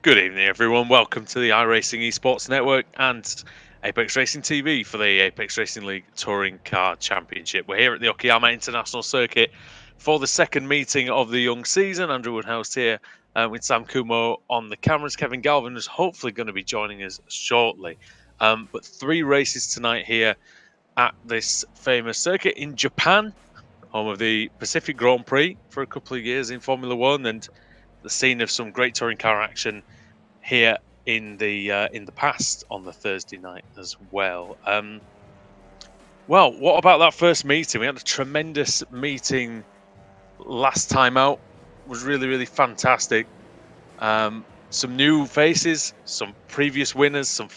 Good evening, everyone. Welcome to the iRacing Esports Network and Apex Racing TV for the Apex Racing League Touring Car Championship. We're here at the Okayama International Circuit for the second meeting of the young season. Andrew Woodhouse here with Sam Kumo on the cameras. Kevin Galvin is hopefully going to be joining us shortly. But three races tonight here at this famous circuit in Japan, home of the Pacific Grand Prix for a couple of years in Formula One, and the scene of some great touring car action here in the past on the Thursday night as well. Well, what about that first meeting? We had a tremendous meeting last time out. It was really fantastic. Some new faces, some previous winners, some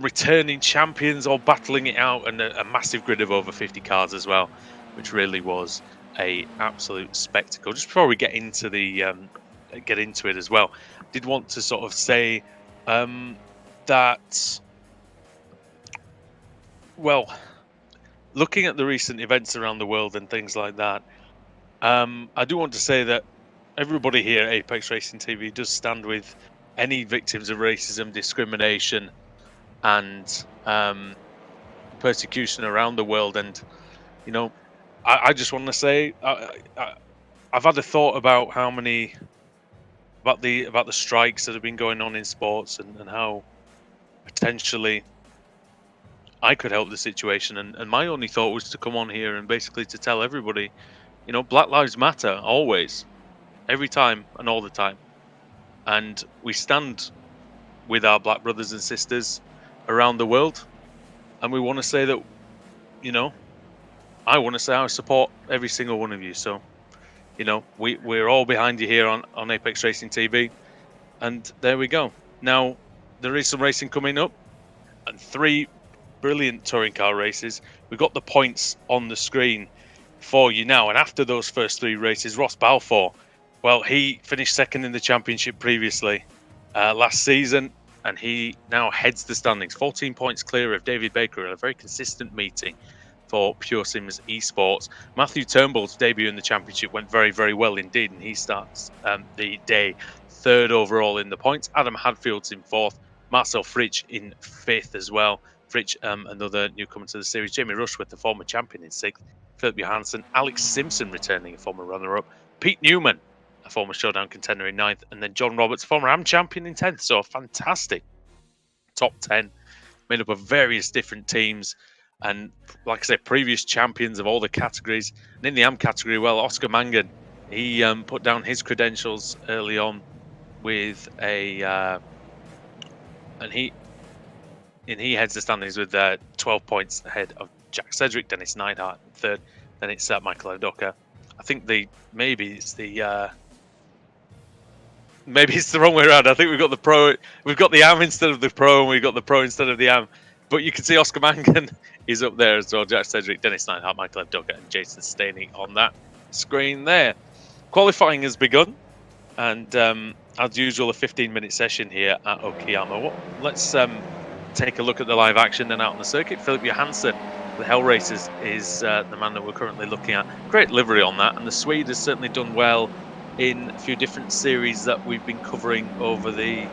returning champions all battling it out, and a massive grid of over 50 cars as well, which really was a absolute spectacle. Just before we get into it as well, I did want to sort of say that, well, looking at the recent events around the world and things like that, I do want to say that everybody here at Apex Racing TV does stand with any victims of racism, discrimination, and persecution around the world. And you know, I just want to say I've had a thought about about the strikes that have been going on in sports, and how potentially I could help the situation. And my only thought was to come on here and basically to tell everybody, Black Lives Matter always, every time and all the time. And we stand with our black brothers and sisters around the world. And we want to say that, you know, I want to say I support every single one of you. So, we're all behind you here on Apex Racing TV. And there we go. Now, there is some racing coming up and three brilliant touring car races. We've got the points on the screen for you now. And after those first three races, Ross Balfour, well, he finished second in the championship previously last season, and he now heads the standings, 14 points clear of David Baker in a very consistent meeting for Pure Sims Esports. Matthew Turnbull's debut in the championship went very well indeed, and he starts the day third overall in the points. Adam Hadfield's in fourth, Marcel Fritsch in fifth as well. Fritsch, another newcomer to the series. Jamie Rushworth, the former champion, in sixth. Philip Johansson, Alex Simpson returning, a former runner-up. Pete Newman, a former Showdown contender, in ninth. And then John Roberts, former AM champion, in 10th. So a fantastic top 10, made up of various different teams. And like I said, previous champions of all the categories. And in the AM category, well, Oscar Mangan, he put down his credentials early on with and he heads the standings with 12 points ahead of Jack Sedgwick, Dennis Neidhart in third. Then it's Michael Odoka. I think maybe it's the wrong way around. I think we've got the AM instead of the pro, and we've got the pro instead of the AM. But you can see Oscar Mangan is up there as well. Jack Sedgwick, Dennis Neidhart, Michael Odoka, and Jason Staney on that screen there. Qualifying has begun, and as usual, a 15-minute session here at Okayama. Let's take a look at the live action then out on the circuit. Philip Johansson, the Hell Racers, is the man that we're currently looking at. Great livery on that, and the Swede has certainly done well in a few different series that we've been covering over the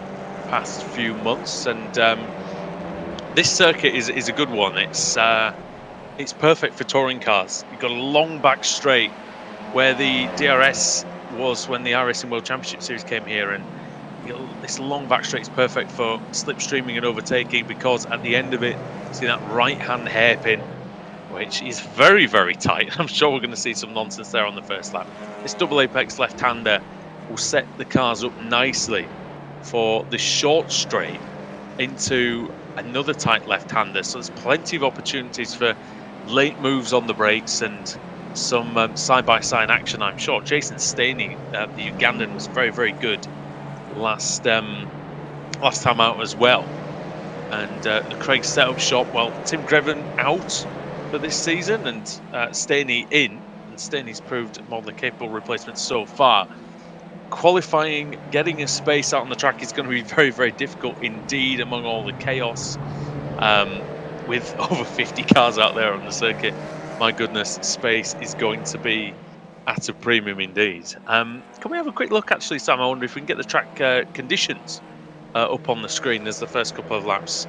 past few months. And this circuit is a good one. It's perfect for touring cars. You've got a long back straight where the DRS was when the iRacing World Championship Series came here, and this long back straight is perfect for slipstreaming and overtaking, because at the end of it, see that right-hand hairpin, which is very tight. I'm sure we're going to see some nonsense there on the first lap. This double apex left-hander will set the cars up nicely for the short straight into another tight left-hander. So there's plenty of opportunities for late moves on the brakes and some side-by-side action, I'm sure. Jason Staney, the Ugandan, was very good last time out as well. And the Craig setup shop, well, Tim Greven out for this season, and Staney in. And Staney's proved more than capable replacement so far. Qualifying, getting a space out on the track is going to be very difficult indeed among all the chaos. With over 50 cars out there on the circuit, my goodness, space is going to be at a premium indeed. Can we have a quick look, actually, Sam? I wonder if we can get the track conditions up on the screen as the first couple of laps,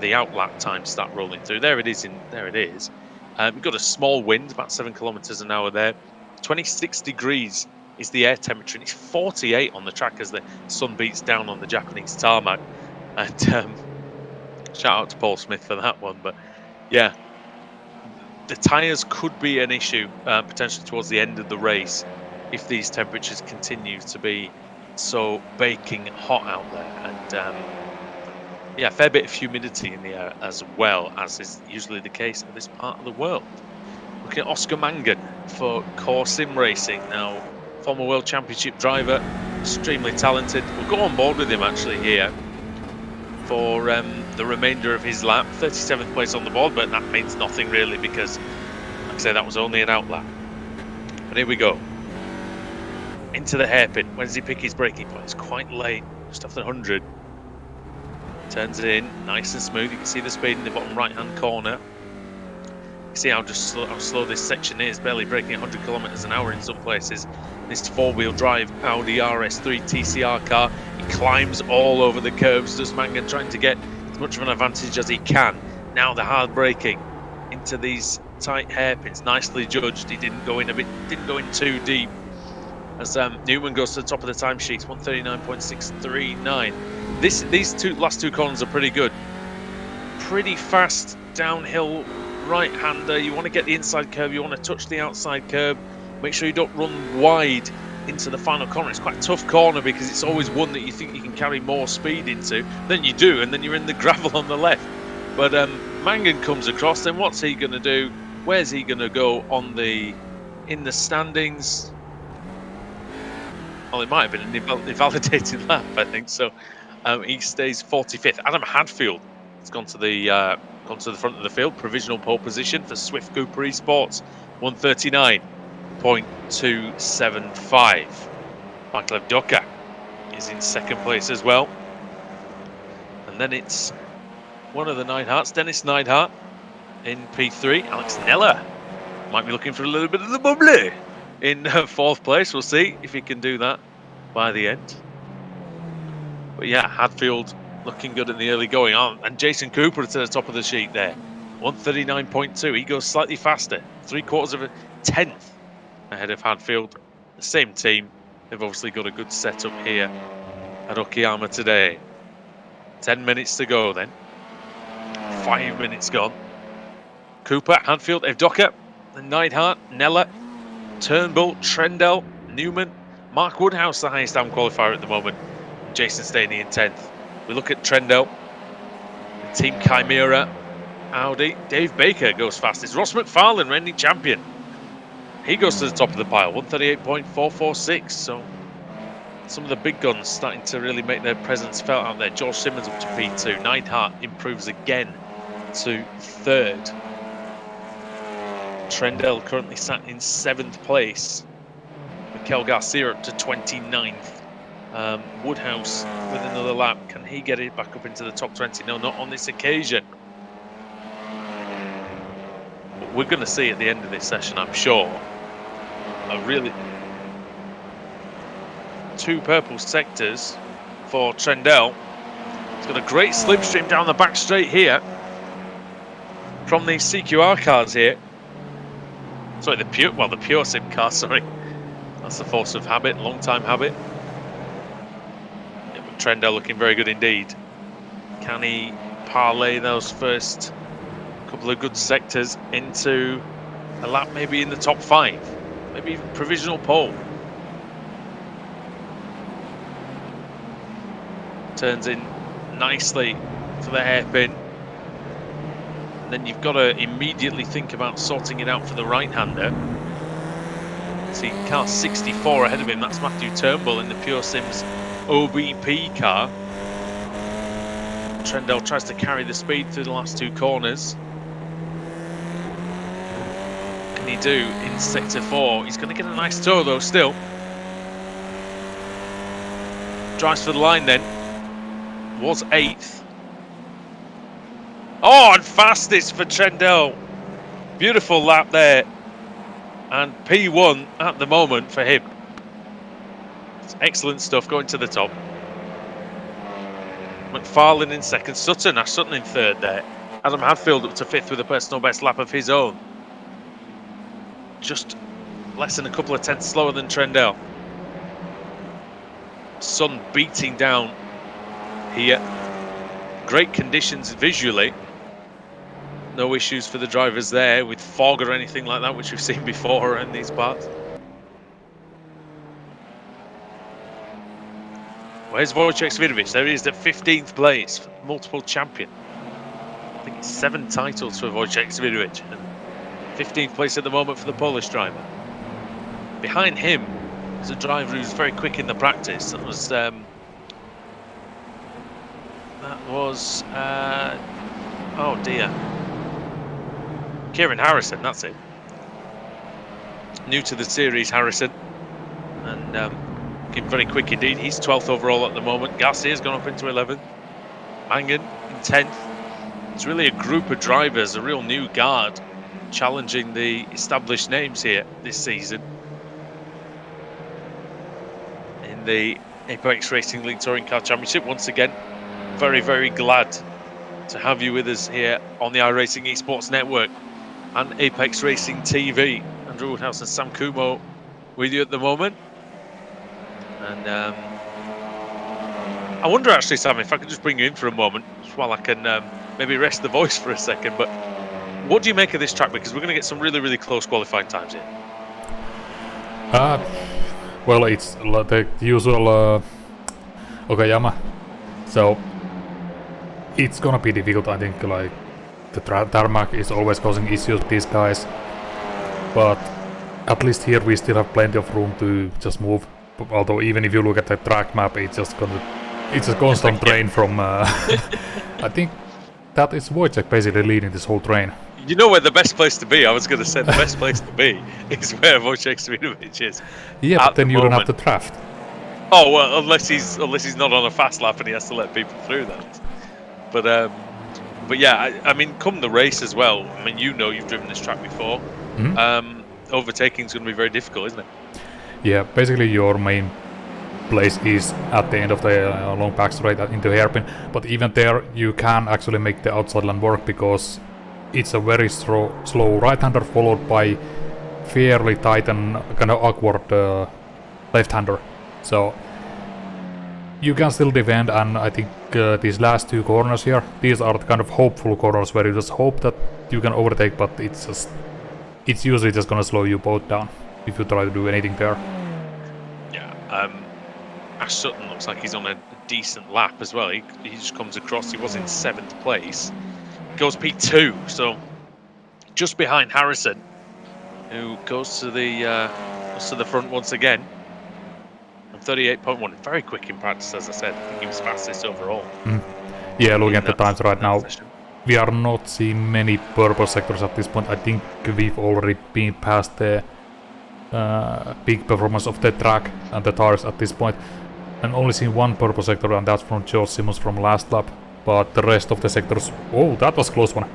the out lap times start rolling through. There it is. There it is. We've got a small wind, about 7 kilometers an hour there. 26 degrees is the air temperature, and it's 48 on the track as the sun beats down on the Japanese tarmac. And shout out to Paul Smith for that one. But yeah, the tyres could be an issue potentially towards the end of the race if these temperatures continue to be so baking hot out there. And yeah, a fair bit of humidity in the air as well, as is usually the case at this part of the world. Looking at Oscar Mangan for Core Sim Racing. Now, former World Championship driver, extremely talented. We'll go on board with him actually here for the remainder of his lap. 37th place on the board, but that means nothing really because, like I say, that was only an out lap. But here we go. Into the hairpin. When does he pick his braking point? It's quite late, just after 100. Turns it in, nice and smooth. You can see the speed in the bottom right-hand corner. You see how slow this section is, barely breaking 100 kilometers an hour in some places. This four-wheel drive Audi RS3 TCR car, he climbs all over the curves, does Mangan, trying to get as much of an advantage as he can. Now the hard braking into these tight hairpins, nicely judged. He didn't go in too deep. As Newman goes to the top of the timesheets, 139.639. These last two corners are pretty good. Pretty fast downhill right-hander. You want to get the inside curb, you want to touch the outside curb. Make sure you don't run wide into the final corner. It's quite a tough corner because it's always one that you think you can carry more speed into. Then you do, and then you're in the gravel on the left. But Mangan comes across, then what's he going to do? Where's he going to go in the standings? Well, it might have been an invalidated lap, I think. So he stays 45th. Adam Hadfield has gone to the front of the field. Provisional pole position for Swift Cooper Esports, 139.275. Michael Evdoka is in second place as well. And then it's one of the Neidharts, Dennis Neidhart in P3. Alex Neller might be looking for a little bit of the bubbly in fourth place. We'll see if he can do that by the end. But yeah, Hadfield looking good in the early going on. And Jason Cooper to the top of the sheet there. 139.2. He goes slightly faster. 3/4 of a tenth ahead of Hadfield. The same team. They've obviously got a good setup here at Okayama today. 10 minutes to go then. 5 minutes gone. Cooper, Hadfield, Evdoka, Neidhart, Neller, Turnbull, Trendell, Newman, Mark Woodhouse, the highest AM qualifier at the moment. Jason Staney in 10th. We look at Trendell, the Team Chimera, Audi. Dave Baker goes fastest. Ross McFarlane, reigning champion. He goes to the top of the pile, 138.446. So some of the big guns starting to really make their presence felt out there. George Simmons up to P2. Neidhart improves again to 3rd. Trendell currently sat in 7th place. Mikel Garcia up to 29th. Woodhouse with another lap. Can he get it back up into the top 20? No, not on this occasion. But we're going to see at the end of this session, I'm sure, two purple sectors for Trendell. He's got a great slipstream down the back straight here from these CQR cars here. Sorry, the pure sim car, sorry. That's the force of habit, long time habit. Yeah, but Trendell looking very good indeed. Can he parlay those first couple of good sectors into a lap maybe in the top 5? Maybe even provisional pole. Turns in nicely for the hairpin. And then you've got to immediately think about sorting it out for the right-hander. See, car 64 ahead of him, that's Matthew Turnbull in the Pure Sims OBP car. Trendell tries to carry the speed through the last two corners. Can he do in sector 4? He's going to get a nice tow though still. Drives for the line then. Was 8th. Oh, and fastest for Trendell. Beautiful lap there. and P1 at the moment for him. It's excellent stuff going to the top. McFarlane in second, Sutton in third there. Adam Hadfield up to fifth with a personal best lap of his own. Just less than a couple of tenths slower than Trendell. Sun beating down here. Great conditions visually. No issues for the drivers there with fog or anything like that, which we've seen before in these parts. Where's Wojciech Svidovic? There he is at 15th place, multiple champion. I think it's 7 titles for Wojciech Svidovic, and 15th place at the moment for the Polish driver. Behind him is a driver who's very quick in the practice. That was oh dear, Kieran Harrison. That's it. New to the series, Harrison, and very quick indeed. He's 12th overall at the moment. Garcia's gone up into 11th. Mangan in 10th. It's really a group of drivers, a real new guard, challenging the established names here this season in the Apex Racing League Touring Car Championship. Once again, very, very glad to have you with us here on the iRacing Esports Network and Apex Racing TV. Andrew Woodhouse and Sam Kumo with you at the moment. And I wonder actually, Sam, if I could just bring you in for a moment while I can maybe rest the voice for a second. But what do you make of this track? Because we're going to get some really, really close qualifying times here. Well, it's the usual Okayama, so it's gonna be difficult. I think like the tarmac is always causing issues with these guys, but at least here we still have plenty of room to just move. Although even if you look at the track map, it's a constant drain from. I think that is Wojciech basically leading this whole train. You know where the best place to be? I was going to say the best place to be is where Wojciech Svidovic is. Yeah, but then you don't have the draft. Oh well, unless he's not on a fast lap and he has to let people through that. But yeah, I mean, come the race as well. I mean, you've driven this track before. Mm-hmm. Overtaking is going to be very difficult, isn't it? Yeah, basically your main place is at the end of the long back straight into hairpin, but even there you can actually make the outside line work because it's a very slow right-hander followed by fairly tight and kind of awkward left-hander. So you can still defend, and I think these last 2 corners here, these are the kind of hopeful corners where you just hope that you can overtake, but it's usually just gonna slow you both down if you try to do anything there. Yeah, Ash Sutton looks like he's on a decent lap as well. He just comes across. He was in 7th place. Goes P2, so just behind Harrison, who goes to the front once again. 38.1, very quick in practice, as I said. I think he was fastest overall. Yeah, looking at the times right now, we are not seeing many purple sectors at this point. I think we've already been past the peak performance of the track and the tires at this point, and only seen 1 purple sector, and that's from George Simmons from last lap. But the rest of the sectors, oh, that was a close one.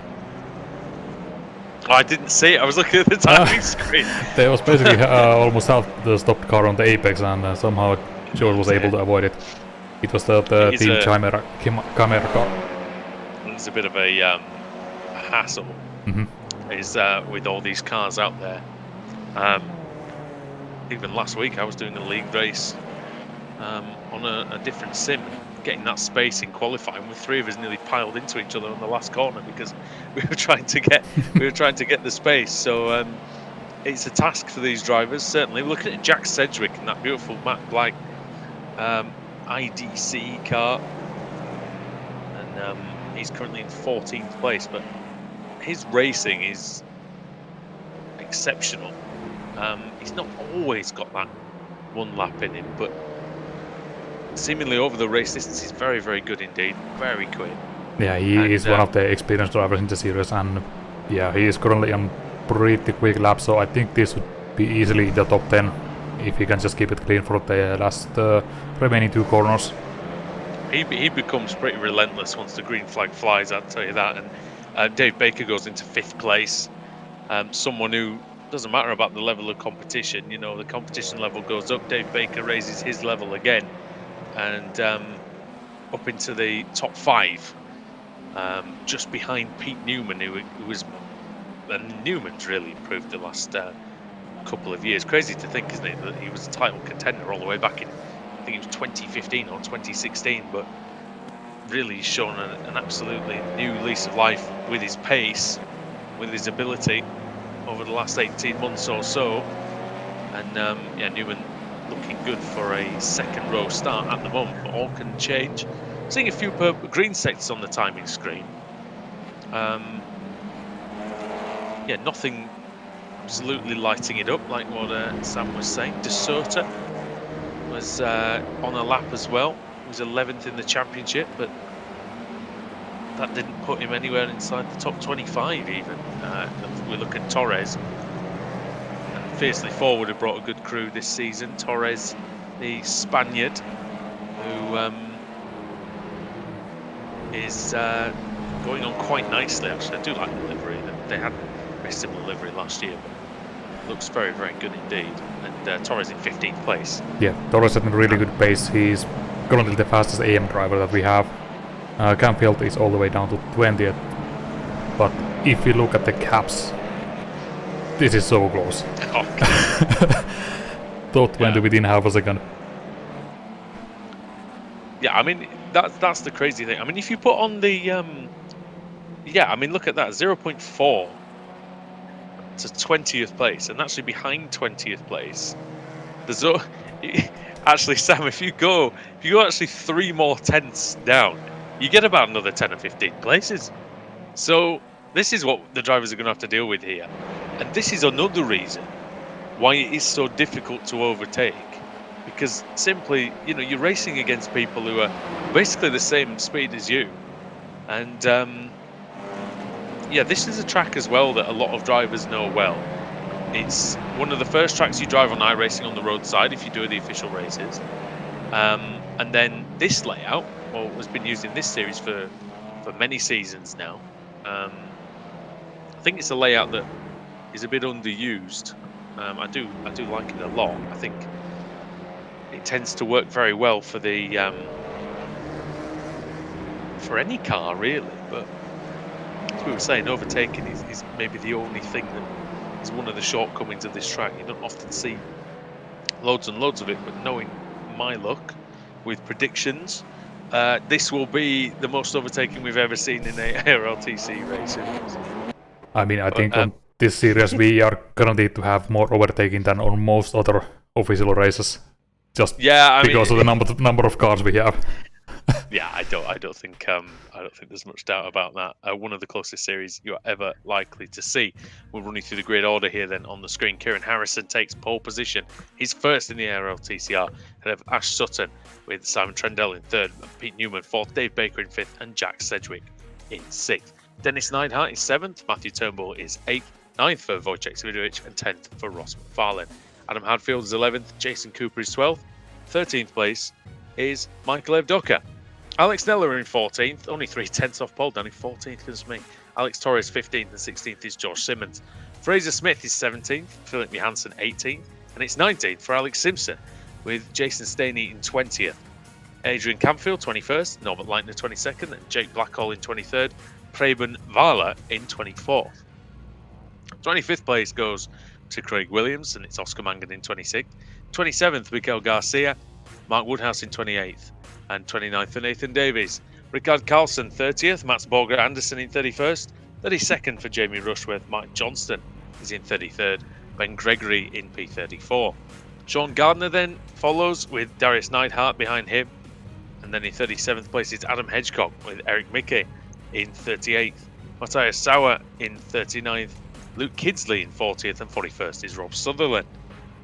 Oh, I didn't see it. I was looking at the timing screen. There was basically almost half the stopped car on the apex, and somehow George was able to avoid it. It was the team camera car. It's a bit of a hassle. Is with all these cars out there. Even last week I was doing a league race on a different sim, getting that space in qualifying with 3 of us nearly piled into each other on the last corner because we were trying to get the space. So it's a task for these drivers, certainly. We're looking at Jack Sedgwick in that beautiful matte black IDC car, and he's currently in 14th place, but his racing is exceptional. He's not always got that 1 lap in him, but seemingly over the race distance he's very, very good indeed. Very quick. Yeah, he is one of the experienced drivers in the series, and yeah, he is currently on pretty quick lap, so I think this would be easily in the top 10 if he can just keep it clean for the last remaining 2 corners. He becomes pretty relentless once the green flag flies, I'll tell you that. And Dave Baker goes into 5th place. Someone who doesn't matter about the level of competition. You know, the competition level goes up. Dave Baker raises his level again, and up into the top 5, just behind Pete Newman, who was. And Newman's really improved the last couple of years. Crazy to think, isn't it, that he was a title contender all the way back in, I think it was 2015 or 2016, but really he's shown an absolutely new lease of life with his pace, with his ability over the last 18 months or so. And Newman looking good for a second row start at the moment, but all can change. Seeing a few green sectors on the timing screen. Nothing absolutely lighting it up like what Sam was saying. De Soto was on a lap as well. He was 11th in the championship, but that didn't put him anywhere inside the top 25 even. If we look at Torres, and Fiercely Forward have brought a good crew this season. Torres, the Spaniard, who is going on quite nicely actually. I do like the livery. They had a very similar livery last year, but looks very, very good indeed. And Torres in 15th place. Yeah, Torres at a really good pace. He's currently the fastest AM driver that we have. Campfield is all the way down to 20th. But if you look at the caps, this is so close. Top 20 within half a second. Yeah, I mean, that's the crazy thing. I mean, if you put on the... I mean, look at that, 0.4 to 20th place, and actually behind 20th place. There's actually, Sam, if you go actually 3 more tenths down, you get about another 10 or 15 places. So this is what the drivers are going to have to deal with here, and this is another reason why it is so difficult to overtake, because simply, you know, you're racing against people who are basically the same speed as you, and this is a track as well that a lot of drivers know well. It's one of the first tracks you drive on iRacing on the roadside if you do the official races. And then this layout, has been used in this series for many seasons now. I think it's a layout that is a bit underused. I do like it a lot. I think it tends to work very well for the for any car really, but as we were saying, overtaking is maybe the only thing that is one of the shortcomings of this track. You don't often see loads and loads of it, but knowing my luck with predictions, this will be the most overtaking we've ever seen in a ARLTC race. I mean, I think on this series we are guaranteed to have more overtaking than on most other official races, just because of the number of cars we have. Yeah, I don't think there's much doubt about that. One of the closest series you are ever likely to see. We'll run you through the grid order here then on the screen. Kieran Harrison takes pole position. He's first in the ARLTCR, ahead of Ash Sutton with Simon Trendell in third, Pete Newman fourth, Dave Baker in fifth, and Jack Sedgwick in sixth. Dennis Neidhart is seventh, Matthew Turnbull is eighth, ninth for Wojciech Swiderowicz, and 10th for Ross McFarlane. Adam Hadfield is 11th, Jason Cooper is 12th, 13th place is Michael Evdoka. Alex Neller in 14th, only 3/10 off pole, down in 14th, goodness me. Alex Torres 15th, and 16th is George Simmons. Fraser Smith is 17th, Philip Johansson 18th, and it's 19th for Alex Simpson, with Jason Staney in 20th. Adrian Campfield 21st, Norbert Leitner 22nd, and Jake Blackhall in 23rd, Preben Vala in 24th. 25th place goes to Craig Williams, and it's Oscar Mangan in 26th. 27th, Miguel Garcia, Mark Woodhouse in 28th, and 29th for Nathan Davies. Ricard Carlson 30th, Mats Borger Anderson in 31st, 32nd for Jamie Rushworth, Mike Johnston is in 33rd, Ben Gregory in P34. Sean Gardner then follows with Darius Neidhart behind him, and then in 37th place is Adam Hedgecock with Eric Mickey in 38th, Matthias Sauer in 39th, Luke Kidsley in 40th, and 41st is Rob Sutherland.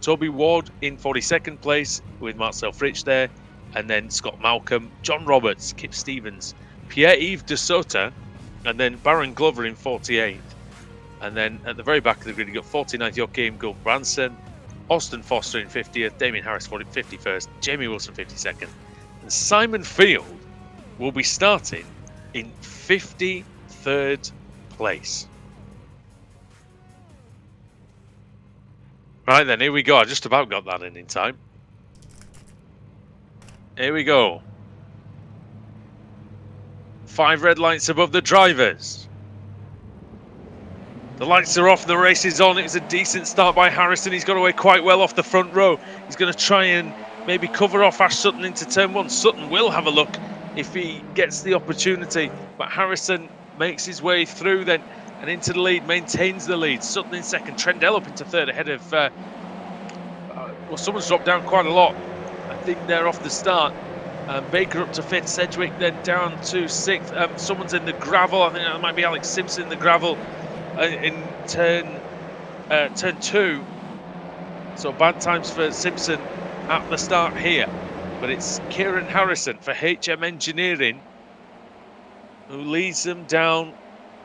Toby Ward in 42nd place with Marcel Fritsch there, and then Scott Malcolm, John Roberts, Kip Stevens, Pierre-Yves de Soto, and then Baron Glover in 48th. And then at the very back of the grid, you've got 49th Joachim Gould-Branson, Austin Foster in 50th, Damien Harris 51st, Jamie Wilson 52nd, and Simon Field will be starting in 53rd place. Right then, here we go. I just about got that in time. Here we go. 5 red lights above the drivers. The lights are off, the race is on. It was a decent start by Harrison. He's got away quite well off the front row. He's going to try and maybe cover off Ash Sutton into turn 1. Sutton will have a look if he gets the opportunity. But Harrison makes his way through then and into the lead, maintains the lead. Sutton in second, Trendell up into third ahead of... well, someone's dropped down quite a lot. I think they're off the start. Baker up to 5th, Sedgwick then down to 6th. Someone's in the gravel. I think that might be Alex Simpson in the gravel. In turn 2, so bad times for Simpson at the start here, but it's Kieran Harrison for HM Engineering who leads them down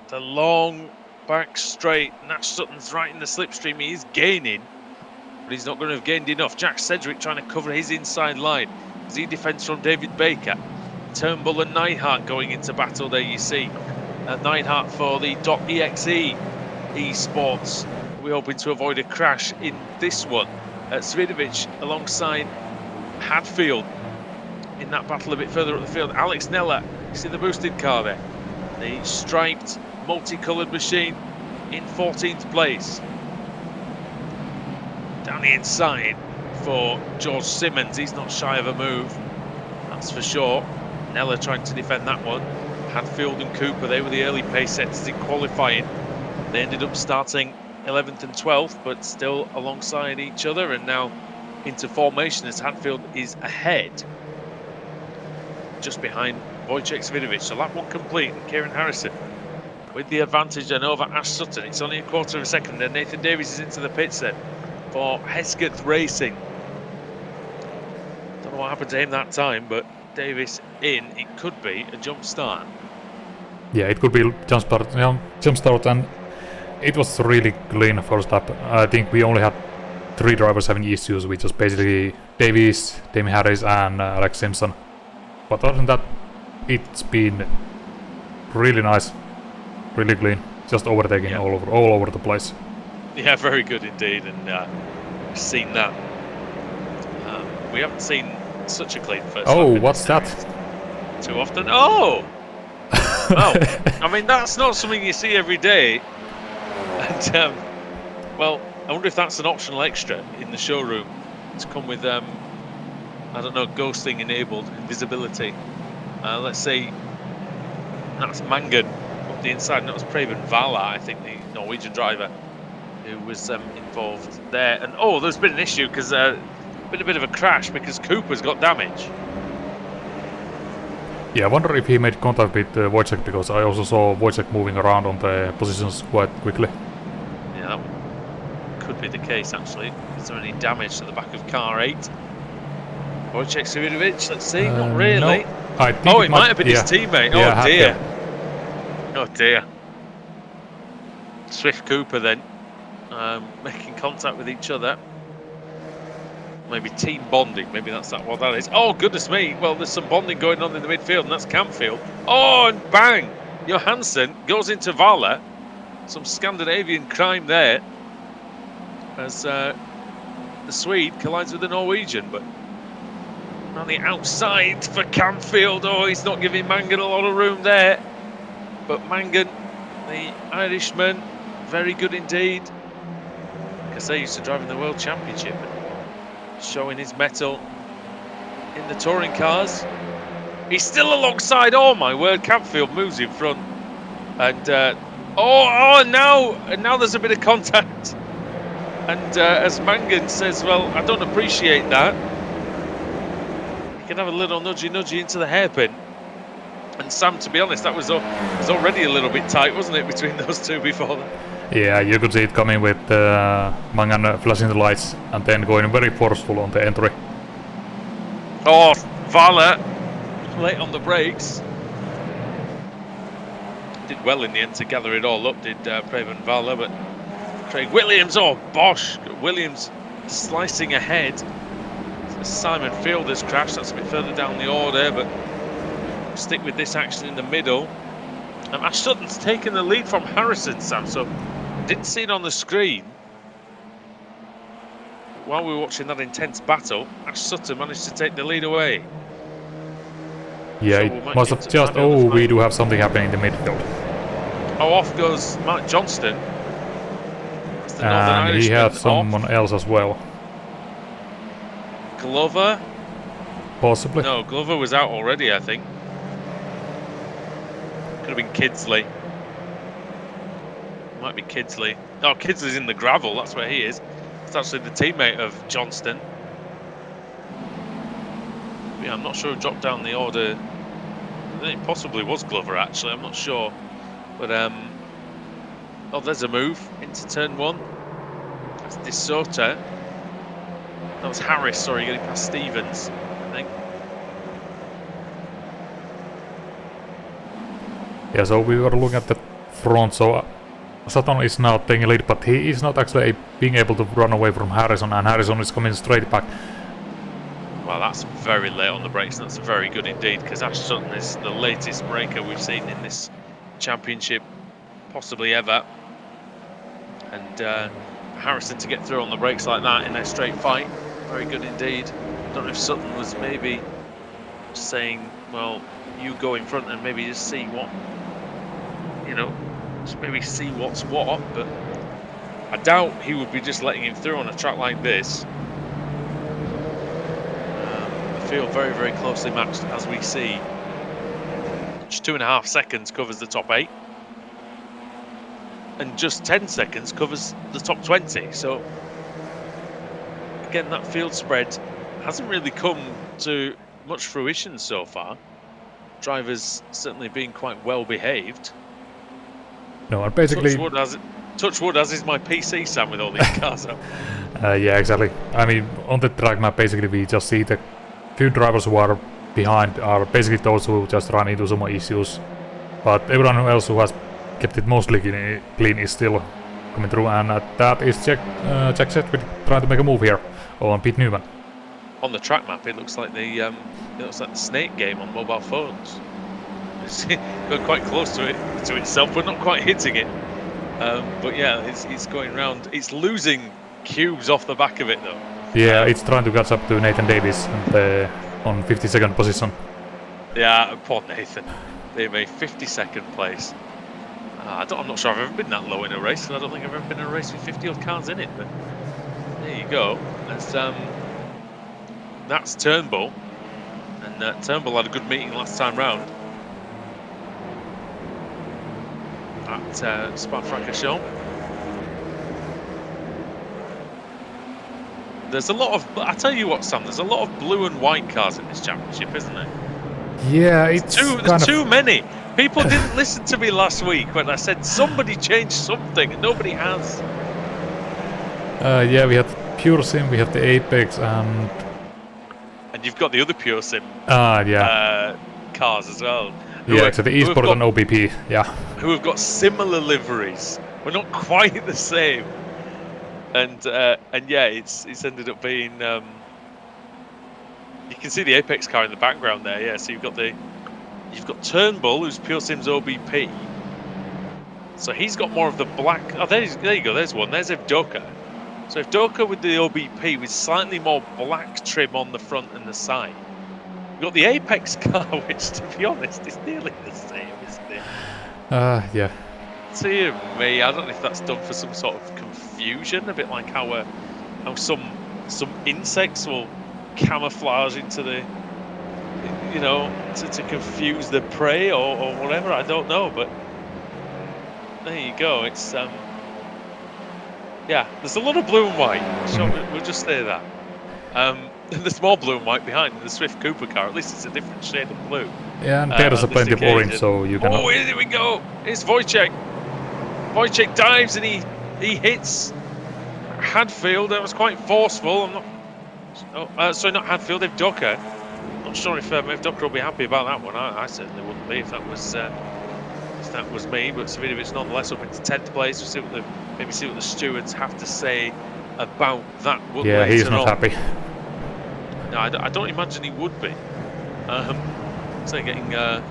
the long back straight. Nash Sutton's right in the slipstream. He is gaining, but he's not going to have gained enough. Jack Sedgwick trying to cover his inside line as he defends from David Baker. Turnbull and Neidhart going into battle there, you see. Neidhart for the .exe esports. We're hoping to avoid a crash in this one. Svidovic alongside Hadfield in that battle a bit further up the field. Alex Neller, you see the boosted car there. The striped, multicoloured machine in 14th place. Down the inside for George Simmons. He's not shy of a move, that's for sure. Neller trying to defend that one. Hadfield and Cooper, they were the early pace setters in qualifying. They ended up starting 11th and 12th, but still alongside each other, and now into formation as Hadfield is ahead, just behind Wojciech Svidovic. So lap 1 complete, and Kieran Harrison with the advantage then over Ash Sutton. It's only a quarter of a second, then Nathan Davies is into the pits then for Hesketh Racing. Don't know what happened to him that time, but Davies in, it could be a jump start. Yeah, it could be jump start, and it was really clean first lap. I think we only had 3 drivers having issues, which was basically Davies, Damien Harris, and Alex Simpson. But other than that, it's been really nice, really clean, just overtaking all over the place. Yeah, very good indeed, and we've seen that. We haven't seen such a clean first lap. Oh, what's that? Too often. Oh! Oh, I mean, that's not something you see every day. And, well, I wonder if that's an optional extra in the showroom to come with, I don't know, ghosting enabled invisibility. Let's say that's Mangan up the inside, and that was Preben Vala, I think, the Norwegian driver who was involved there. And oh, there's been an issue because been a bit of a crash because Cooper's got damage. Yeah, I wonder if he made contact with Wojciech, because I also saw Wojciech moving around on the positions quite quickly. Yeah, that could be the case actually. Is there any damage to the back of car 8? Wojciech Svidovic, let's see, not really. No, I think it might have been his teammate. Yeah, oh dear. Oh dear. Swift Cooper then, making contact with each other. Maybe team bonding, maybe that's what that is. Oh, goodness me. Well, there's some bonding going on in the midfield, and that's Campfield. Oh, and bang! Johansson goes into Vala. Some Scandinavian crime there as the Swede collides with the Norwegian, but on the outside for Campfield. Oh, he's not giving Mangan a lot of room there. But Mangan, the Irishman, very good indeed, because they used to drive in the World Championship. Showing his mettle in the touring cars. He's still alongside. Oh my word! Campfield moves in front, and now there's a bit of contact. And as Mangan says, well, I don't appreciate that. You can have a little nudgy into the hairpin. And Sam, to be honest, that was already a little bit tight, wasn't it, between those two before that? Yeah, you could see it coming with Mangan flashing the lights and then going very forceful on the entry. Oh, Vala late on the brakes. Did well in the end to gather it all up, did Preben Vala, but Craig Williams, oh Bosch, Williams slicing ahead. So Simon Fielder's crash, that's a bit further down the order, but stick with this action in the middle. Ash Sutton's taken the lead from Harrison, Sam, so didn't see it on the screen. while we were watching that intense battle, Ash Sutton managed to take the lead away. Yeah, So it we might must be have just... might be able to Oh, we find... do have something happening in the midfield. Oh, off goes Mark Johnston. That's the Northern And he Irishman had someone off. else as well. Glover? Possibly. No, Glover was out already, I think. Could have been Kidsley. Might be Kidsley. Oh, Kidsley's in the gravel, that's where he is. It's actually the teammate of Johnston. But yeah, I'm not sure who dropped down the order. It possibly was Glover, actually, I'm not sure. But, oh, there's a move into turn 1. That's De Soto. That was Harris, sorry, getting past Stevens, I think. Yeah, so we were looking at the front, so Sutton is now taking a lead, but he is not actually being able to run away from Harrison, and Harrison is coming straight back. Well, that's very late on the brakes, and that's very good indeed, because Ash Sutton is the latest braker we've seen in this championship, possibly ever. And Harrison to get through on the brakes like that in a straight fight, very good indeed. I don't know if Sutton was maybe saying, well, you go in front and maybe just see what, you know, just maybe see what's what, but I doubt he would be just letting him through on a track like this. I feel very, very closely matched, as we see. Just 2.5 seconds covers the top 8. And just 10 seconds covers the top 20. So, again, that field spread hasn't really come to much fruition so far. Drivers certainly being quite well behaved. No, and basically... Touch wood, as is my PC, Sam, with all these cars up. Yeah, exactly. I mean, on the track map, basically, we just see the few drivers who are behind are basically those who just run into some issues. But everyone else who has kept it mostly clean is still coming through, and that is Jack Sedgwick trying to make a move here on Pete Newman. On the track map, it looks like the Snake game on mobile phones. It's going quite close to itself, but not quite hitting it. But yeah, it's going round. It's losing cubes off the back of it, though. Yeah, it's trying to catch up to Nathan Davis on 52nd position. Yeah, poor Nathan. They made 52nd place. I'm not sure I've ever been that low in a race, and I don't think I've ever been in a race with 50 odd cars in it. But there you go. That's Turnbull, and Turnbull had a good meeting last time round at Spa-Francorchamps. There's a lot of, I tell you what, Sam, there's a lot of blue and white cars in this championship, isn't there? Yeah, it's there's too many. People didn't listen to me last week when I said somebody changed something, and nobody has. Yeah, we have Pure Sim, we have the Apex, and you've got the other Pure Sim cars as well. Yeah, so the eSport and OBP, yeah. Who have got similar liveries. We're not quite the same. And yeah, it's ended up being. You can see the Apex car in the background there. Yeah, so you've got Turnbull, who's Pure Sim's OBP. So he's got more of the black. Oh, there you go. There's one. There's Evdoka. So Evdoka with the OBP with slightly more black trim on the front and the side. You've got the Apex car, which, to be honest, is nearly the same, isn't it? Yeah. Dear me, I don't know if that's done for some sort of confusion, a bit like how some insects will camouflage into the, to confuse the prey or whatever. I don't know, but there you go. It's yeah, there's a lot of blue and white. So we'll just say that. There's more blue and white behind the Swift Cooper car. At least it's a different shade of blue. Yeah, and there's plenty of orange, so you can. Oh, here we go! It's Wojciech. Wojciech dives and he hits Hadfield. That was quite forceful. I'm not. Oh, sorry, not Hadfield. Evdoka. Not sure if Evdoka will be happy about that one. I certainly wouldn't be if that was me. But Savidovic nonetheless up into 10th place. We'll see what the stewards have to say about that. Yeah, he's not happy. No, I don't imagine he would be. So getting a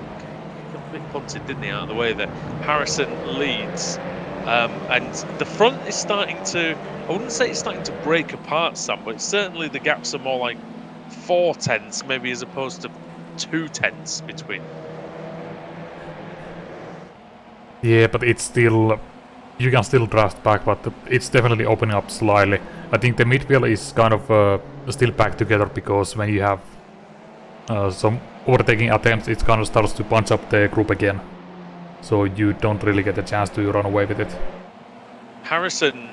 bit punted, didn't he, out of the way there. Harrison leads And the front is starting to, I wouldn't say it's starting to break apart, Sam, but certainly the gaps are more like 4 tenths, maybe, as opposed to 2 tenths between. Yeah, but it's still... You can still draft back, but it's definitely opening up slightly. I think the midfield is kind of still back together, because when you have some overtaking attempts, it kind of starts to punch up the group again. So you don't really get a chance to run away with it. Harrison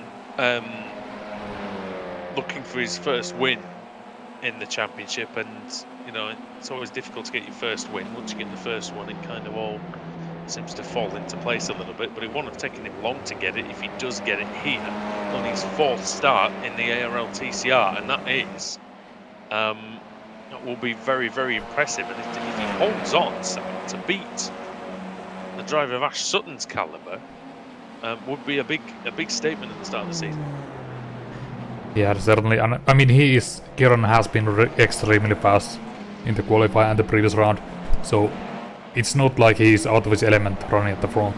looking for his first win in the championship, and you know, it's always difficult to get your first win. Once you get the first one, it kind of all seems to fall into place a little bit, but it won't have taken him long to get it if he does get it here on his 4th start in the ARLTCR, and that is that will be very, very impressive. And if he holds on, Sam, to beat a driver of Ash Sutton's caliber, would be a big statement at the start of the season. Yeah, certainly. And I mean, Kieran has been extremely fast in the qualify and the previous round, so it's not like he's out of his element running at the front.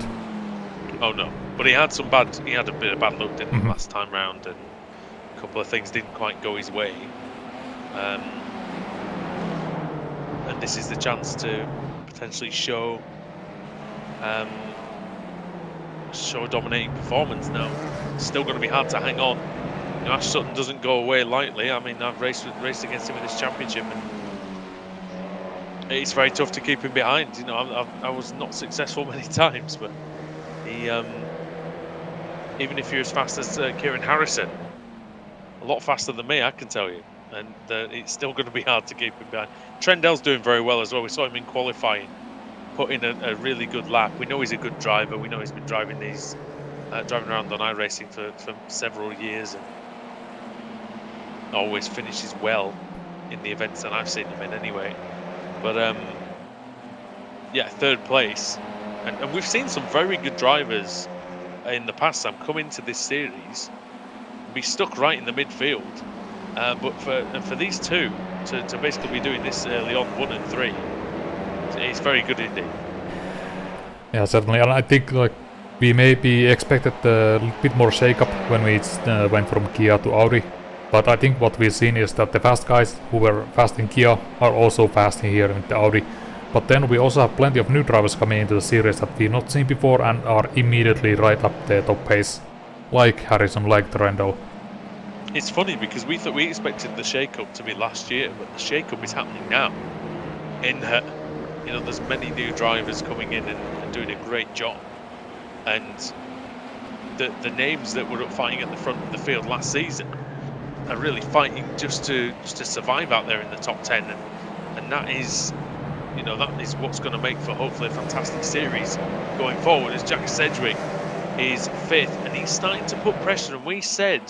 Oh no, but he had a bit of bad luck, didn't he, last time round, and a couple of things didn't quite go his way. And this is the chance to potentially show a dominating performance now. It's still going to be hard to hang on. You know, Ash Sutton doesn't go away lightly. I mean, I've raced against him in this championship, and it's very tough to keep him behind. You know, I was not successful many times, but he, even if you're as fast as Kieran Harrison, a lot faster than me, I can tell you, and it's still going to be hard to keep him behind. Trendell's doing very well as well. We saw him in qualifying, put in a really good lap. We know he's a good driver. We know he's been driving around on iRacing for several years, and always finishes well in the events that I've seen him in anyway. But yeah, 3rd place, and we've seen some very good drivers in the past, Sam, come into this series and be stuck right in the midfield. But for these two to basically be doing this early on, 1 and 3, it's very good indeed. Yeah, certainly. And I think like we maybe expected a little bit more shake-up when we went from Kia to Audi. But I think what we've seen is that the fast guys who were fast in Kia are also fast here in the Audi. But then we also have plenty of new drivers coming into the series that we've not seen before and are immediately right up the top pace. Like Harrison, like Trendell. It's funny because we expected the shake-up to be last year, but the shake-up is happening now. In that, you know, there's many new drivers coming in and doing a great job. And the names that were up fighting at the front of the field last season are really fighting just to survive out there in the top 10, and that is, you know, that is what's going to make for hopefully a fantastic series going forward. As Jack Sedgwick is 5th, and he's starting to put pressure. And we said,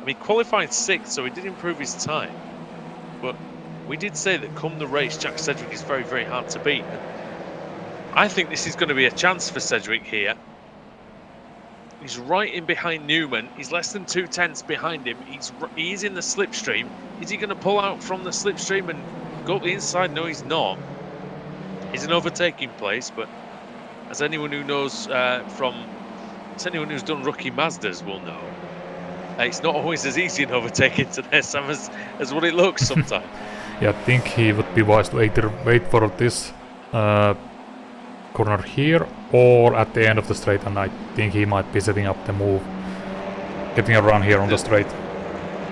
I mean, qualified 6th, so he did improve his time, but we did say that come the race, Jack Sedgwick is very, very hard to beat. And I think this is going to be a chance for Sedgwick here. He's right in behind Newman. He's less than 2 tenths behind him. He's in the slipstream. Is he going to pull out from the slipstream and go up the inside? No, he's not. He's in overtaking place, but as anyone who knows anyone who's done rookie Mazdas will know, it's not always as easy in overtaking to there, Sam, as what it looks sometimes. Yeah, I think he would be wise to either wait for this corner here or at the end of the straight, and I think he might be setting up the move, getting around here on the straight.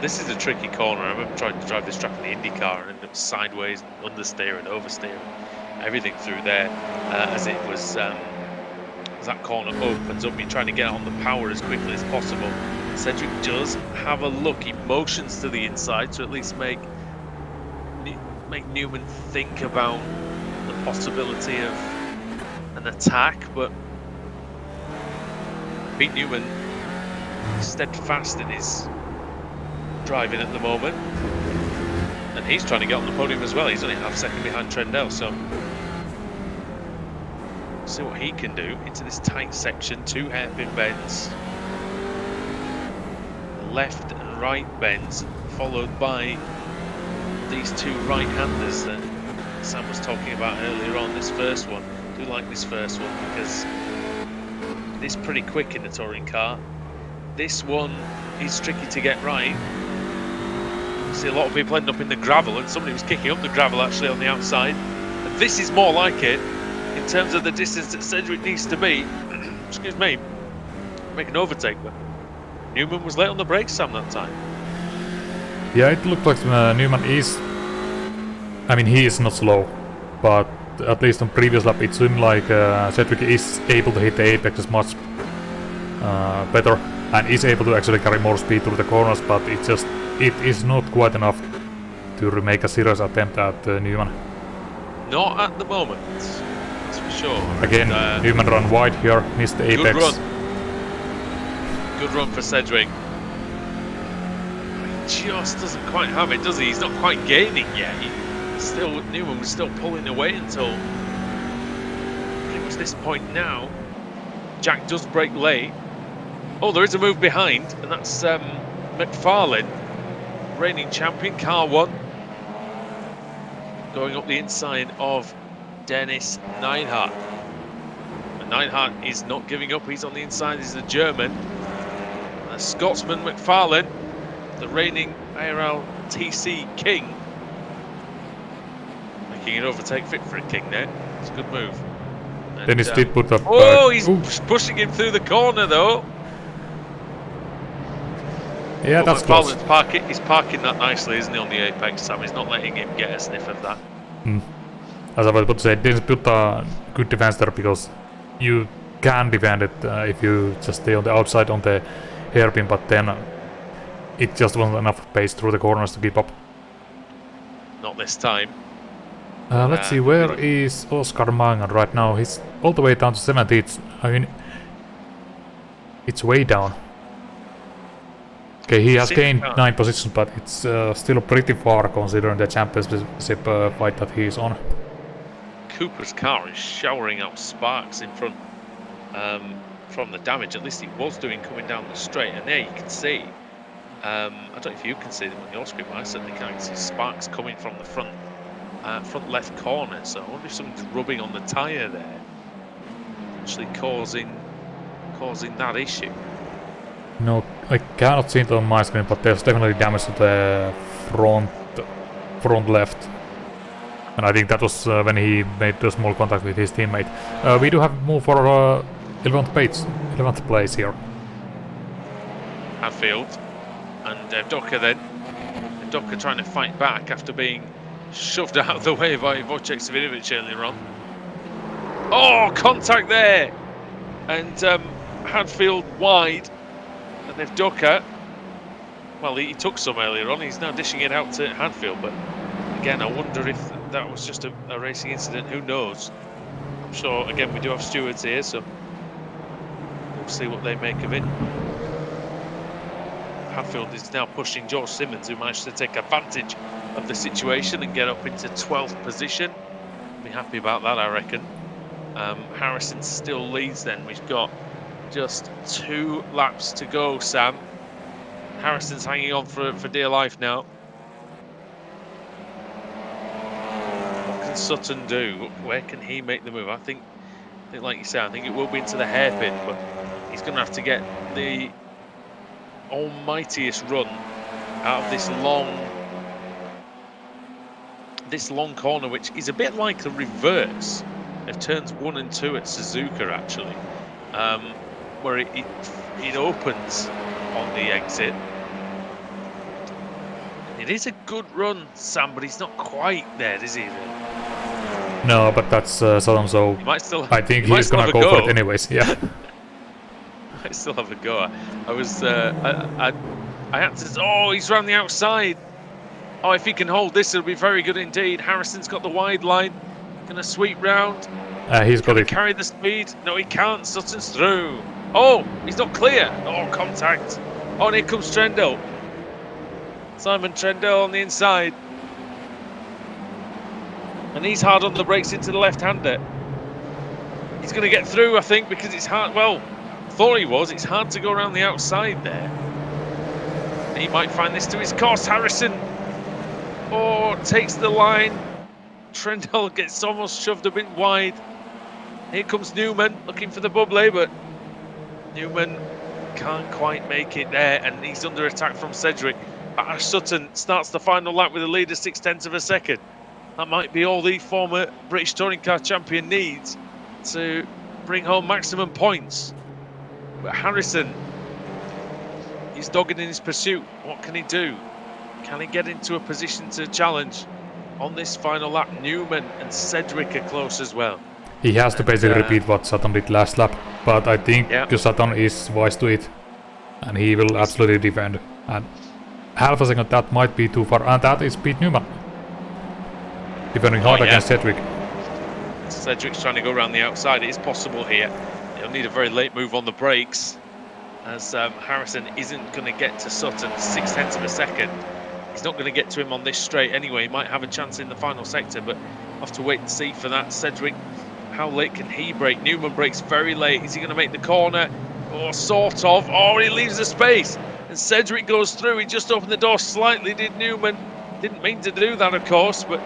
This is a tricky corner. I remember trying to drive this track in the IndyCar and ended up sideways, understeer and oversteer, everything through there as it was. As that corner opens up, you're trying to get on the power as quickly as possible. Cedric does have a look. He motions to the inside to at least make Newman think about the possibility of an attack, but Pete Newman steadfast in his driving at the moment, and he's trying to get on the podium as well. He's only half second behind Trendell, so see what he can do into this tight section. 2 hairpin bends, left and right bends, followed by these 2 right-handers that Sam was talking about earlier on. This first one, I do like this first one because is pretty quick in a touring car. This one is tricky to get right. See a lot of people end up in the gravel, and somebody was kicking up the gravel actually on the outside. And this is more like it in terms of the distance that Sedgwick needs to be. Excuse me, make an overtake, but Newman was late on the brakes, Sam, that time. Yeah, it looked like Newman is... I mean, he is not slow, but at least on previous lap it seemed like Sedgwick is able to hit the apexes much better and is able to actually carry more speed through the corners, but it is not quite enough to make a serious attempt at Newman. Not at the moment, that's for sure. Again, Newman ran wide here, missed the apex. Good run for Sedgwick. He just doesn't quite have it, does he? He's not quite gaining yet. Newman was still pulling away until it was this point now. Jack does brake late. Oh, there is a move behind, and that's McFarlane, reigning champion, car 1, going up the inside of Dennis Neidhart. And Neidhart is not giving up, he's on the inside, he's the German. The Scotsman McFarlane, the reigning ARLTC king, making an overtake fit for a king there. It's a good move. And, Dennis did put up... oh, he's pushing him through the corner though. Yeah, but that's close. He's parking that nicely, isn't he, on the apex, Sam? He's not letting him get a sniff of that. As I was about to say, Dennis built a good defense there, because you can defend it if you just stay on the outside on the hairpin, but then it just wasn't enough pace through the corners to keep up. Not this time. Let's see, where is Oscar Mangan right now? He's all the way down to 70th. I mean, it's way down. Okay, he has gained 9 positions, but it's still pretty far considering the championship fight that he's on. Cooper's car is showering out sparks in front from the damage. At least it was doing coming down the straight, and there you can see. I don't know if you can see them on your screen, but I certainly can see sparks coming from the front left corner. So I wonder if something's rubbing on the tyre there, actually causing that issue. No, I cannot see it on my screen, but there's definitely damage to the front left. And I think that was when he made a small contact with his teammate. We do have move for 11th place here. Hadfield and Docker then. And Docker trying to fight back after being shoved out of the way by Wojciech Savinovic earlier on. Oh, contact there! And Hadfield wide. And if Docker, well, he took some earlier on, he's now dishing it out to Hadfield, but again, I wonder if that was just a racing incident, who knows. I'm sure, again, we do have stewards here, so we'll see what they make of it. Hadfield is now pushing George Simmons, who managed to take advantage of the situation and get up into 12th position. Be happy about that, I reckon. Harrison still leads then. We've got just 2 laps to go, Sam. Harrison's hanging on for dear life now. What can Sutton do? Where can he make the move? I think like you say, I think it will be into the hairpin, but he's going to have to get the almightiest run out of this long corner, which is a bit like the reverse of turns 1 and 2 at Suzuka, actually. Where it opens on the exit. It is a good run, Sam, but he's not quite there, is he? No, but that's Sodom, so I think he's gonna go for it anyways. Yeah. I still have a go. I was, I had to. Oh, he's round the outside. Oh, if he can hold this, it'll be very good indeed. Harrison's got the wide line. Gonna sweep round. He's got it. Carry the speed. No, he can't. Sutton's through. Oh, he's not clear. Oh, contact. Oh, and here comes Trendle. Simon Trendle on the inside. And he's hard on the brakes into the left-hander. He's going to get through, I think, because it's hard. Well, thought he was. It's hard to go around the outside there. He might find this to his cost. Harrison. Oh, takes the line. Trendle gets almost shoved a bit wide. Here comes Newman looking for the bubbly, but Newman can't quite make it there, and he's under attack from Cedric. Ash Sutton starts the final lap with a lead of 0.6 of a second. That might be all the former British Touring Car champion needs to bring home maximum points. But Harrison, he's dogged in his pursuit. What can he do? Can he get into a position to challenge on this final lap? Newman and Cedric are close as well. He has to basically repeat what Sutton did last lap, but I think Sutton is wise to it, and he will absolutely defend. And half a second, that might be too far, and that is Pete Newman defending hard against Cedric. Cedric's trying to go around the outside. It is possible here. He'll need a very late move on the brakes, as Harrison isn't going to get to Sutton 0.6 of a second. He's not going to get to him on this straight anyway. He might have a chance in the final sector, but I'll have to wait and see for that. Cedric, how late can he brake? Newman brakes very late. Is he going to make the corner? Or sort of. Oh, he leaves the space. And Cedric goes through. He just opened the door slightly, did Newman. Didn't mean to do that, of course, but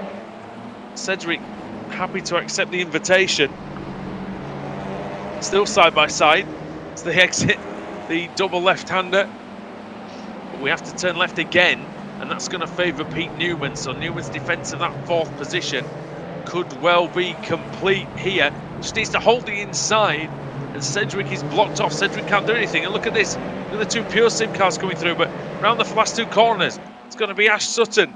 Cedric happy to accept the invitation. Still side by side. It's the exit, the double left-hander. But we have to turn left again, and that's going to favour Pete Newman. So Newman's defence of that fourth position could well be complete here. Just needs to hold the inside, and Cedric is blocked off. Cedric can't do anything. And look at this. Look at the two Pure Sim cars coming through, but around the last two corners, it's going to be Ash Sutton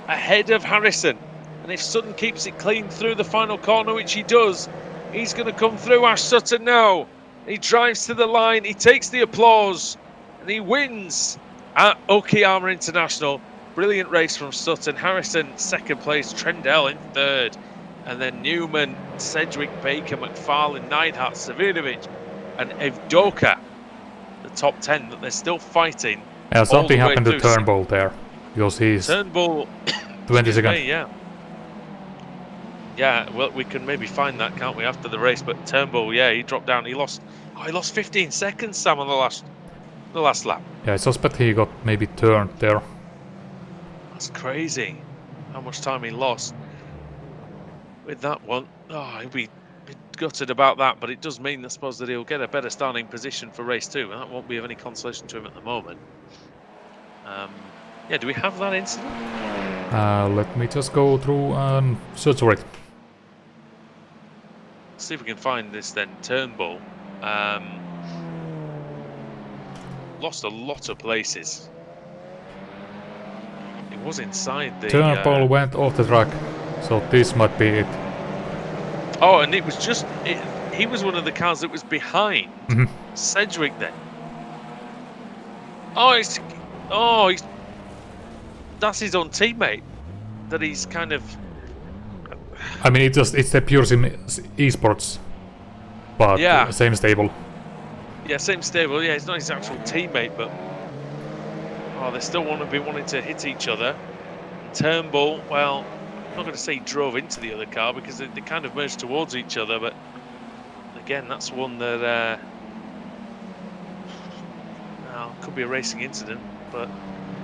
ahead of Harrison. And if Sutton keeps it clean through the final corner, which he does, he's going to come through. Ash Sutton now. He drives to the line. He takes the applause, and he wins at Okayama International. Brilliant race from Sutton. Harrison, second place. Trendell in third. And then Newman, Cedric, Baker, McFarlane, Neidhart, Savinovic, and Evdoka, the top 10, that they're still fighting. Yeah, something happened to Turnbull there, because he's Turnbull 20 seconds. Yeah, well, we can maybe find that, can't we, after the race? But Turnbull, yeah, he dropped down. He lost 15 seconds, Sam, on the last lap. Yeah, I suspect he got maybe turned there. That's crazy, how much time he lost with that one. Oh, he'll be gutted about that, but it does mean, I suppose, that he'll get a better starting position for race 2, and that won't be of any consolation to him at the moment. Yeah, do we have that incident? Let me just go through and search for it. See if we can find this then. Turnbull lost a lot of places. It was inside the... Turnbull went off the track, so this might be it. Oh, and it was just... he was one of the cars that was behind Cedric then. He's... That's his own teammate that he's kind of... I mean, it's the Pure Sim esports, but same stable. Yeah, same stable. Yeah, it's not his actual teammate, but they still want to be wanting to hit each other. And Turnbull, well, I'm not going to say he drove into the other car because they kind of merged towards each other, but again, that's one that could be a racing incident, but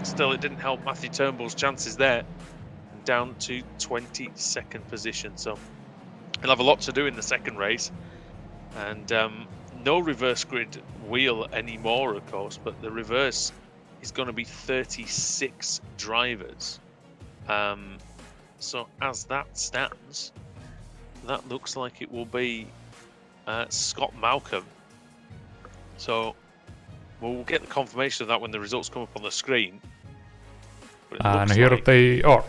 still, it didn't help Matthew Turnbull's chances there. Down to 22nd position, so he'll have a lot to do in the second race, and no reverse grid wheel anymore, of course, but the reverse is going to be 36 drivers. So as that stands, that looks like it will be Scott Malcolm. So we'll get the confirmation of that when the results come up on the screen. And here they are.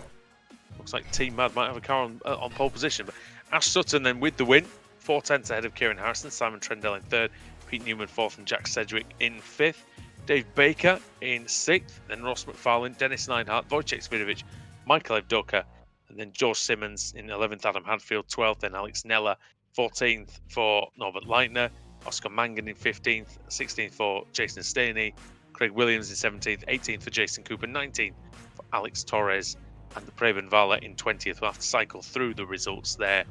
Looks like Team Mad might have a car on pole position, but Ash Sutton then with the win, 4 tenths ahead of Kieran Harrison, Simon Trendell in third, Pete Newman fourth, and Jack Cedric in fifth, Dave Baker in sixth, then Ross McFarlane, Dennis Neidhart, Wojciech Svidovic, Michael Evdoka, and then George Simmons in 11th, Adam Hadfield 12th, then Alex Nella 14th for Norbert Leitner, Oscar Mangan in 15th, 16th for Jason Staney, Craig Williams in 17th, 18th for Jason Cooper, 19th for Alex Torres, and the Preben Vala in 20th. We'll have to cycle through the results there.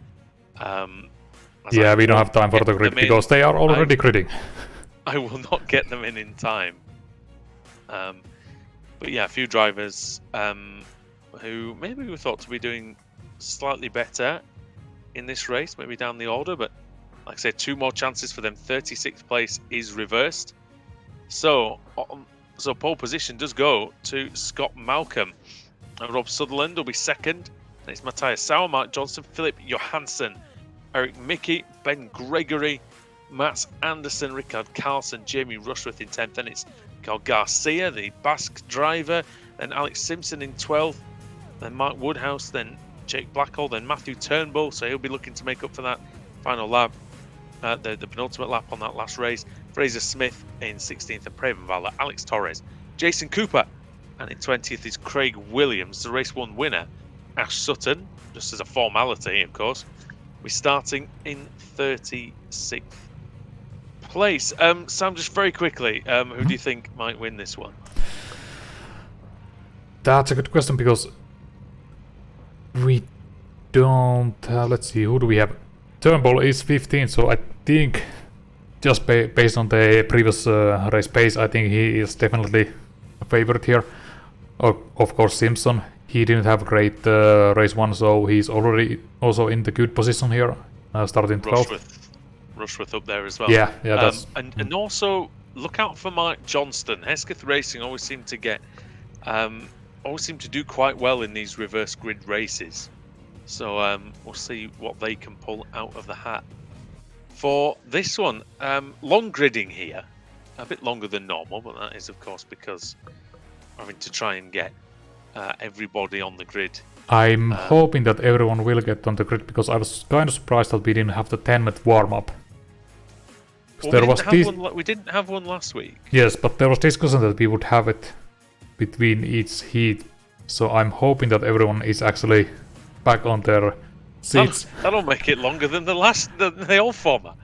We don't have time for the grid because they are already gridding. I will not get them in time. But yeah, a few drivers who maybe we thought to be doing slightly better in this race, maybe down the order, but like I said, 2 more chances for them. 36th place is reversed. So pole position does go to Scott Malcolm. Rob Sutherland will be second. And it's Matthias Sauer, Mark Johnson, Philip Johansson, Eric Mickey, Ben Gregory, Mats Anderson, Rickard Carlson, Jamie Rushworth in 10th. Then it's Carl Garcia, the Basque driver. Then Alex Simpson in 12th. Then Mark Woodhouse. Then Jake Blackhall. Then Matthew Turnbull. So he'll be looking to make up for that final lap. The penultimate lap on that last race. Fraser Smith in 16th. And Praven Valler. Alex Torres. Jason Cooper. And in 20th is Craig Williams, the race 1 winner. Ash Sutton, just as a formality, of course. We're starting in 36th place. Sam, just very quickly, who do you think might win this one? That's a good question, because we don't have, let's see, who do we have? Turnbull is 15, so I think, just based on the previous race pace, I think he is definitely a favorite here. Of course, Simpson, he didn't have a great race 1, so he's already also in the good position here, starting 12th. Rushworth up there as well. Yeah, that's... And also, look out for Mark Johnston. Hesketh Racing always seem to do quite well in these reverse grid races. So we'll see what they can pull out of the hat. For this one, long gridding here. A bit longer than normal, but that is, of course, because having to try and get everybody on the grid. I'm hoping that everyone will get on the grid, because I was kind of surprised that we didn't have the 10-minute warm-up. Well, we didn't have one last week. Yes, but there was discussion that we would have it between each heat. So I'm hoping that everyone is actually back on their seats. That'll make it longer than the old format.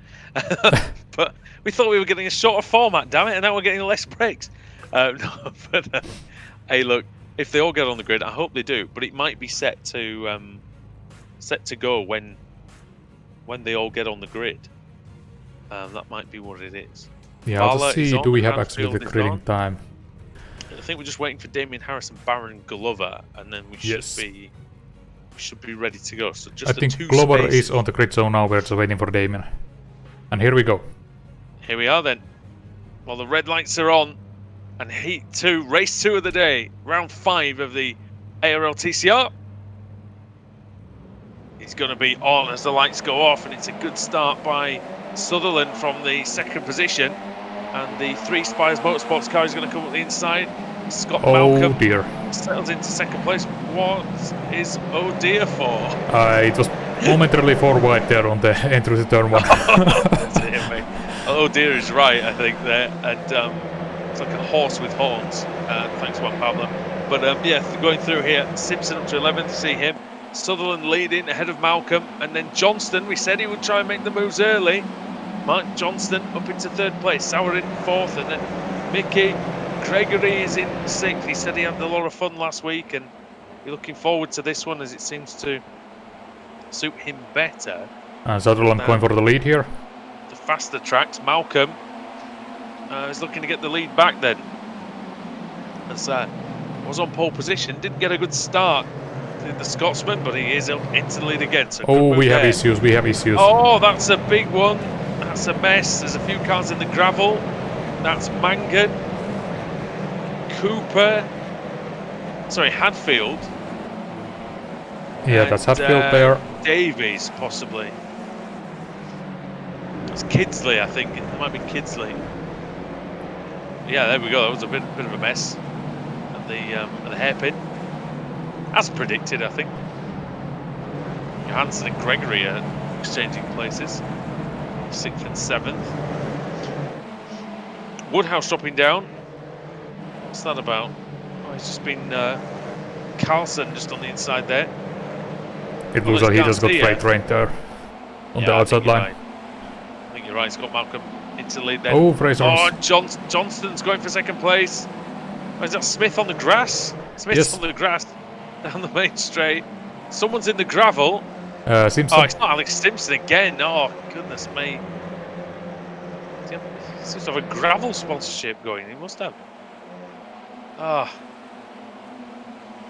But we thought we were getting a shorter format, damn it, and now we're getting less breaks. No, but hey, look, if they all get on the grid, I hope they do. But it might be set to go when they all get on the grid. That might be what it is. Yeah, I'll just see. Do we have actually the gridding time? I think we're just waiting for Damien Harris and Baron Glover, and then we should be ready to go. So just I think Glover is on the grid zone now. We're just waiting for Damien. And here we go. Here we are then. Well, the red lights are on. And heat 2, race 2 of the day, round 5 of the ARLTCR. He's going to be on as the lights go off, and it's a good start by Sutherland from the 2nd position. And the 3 Spires Motorsports car is going to come up the inside. Scott Malcolm settles into 2nd place. What is Oh Dear for? It was momentarily forward there on the entry to turn 1. Oh Dear is right, I think, there. And it's like a horse with horns. Thanks, Juan Pablo. But yeah, going through here, Simpson up to 11th, see him. Sutherland leading ahead of Malcolm. And then Johnston, we said he would try and make the moves early. Mark Johnston up into 3rd place. Sauer in 4th. And then Mickey Gregory is in 6th. He said he had a lot of fun last week, and we're looking forward to this one as it seems to suit him better. Sutherland going for the lead here. The faster tracks. Malcolm is looking to get the lead back then. As was on pole position, didn't get a good start. The Scotsman, but he is up into the lead again. So we have issues. Oh, that's a big one. That's a mess. There's a few cars in the gravel. That's Mangan, Cooper. Sorry, Hadfield. Yeah, that's Hadfield there. Davies, possibly. It's Kidsley, I think. It might be Kidsley. Yeah, there we go. That was a bit of a mess at the hairpin. As predicted, I think. Johansson and Gregory are exchanging places. 6th and 7th. Woodhouse dropping down. What's that about? Oh, it's just been Carlson just on the inside there. It looks like he just got freight trained there on the outside line. I think you're right. Scott Malcolm into the lead there. Oh, Fraser. Oh, Johnston's going for 2nd place. Oh, is that Smith on the grass? Smith's on the grass down the main straight. Someone's in the gravel. Simpson. Oh, it's not Alex Simpson again. Oh, goodness me. He seems to have a gravel sponsorship going. He must have. Ah.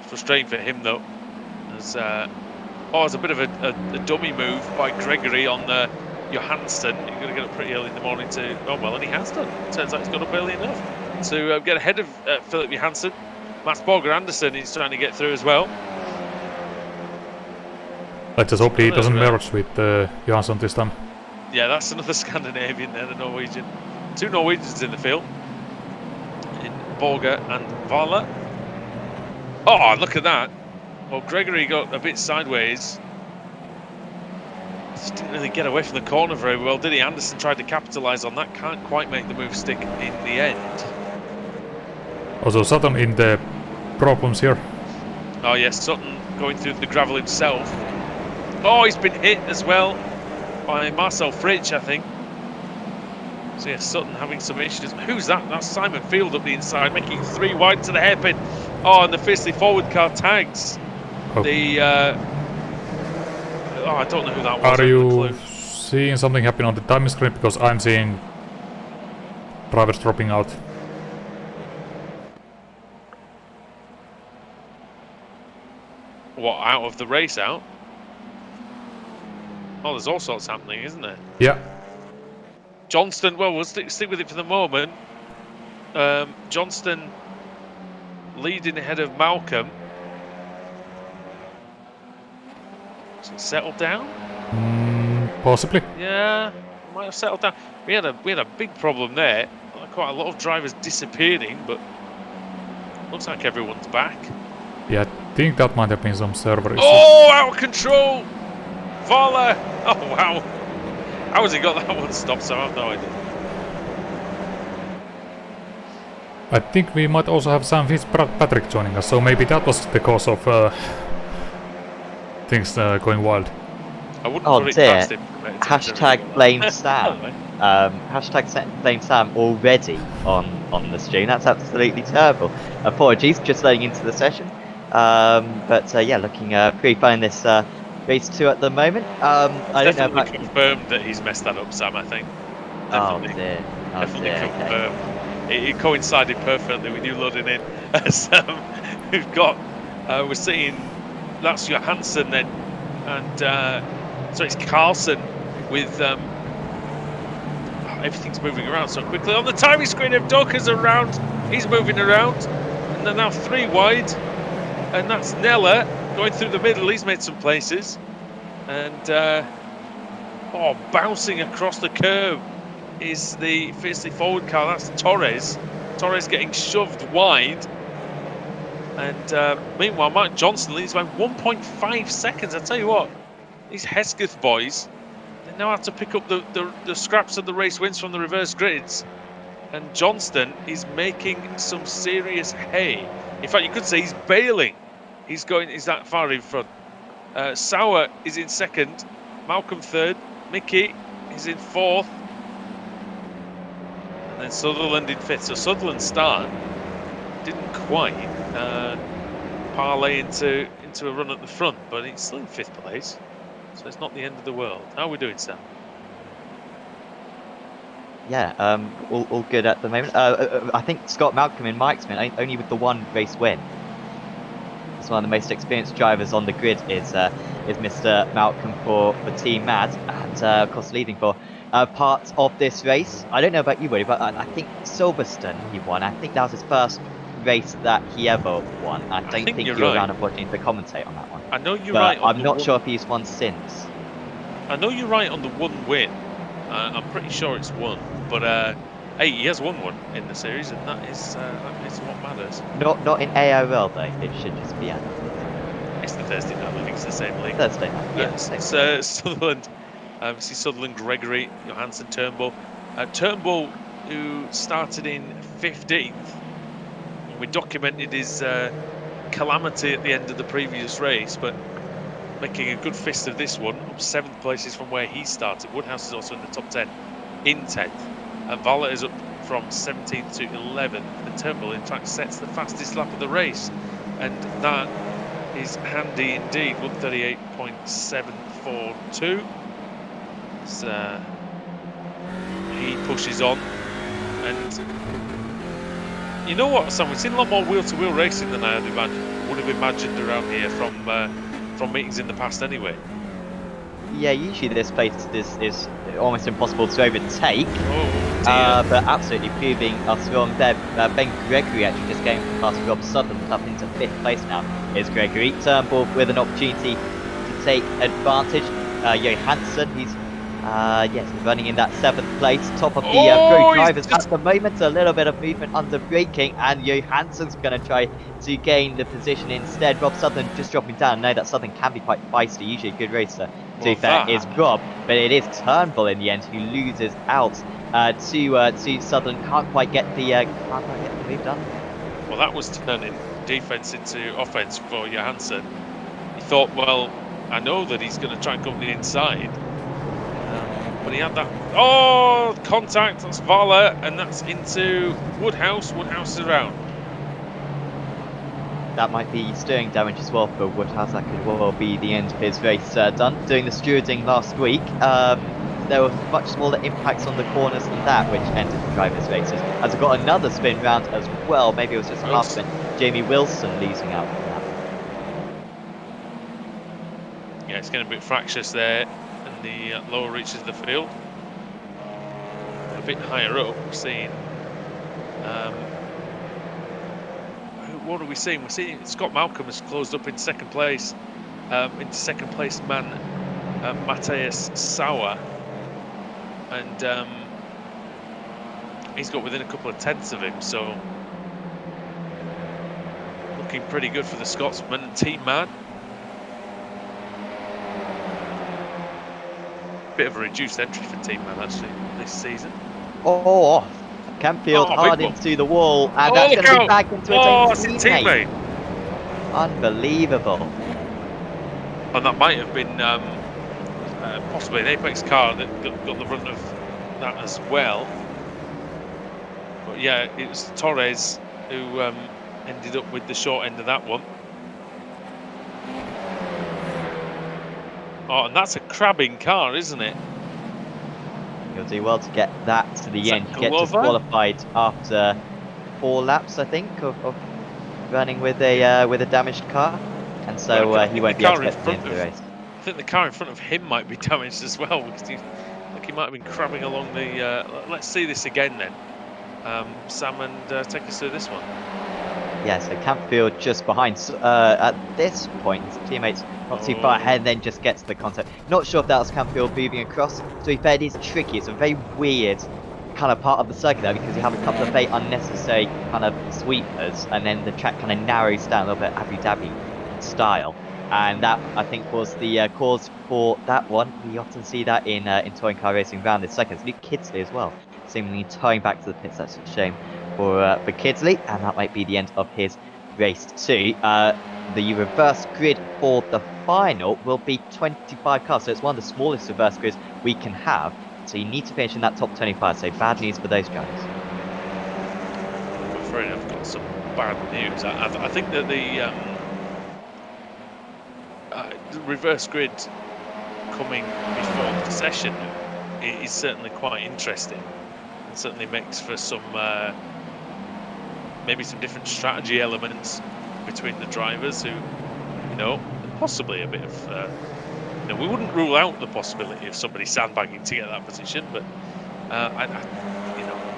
Frustrating for him, though. There's a bit of a dummy move by Gregory on Johansson. You're going to get up pretty early in the morning to. Oh well, and he has done. Turns out he's got up early enough to get ahead of Philip Johansson. Mats Borger Anderson is trying to get through as well. Let's just hope he doesn't merge with Johansson this time. Yeah, that's another Scandinavian there, the Norwegian. 2 Norwegians in the field. In Borger and Vala. Oh, look at that. Well, Gregory got a bit sideways. Just didn't really get away from the corner very well, did he? Anderson tried to capitalise on that. Can't quite make the move stick in the end. Also, Sutton in the problems here. Oh, yes, Sutton going through the gravel himself. Oh, he's been hit as well by Marcel Fritsch, I think. So, yeah, Sutton having some issues. Who's that? That's Simon Field up the inside, making 3 wide to the hairpin. Oh, and the fiercely forward car tags the... I don't know who that was. Are you seeing something happen on the time screen? Because I'm seeing drivers dropping out. What, out of the race out? Oh, there's all sorts happening, isn't there? Yeah. Johnston, well, we'll stick with it for the moment. Johnston leading ahead of Malcolm. Has it settled down? Possibly. Yeah, might have settled down. We had a big problem there. Quite a lot of drivers disappearing, but looks like everyone's back. Yeah, I think that might have been some server issue. Oh, out of control! Vala! Oh, wow. How has he got that one stopped? So I have no idea. I think we might also have Sam Fitzpatrick joining us, so maybe that was the cause of things going wild. I wouldn't put it past him. Hashtag blame Sam. Hashtag blame Sam already on the stream. That's absolutely terrible. Apologies, just letting into the session. But yeah, looking pretty fun in this race 2 at the moment. I don't know if I confirmed that he's messed that up, Sam. I think. Definitely. Oh dear. Oh definitely dear. Confirmed. Okay. It coincided perfectly with you loading in. We've got. We're seeing that's Johansson then, and so it's Carlson with. Everything's moving around so quickly on the timing screen. If Doka's around, he's moving around, and they're now 3 wide, and that's Nella going through the middle. He's made some places, and bouncing across the curb is the fiercely forward car. That's Torres. Torres getting shoved wide, and meanwhile Mark Johnson leads by 1.5 seconds. I tell you what, these Hesketh boys, they know how to pick up the scraps of the race wins from the reverse grids, and Johnston is making some serious hay. In fact, you could say he's bailing. He's that far in front. Sauer is in second, Malcolm third, Mickey is in fourth, and then Sutherland in fifth. So Sutherland's start didn't quite parlay into a run at the front, but it's still in 5th place. So it's not the end of the world. How are we doing, Sam? Yeah, all good at the moment. I think Scott Malcolm in my experience, only with the 1 race win. He's one of the most experienced drivers on the grid is Mr. Malcolm for Team Mad, and of course leading for part of this race. I don't know about you, Woody, but I think Silverstone he won. I think that was his first race that he ever won. I don't think you were around watching to commentate on that one. I know you're right. I'm not sure if he's won since. I know you're right on the 1 win. I'm pretty sure it's 1, but hey, he has won 1 in the series, and that is what matters. Not in ARL though. It should just be added. It's the Thursday night. I think it's the same league. Thursday night. Yeah. It's Sutherland. We see Sutherland, Gregory, Johansson, Turnbull. Turnbull, who started in 15th. We documented his calamity at the end of the previous race, but making a good fist of this one, up 7th places from where he started. Woodhouse is also in the top 10 in 10th, and Vala is up from 17th to 11th. And Turnbull, in fact, sets the fastest lap of the race, and that is handy indeed. 138.742. So he pushes on, and you know what, Sam? We've seen a lot more wheel-to-wheel racing than I would have imagined around here from meetings in the past. Anyway, Yeah, usually this place is almost impossible to overtake. Oh dear. But absolutely proving us wrong there. Ben Gregory actually just going past Rob Sutherland up into 5th place now. Is Gregory Turnbull with an opportunity to take advantage. Johansson, he's running in that 7th place, top of the pro Oh, he's drivers just. at the moment. A little bit of movement under braking, and Johansson's going to try to gain the position instead. Rob Sutherland just dropping down. I know that Sutherland can be quite feisty, usually a good racer. To be Well, fair, is that. Rob, but it is Turnbull in the end who loses out to Sutherland. Can't quite get the move done. Well, that was turning defense into offense for Johansson. He thought, well, I know that he's going to try and come to the inside. But he had that. Oh, contact. That's Vala, and that's into Woodhouse. Woodhouse is around. That might be steering damage as well for Woodhouse. That could well be the end of his race done. Doing the stewarding last week, there were much smaller impacts on the corners than that, which ended the drivers' races. As I got another spin round as well, maybe it was just a half spin. Jamie Wilson losing out from that. Yeah, it's getting a bit fractious there in the lower reaches of the field. A bit higher up, we're seeing. What are we seeing? We're seeing Scott Malcolm has closed up in 2nd place. Into 2nd place man Matthias Sauer, and he's got within a couple of tenths of him, so looking pretty good for the Scotsman and team man. Bit of a reduced entry for team man actually this season. Oh, Campfield hard into the wall, and that's going to be back into its own teammate. Unbelievable. And that might have been possibly an Apex car that got the run of that as well. But yeah, it was Torres who ended up with the short end of that one. Oh, and that's a crabbing car, isn't it? You'll do well to get that to the end. You get disqualified after 4 laps, I think, of running with a damaged car, and so he won't be able to get to the end of the race. I think the car in front of him might be damaged as well, because he might have been crabbing along the. Let's see this again then, Sam, and take us through this one. Yeah, so Campfield just behind. At this point, his teammates not too far ahead, then just gets the contact. Not sure if that was Campfield moving across. To be fair, it is tricky. It's a very weird kind of part of the circuit there, because you have a couple of very unnecessary kind of sweepers, and then the track kind of narrows down a little bit Abu Dhabi style. And that, I think, was the cause for that one. We often see that in touring car racing around this circuit. It's Luke Kidsley as well, seemingly towing back to the pits. That's a shame for Kidsley, and that might be the end of his race too. The reverse grid for the final will be 25 cars, so it's one of the smallest reverse grids we can have. So you need to finish in that top 25. So bad news for those drivers. I'm afraid I've got some bad news. I think that the reverse grid coming before the session is certainly quite interesting, and certainly makes for some maybe some different strategy elements between the drivers, who, possibly a bit of we wouldn't rule out the possibility of somebody sandbagging to get that position, but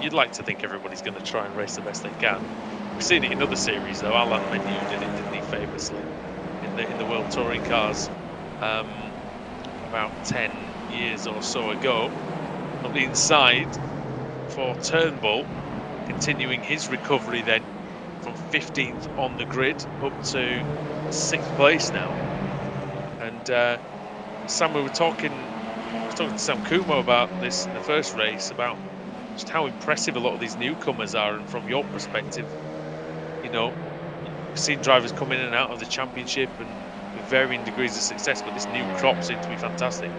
you'd like to think everybody's going to try and race the best they can. We've seen it in other series though. Alain Menu did it, didn't he, famously in the World Touring Cars about 10 years or so ago. Up the inside for Turnbull, continuing his recovery then from 15th on the grid up to 6th place now. And Sam, I was talking to Sam Kumo about this in the first race, about just how impressive a lot of these newcomers are, and from your perspective, we've seen drivers come in and out of the championship and with varying degrees of success, but this new crop seems to be fantastic.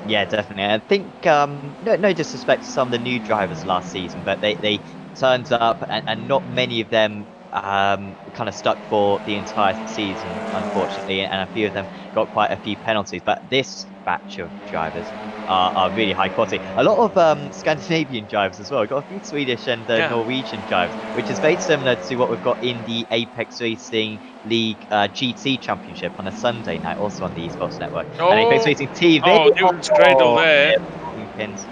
Yeah, definitely. I think no disrespect to some of the new drivers last season, but they turned up, and not many of them kind of stuck for the entire season, unfortunately, and a few of them got quite a few penalties. But this batch of drivers are really high quality. A lot of Scandinavian drivers as well. We've got a few Swedish and Yeah. Norwegian drivers, which is very similar to what we've got in the Apex Racing League GT Championship on a Sunday night, also on the Esports Network. And Apex Racing TV. Oh, Newton's Cradle there. Pins.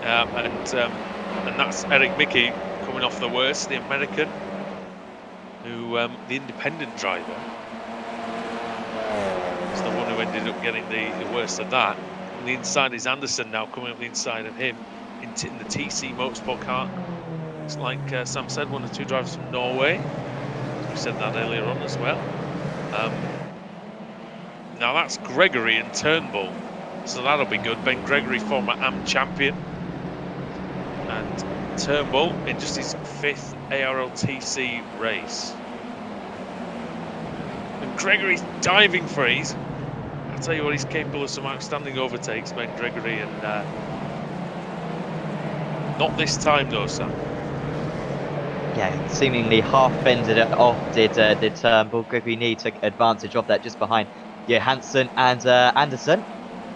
And that's Eric Mickey coming off the worst, the American, who the independent driver is the one who ended up getting the worst of that. On the inside is Anderson now coming up the inside of him in the TC Motorsport car. It's like Sam said, one or two drivers from Norway. We said that earlier on as well. Now that's Gregory and Turnbull, so that'll be good. Ben Gregory, former AM champion, and Turnbull in just his 5th ARLTC race. And Gregory's diving for ease. I'll tell you what, he's capable of some outstanding overtakes, Ben Gregory, and not this time though, Sam. Yeah, seemingly half fended it off did Turnbull. Gregory Knee took advantage of that just behind Johansson and Anderson.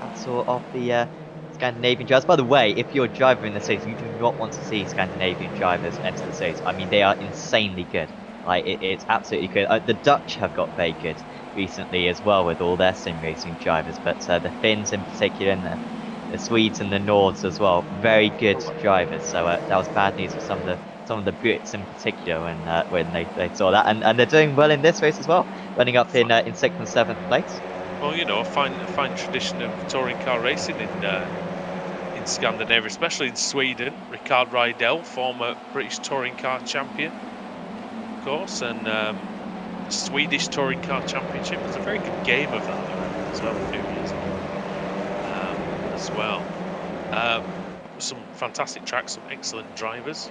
That's all of the Scandinavian drivers. By the way, if you're a driver in the series, you do not want to see Scandinavian drivers enter the series. I mean, they are insanely good. Like it's absolutely good. The Dutch have got very good recently as well with all their sim racing drivers, but the Finns in particular and the Swedes and the Nords as well, very good drivers. So that was bad news for some of the Brits in particular when they saw that, and they're doing well in this race as well, running up in 6th and 7th place. Well, you know, a fine tradition of touring car racing in Scandinavia, especially in Sweden. Ricard Rydell, former British touring car champion, of course, and the Swedish touring car championship. There's a very good game of that as well a few years ago as well. Some fantastic tracks, some excellent drivers,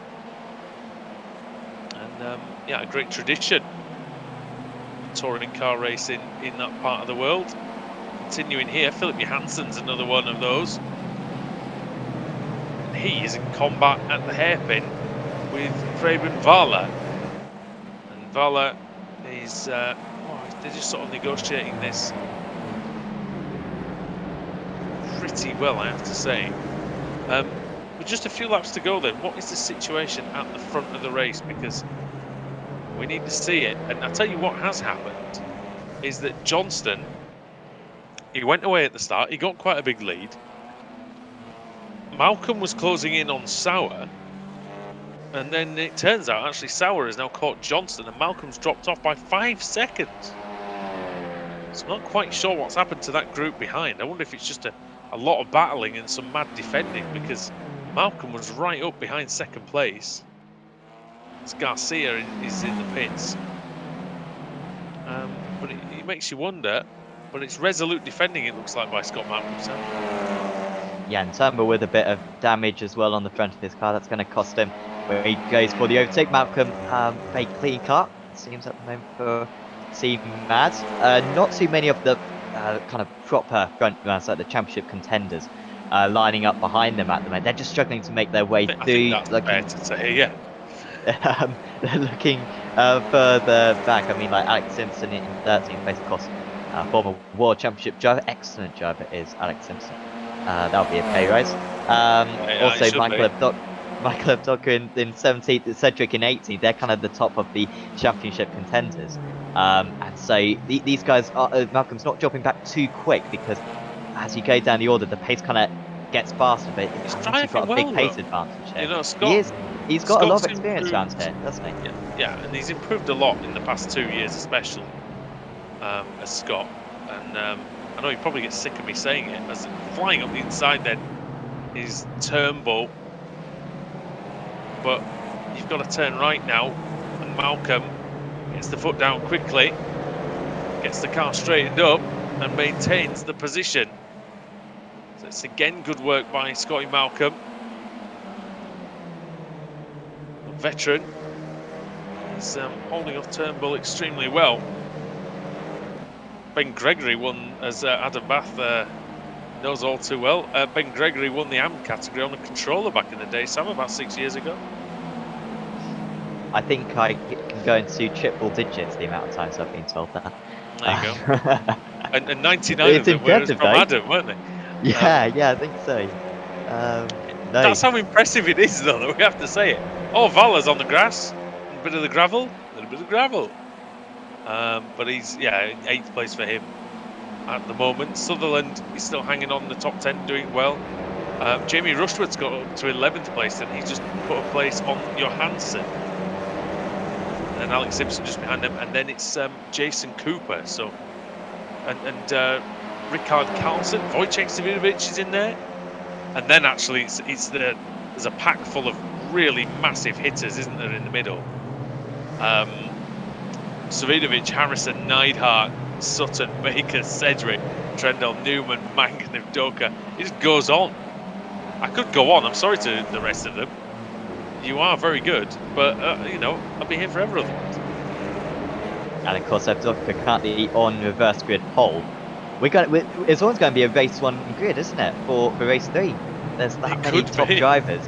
and yeah, a great tradition touring car racing in that part of the world. Continuing here, Philip Johansson's another one of those. And he is in combat at the hairpin with Preben Vala. And Vala is, they're just sort of negotiating this pretty well, I have to say. With just a few laps to go then, what is the situation at the front of the race? Because we need to see it. And I'll tell you what has happened is that Johnston, he went away at the start, he got quite a big lead. Malcolm was closing in on Sauer, and then it turns out actually Sauer has now caught Johnston and Malcolm's dropped off by 5 seconds. So I'm not quite sure what's happened to that group behind. I wonder if it's just a lot of battling and some mad defending, because Malcolm was right up behind second place. As Garcia is in the pits. But it makes you wonder. But it's resolute defending, it looks like, by Scott Malcolm. Yeah, and Turnbull with a bit of damage as well on the front of his car. That's going to cost him where he goes for the overtake. Malcolm, very clean car, seems at the moment for Team Mad. Not too many of the kind of proper front runners, like the championship contenders, lining up behind them at the moment. They're just struggling to make their way through. I think that's fair to say, yeah. They're looking further back. I mean, like Alex Simpson in 13th place, of course, former World Championship driver. Excellent driver is Alex Simpson. That'll be a pay rise. Also, Michael Abdoka in 17th, Cedric in 18th. They're kind of the top of the championship contenders. And so these guys, Malcolm's not dropping back too quick, because as you go down the order, the pace kind of gets faster. But he's got a big pace advantage here. You know, Scott, he's got a lot of experience around here, doesn't he? Yeah, and he's improved a lot in the past 2 years, especially as Scott. And I know he probably gets sick of me saying it, as flying up the inside then is Turnbull. But you've got to turn right now, and Malcolm gets the foot down quickly, gets the car straightened up and maintains the position. So it's again good work by Scotty Malcolm, a veteran. He's holding off Turnbull extremely well. Ben Gregory won, as Adam Bath knows all too well. Ben Gregory won the AM category on a controller back in the day, Sam, about 6 years ago. I think I can go into triple digits the amount of times I've been told that. There you go. go. And 99 of It's them were impressive, from though. Adam, weren't they? Yeah, yeah, I think so. No. That's how impressive it is, though, that we have to say it. Oh, Vala's on the grass, a bit of the gravel, a little bit of gravel. But he's, yeah, 8th place for him at the moment. Sutherland is still hanging on the top 10, doing well. Jamie Rushworth's got up to 11th place, and he's just put a place on Johansson. And then Alex Simpson just behind them, and then it's Jason Cooper. So, and Ricard Carlson, Wojciech Savinovic is in there, and then actually there's a pack full of really massive hitters, isn't there, in the middle? Savinovic, Harrison, Neidhart, Sutton, Baker, Cedric, Trendell, Newman, Mangan, Udoka. It just goes on. I could go on. I'm sorry to the rest of them. You are very good, but I'll be here forever otherwise. And of course, Udoka currently on reverse grid pole. It's always going to be a race 1 grid, isn't it? For race 3. There's that many could top be. drivers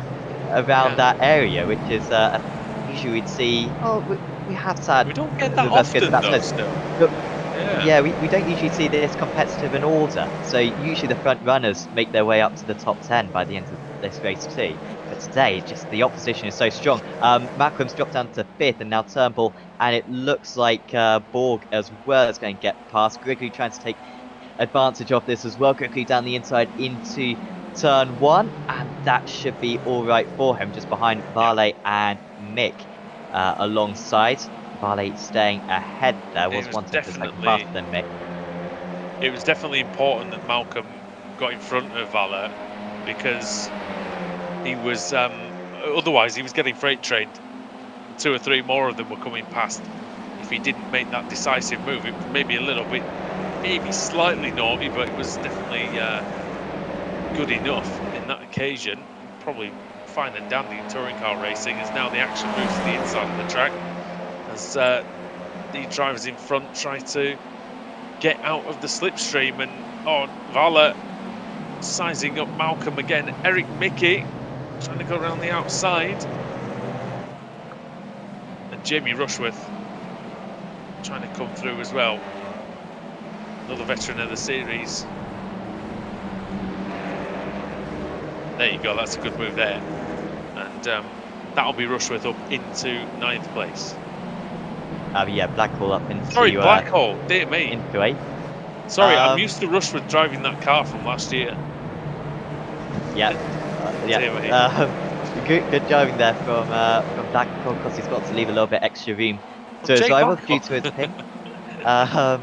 around Yeah. that area, which is usually we'd see. Oh, we have had We don't get that reverse grid, often, but though, that's still. yeah, we don't usually see this competitive an order. So usually the front runners make their way up to the top 10 by the end of this race too. But today, just the opposition is so strong. Malcolm's dropped down to 5th, and now Turnbull, and it looks like Borg as well is going to get past. Gregory trying to take advantage of this as well. Gregory down the inside into turn 1, and that should be all right for him, just behind Varley and Mick alongside. Varley staying ahead there, was 1 tenth of a second faster than Mick. It was definitely important that Malcolm got in front of Vala, because he was otherwise he was getting freight trained. 2 or 3 more of them were coming past. If he didn't make that decisive move, it was maybe a little bit, maybe slightly naughty, but it was definitely good enough in that occasion. Probably fine and dandy in touring car racing, as now the action moves to the inside of the track as the drivers in front try to get out of the slipstream. And Vala sizing up Malcolm again. Eric Mickey trying to go around the outside, and Jamie Rushworth trying to come through as well, another veteran of the series. There you go, that's a good move there, and that'll be Rushworth up into 9th place. Yeah, Blackhall up into... Sorry, Blackhall, dear me. Into 8th. Sorry, I'm used to Rushworth driving that car from last year. Yeah. Good driving there from Blackhall, because he's got to leave a little bit extra room to his rival due to his ping. That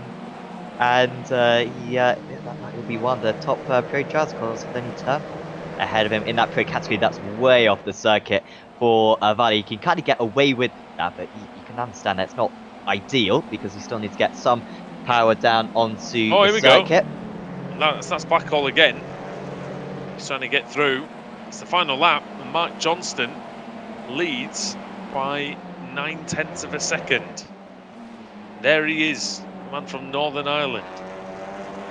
will be one of the top pro drivers, because only Turnbull ahead of him in that pro category. That's way off the circuit for Valley. You can kind of get away with that, but you can understand that it's not ideal, because you still need to get some power down onto the circuit. That's Blackhall again. He's trying to get through. It's the final lap, and Mark Johnston leads by 9/10 of a second. There he is, the man from Northern Ireland,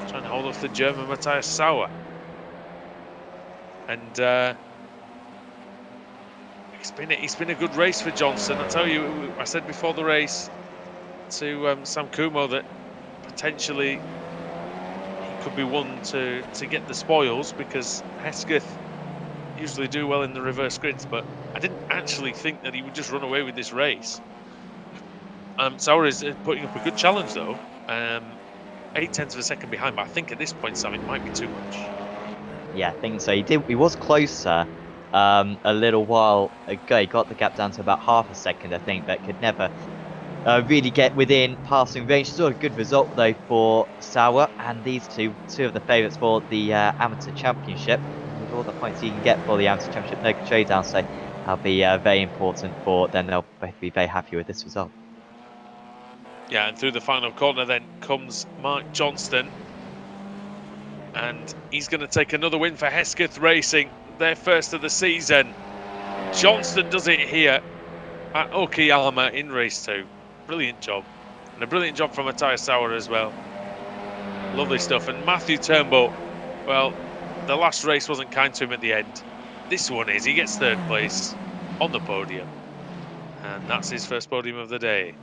trying to hold off the German Matthias Sauer. And it's been a good race for Johnson. I tell you, I said before the race to Sam Kumo that potentially he could be one to get the spoils, because Hesketh usually do well in the reverse grids, but I didn't actually think that he would just run away with this race. Sauer is putting up a good challenge though. 8/10 of a second behind, but I think at this point, Sam, it might be too much. Yeah, I think so. He was closer a little while ago. He got the gap down to about half a second, I think, but could never really get within passing range. Still a good result though for Sauer, and these two of the favourites for the Amateur Championship. With all the points you can get for the Amateur Championship, no trade down, so that'll be very important for them. They'll both be very happy with this result. Yeah, and through the final corner then comes Mark Johnston, and he's going to take another win for Hesketh Racing, their first of the season. Johnston does it here at Okayama in race 2. Brilliant job, and a brilliant job from Matthias Sauer as well. Lovely stuff. And Matthew Turnbull, well, the last race wasn't kind to him at the end. This one is. He gets 3rd place on the podium. And that's his first podium of the day.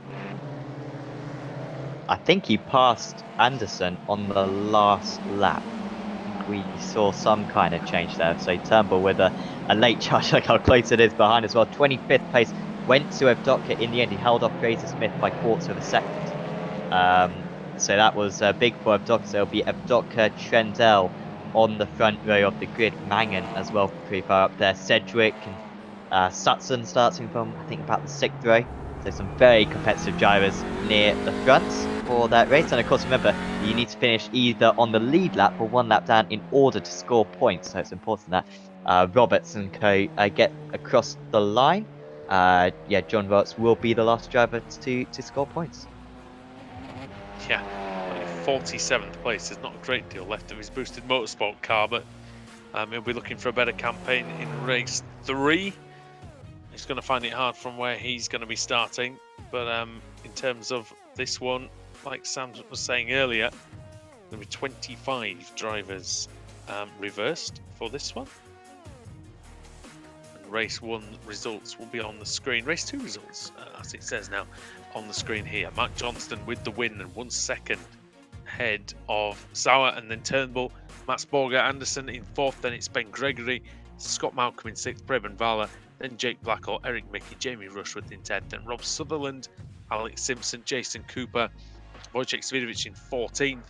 I think he passed Anderson on the last lap. We saw some kind of change there. So Turnbull with a late charge, like how close it is behind as well. 25th place, went to Evdoka in the end. He held off Fraser Smith by quarters of a second. So that was big for Evdoka. So it'll be Evdoka, Trendell on the front row of the grid. Mangan as well, pretty far up there. Sedgwick and Sutton starting from, I think, about the 6th row. So some very competitive drivers near the front for that race. And of course, remember, you need to finish either on the lead lap or one lap down in order to score points. So it's important that Roberts and co get across the line. Yeah, John Roberts will be the last driver to score points. Yeah, only 47th place. There's not a great deal left of his boosted motorsport car, but he'll be looking for a better campaign in race 3. He's going to find it hard from where he's going to be starting. But in terms of this one, like Sam was saying earlier, there'll be 25 drivers reversed for this one. And race 1 results will be on the screen. Race 2 results, as it says now, on the screen here. Matt Johnston with the win and 1 second ahead of Sauer and then Turnbull. Mats Borger Anderson in 4th, then it's Ben Gregory, Scott Malcolm in 6th, Preben Vala, then Jake Blackall, Eric Mickey, Jamie Rushworth in 10th, then Rob Sutherland, Alex Simpson, Jason Cooper, Wojciech Svidovic in 14th,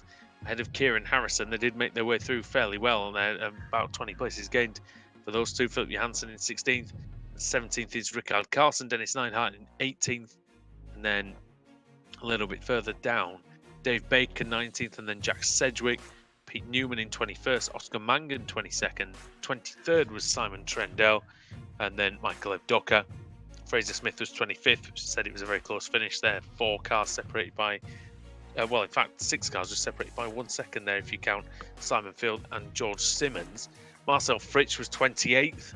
ahead of Kieran Harrison. They did make their way through fairly well, and they're about 20 places gained for those two. Philip Johansson in 16th, 17th is Rickard Carlson, Dennis Neinhardt in 18th, and then a little bit further down, Dave Baker 19th, and then Jack Sedgwick, Pete Newman in 21st, Oscar Mangan 22nd, 23rd was Simon Trendell, and then Michael Evdoka. Fraser Smith was 25th, which said it was a very close finish there. 4 cars separated by, well, in fact, 6 cars just separated by 1 second there if you count Simon Field and George Simmons. Marcel Fritsch was 28th,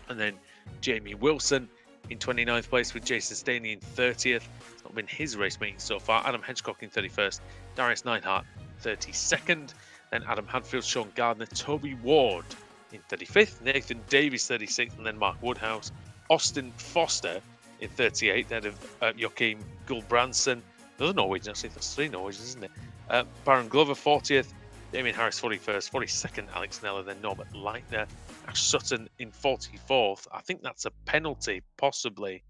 and then Jamie Wilson in 29th place with Jason Staney in 30th. It's not been his race meeting so far. Adam Hedgecock in 31st, Darius Neinhardt 32nd, then Adam Hadfield, Sean Gardner, Toby Ward in 35th, Nathan Davies 36th, and then Mark Woodhouse, Austin Foster in 38th, ahead of Joachim Gulbrandsen. Another Norwegian, actually, that's 3 Norwegians, isn't it? Baron Glover 40th, Damien Harris 41st, 42nd Alex Neller, then Norbert Leitner, Ash Sutton in 44th. I think that's a penalty, possibly.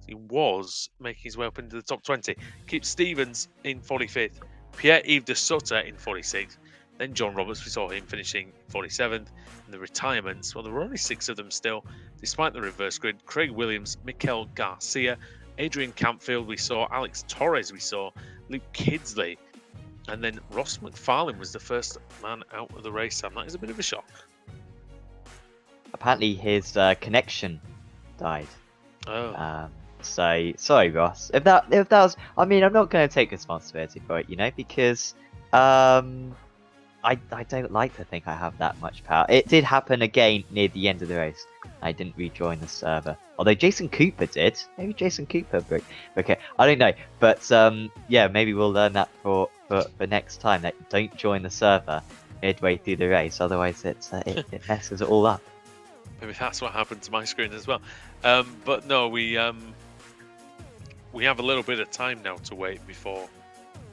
He was making his way up into the top 20. Kip Stevens in 45th, Pierre-Yves de Sutter in 46th, then John Roberts, we saw him finishing 47th. And the retirements, well, there were only 6 of them still, despite the reverse grid. Craig Williams, Mikel Garcia, Adrian Campfield, we saw Alex Torres, we saw Luke Kidsley, and then Ross McFarlane was the first man out of the race. Sam, that is a bit of a shock. Apparently his connection died. Oh. So sorry, Ross. If that was, I mean, I'm not going to take responsibility for it, you know, because I don't like to think I have that much power. It did happen again near the end of the race. I didn't rejoin the server, although Jason Cooper did. Maybe Jason Cooper broke. Okay, I don't know, but yeah, maybe we'll learn that for next time. That don't join the server midway through the race, otherwise it messes it all up. Maybe that's what happened to my screen as well. But no, we have a little bit of time now to wait before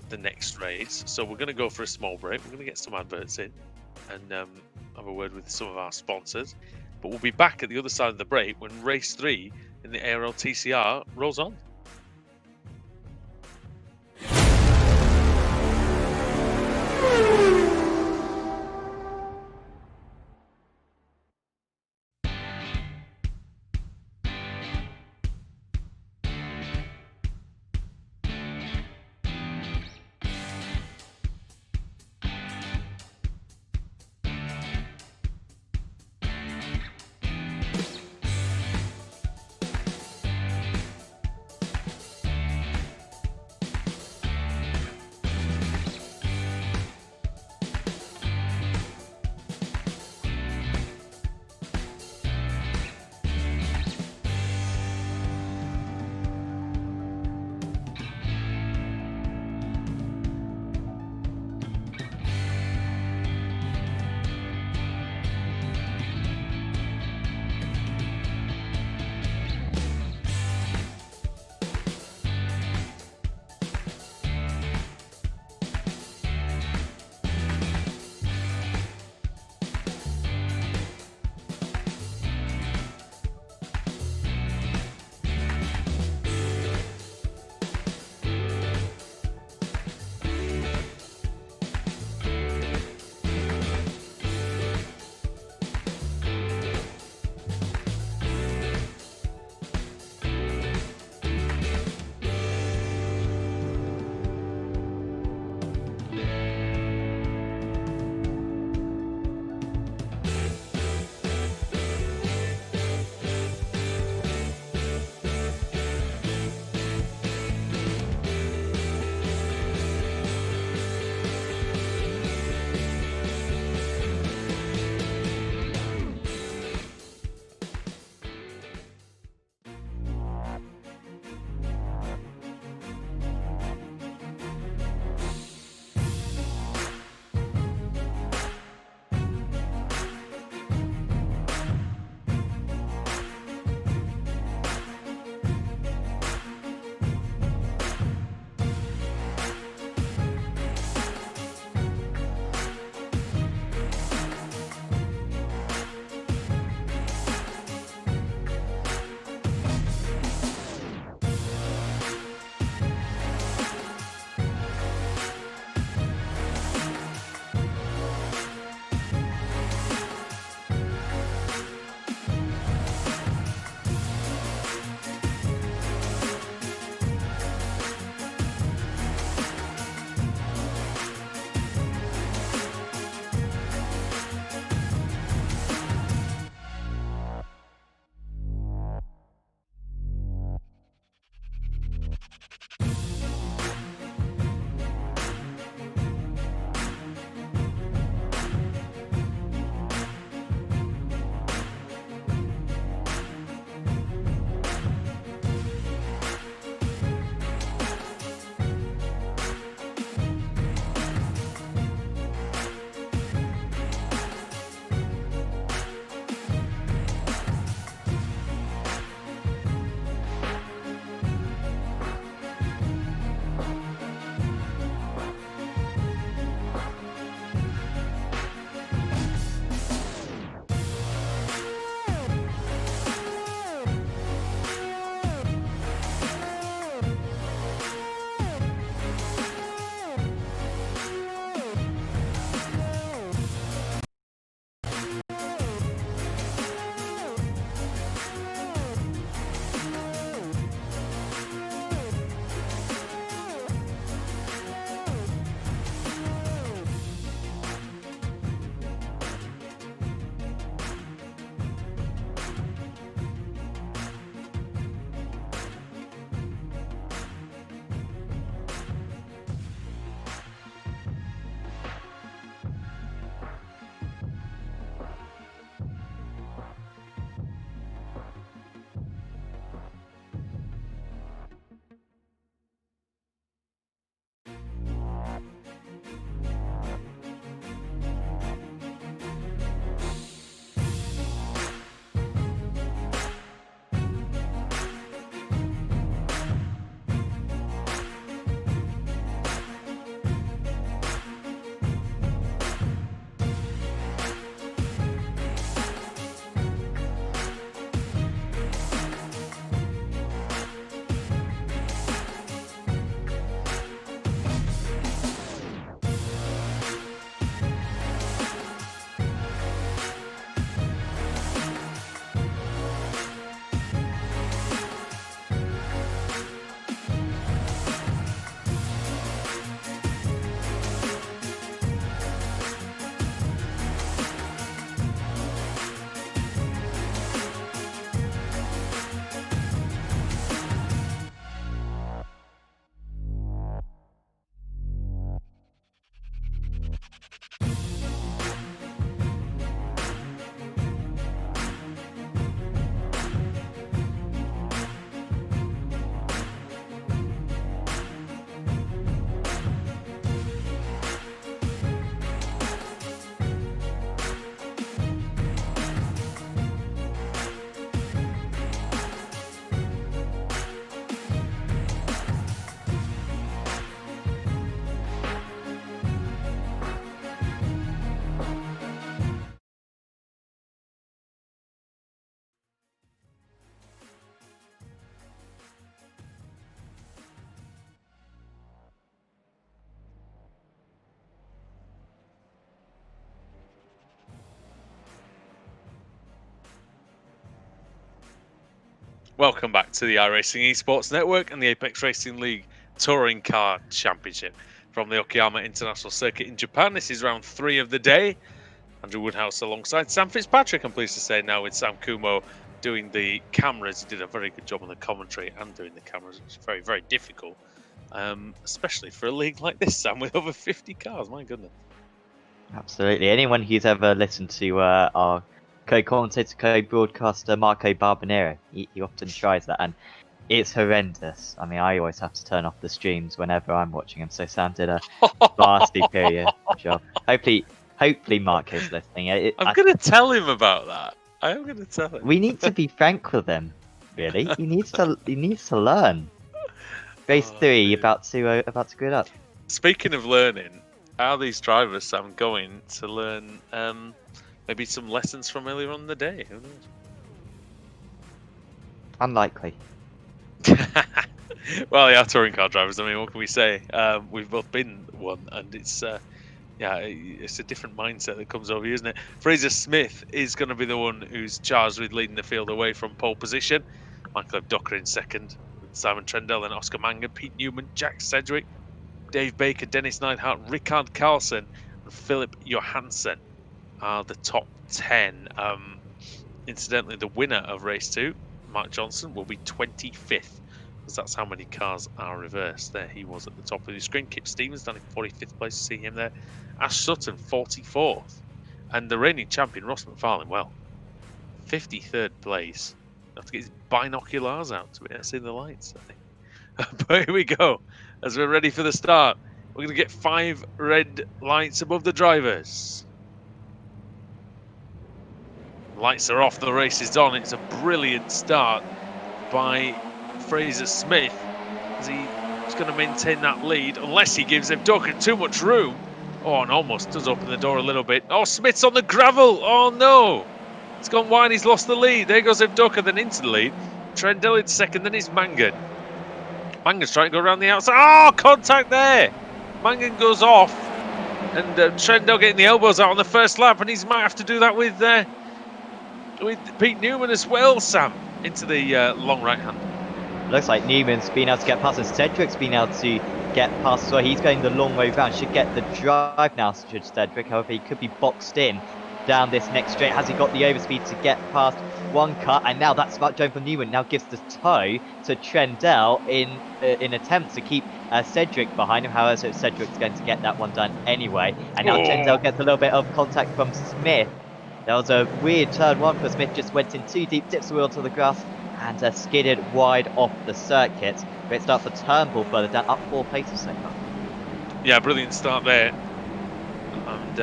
the next race. So we're going to go for a small break. We're going to get some adverts in and have a word with some of our sponsors. But we'll be back at the other side of the break when race 3 in the ARLTCR rolls on. Welcome back to the iRacing Esports Network and the Apex Racing League Touring Car Championship from the Okayama International Circuit in Japan. This is round 3 of the day. Andrew Woodhouse alongside Sam Fitzpatrick, I'm pleased to say, now with Sam Kumo doing the cameras. He did a very good job on the commentary and doing the cameras. It's very, very difficult, especially for a league like this, Sam, with over 50 cars. My goodness. Absolutely. Anyone who's ever listened to our co-commentator, co-broadcaster Marco Barbanero, he often tries that, and it's horrendous. I mean, I always have to turn off the streams whenever I'm watching him. So Sam did a vastly superior job. Hopefully Marco's listening. I'm going to tell him about that. I am going to tell him. We need to be frank with him. Really, he needs to learn. Race 3 dear. about to grid up. Speaking of learning, are these drivers, Sam, going to learn maybe some lessons from earlier on in the day? Who knows? Unlikely. Well, they are touring car drivers. I mean, what can we say? We've both been one, and it's it's a different mindset that comes over you, isn't it? Fraser Smith is going to be the one who's charged with leading the field away from pole position. Michael Docker in second, with Simon Trendell and Oscar Mangan, Pete Newman, Jack Sedgwick, Dave Baker, Dennis Neidhart, Rickard Carlson, and Philip Johansson are the top 10. Incidentally, the winner of race 2, Mark Johnson, will be 25th. Because that's how many cars are reversed. There he was at the top of the screen. Kip Stevens down in 45th place, see him there. Ash Sutton 44th, and the reigning champion Ross McFarlane, well, 53rd place. Have to get his binoculars out to be able to see the lights, I think. But here we go, as we're ready for the start. We're going to get 5 red lights above the drivers. Lights are off, the race is on. It's a brilliant start by Fraser Smith, as he's going to maintain that lead unless he gives Evdoka too much room. Oh, and almost does open the door a little bit. Oh, Smith's on the gravel. Oh no, it's gone wide. He's lost the lead. There goes Evdoka, then into the lead. Trendell in second, then it's Mangan. Mangan's trying to go around the outside. Oh, contact there. Mangan goes off, and Trendell getting the elbows out on the first lap, and he might have to do that with Pete Newman as well, Sam, into the long right hand. Looks like Newman's been able to get past, and Cedric's been able to get past as well. He's going the long way round. Should get the drive now, should Cedric. However, he could be boxed in down this next straight. Has he got the overspeed to get past one cut? And now that smart jump from Newman now gives the toe to Trendell in attempt to keep Cedric behind him. However, Cedric's going to get that one done anyway. And now Trendell gets a little bit of contact from Smith. There was a weird turn one for Smith, just went in too deep, dips the wheel to the grass, and skidded wide off the circuit. Great start for Turnbull further down, up 4 places so far. Yeah, brilliant start there. And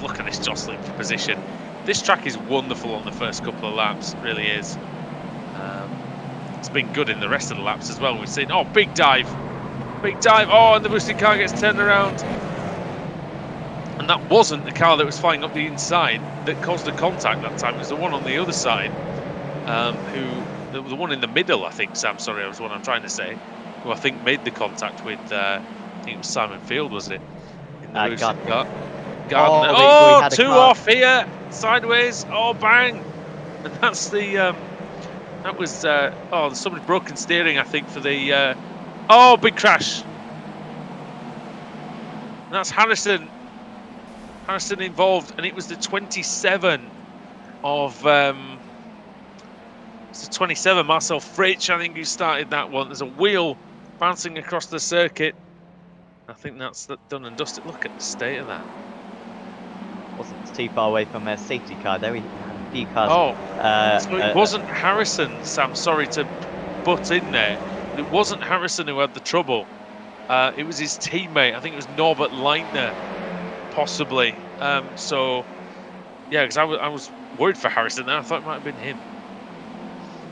look at this jostling for position. This track is wonderful on the first couple of laps, it really is. It's been good in the rest of the laps as well. We've seen, oh, big dive. Oh, and the boosted car gets turned around. And that wasn't the car that was flying up the inside that caused the contact that time. It was the one on the other side. The one in the middle, I think, Sam, sorry, that was what I'm trying to say, who I think made the contact with, I think it was Simon Field, was it? In the Gardner. Oh, two off here, sideways, oh, bang. And that's the, that was, somebody broken steering, I think, for the, big crash. And that's Harrison involved, and it was the 27 of, it's the 27, Marcel Fritsch, I think, who started that one. There's a wheel bouncing across the circuit. I think that's done and dusted. Look at the state of that. Wasn't too far away from a safety car there. We had a few cars. So it wasn't Harrison, Sam, sorry to butt in there. It wasn't Harrison who had the trouble. It was his teammate. I think it was Norbert Leitner, possibly. Yeah, because I was worried for Harrison there. I thought it might have been him.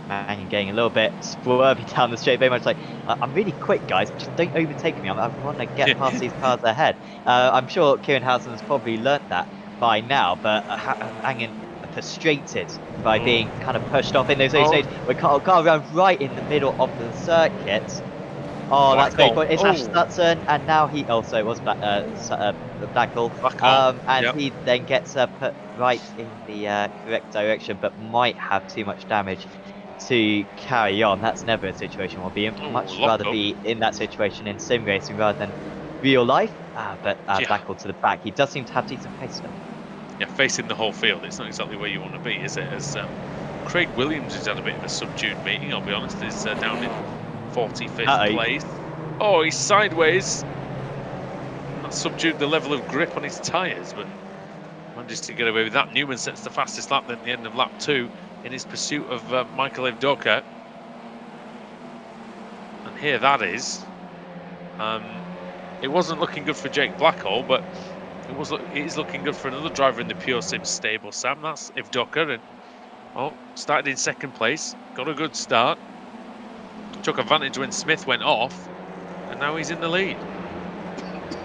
Man, getting a little bit swervy down the straight, very much like, I'm really quick, guys, just don't overtake me, I want to get past these cars ahead. I'm sure Kieran Housen has probably learnt that by now, but hanging frustrated by being kind of pushed off in those stages. We can't go around right in the middle of the circuit. Oh, that's very good. It's Ash Sutton, and now he also was Blackhall, and he then gets put right in the correct direction, but might have too much damage to carry on. That's never a situation we'll be in. Oh, Much lock rather up. be in that situation in sim racing rather than real life. But Yeah. Blackwell to the back. He does seem to have decent pace still. Yeah, facing the whole field, it's not exactly where you want to be, is it? As Craig Williams has had a bit of a subdued meeting, I'll be honest. He's down in 45th place. Oh, he's sideways. That subdued the level of grip on his tyres, but manages to get away with that. Newman sets the fastest lap at the end of lap 2 in his pursuit of Michael Evdoka. And here that is. It wasn't looking good for Jake Blackhall, but it is looking good for another driver in the Pure Sim stable, Sam. That's Evdoka. And started in second place, got a good start, took advantage when Smith went off, and now he's in the lead.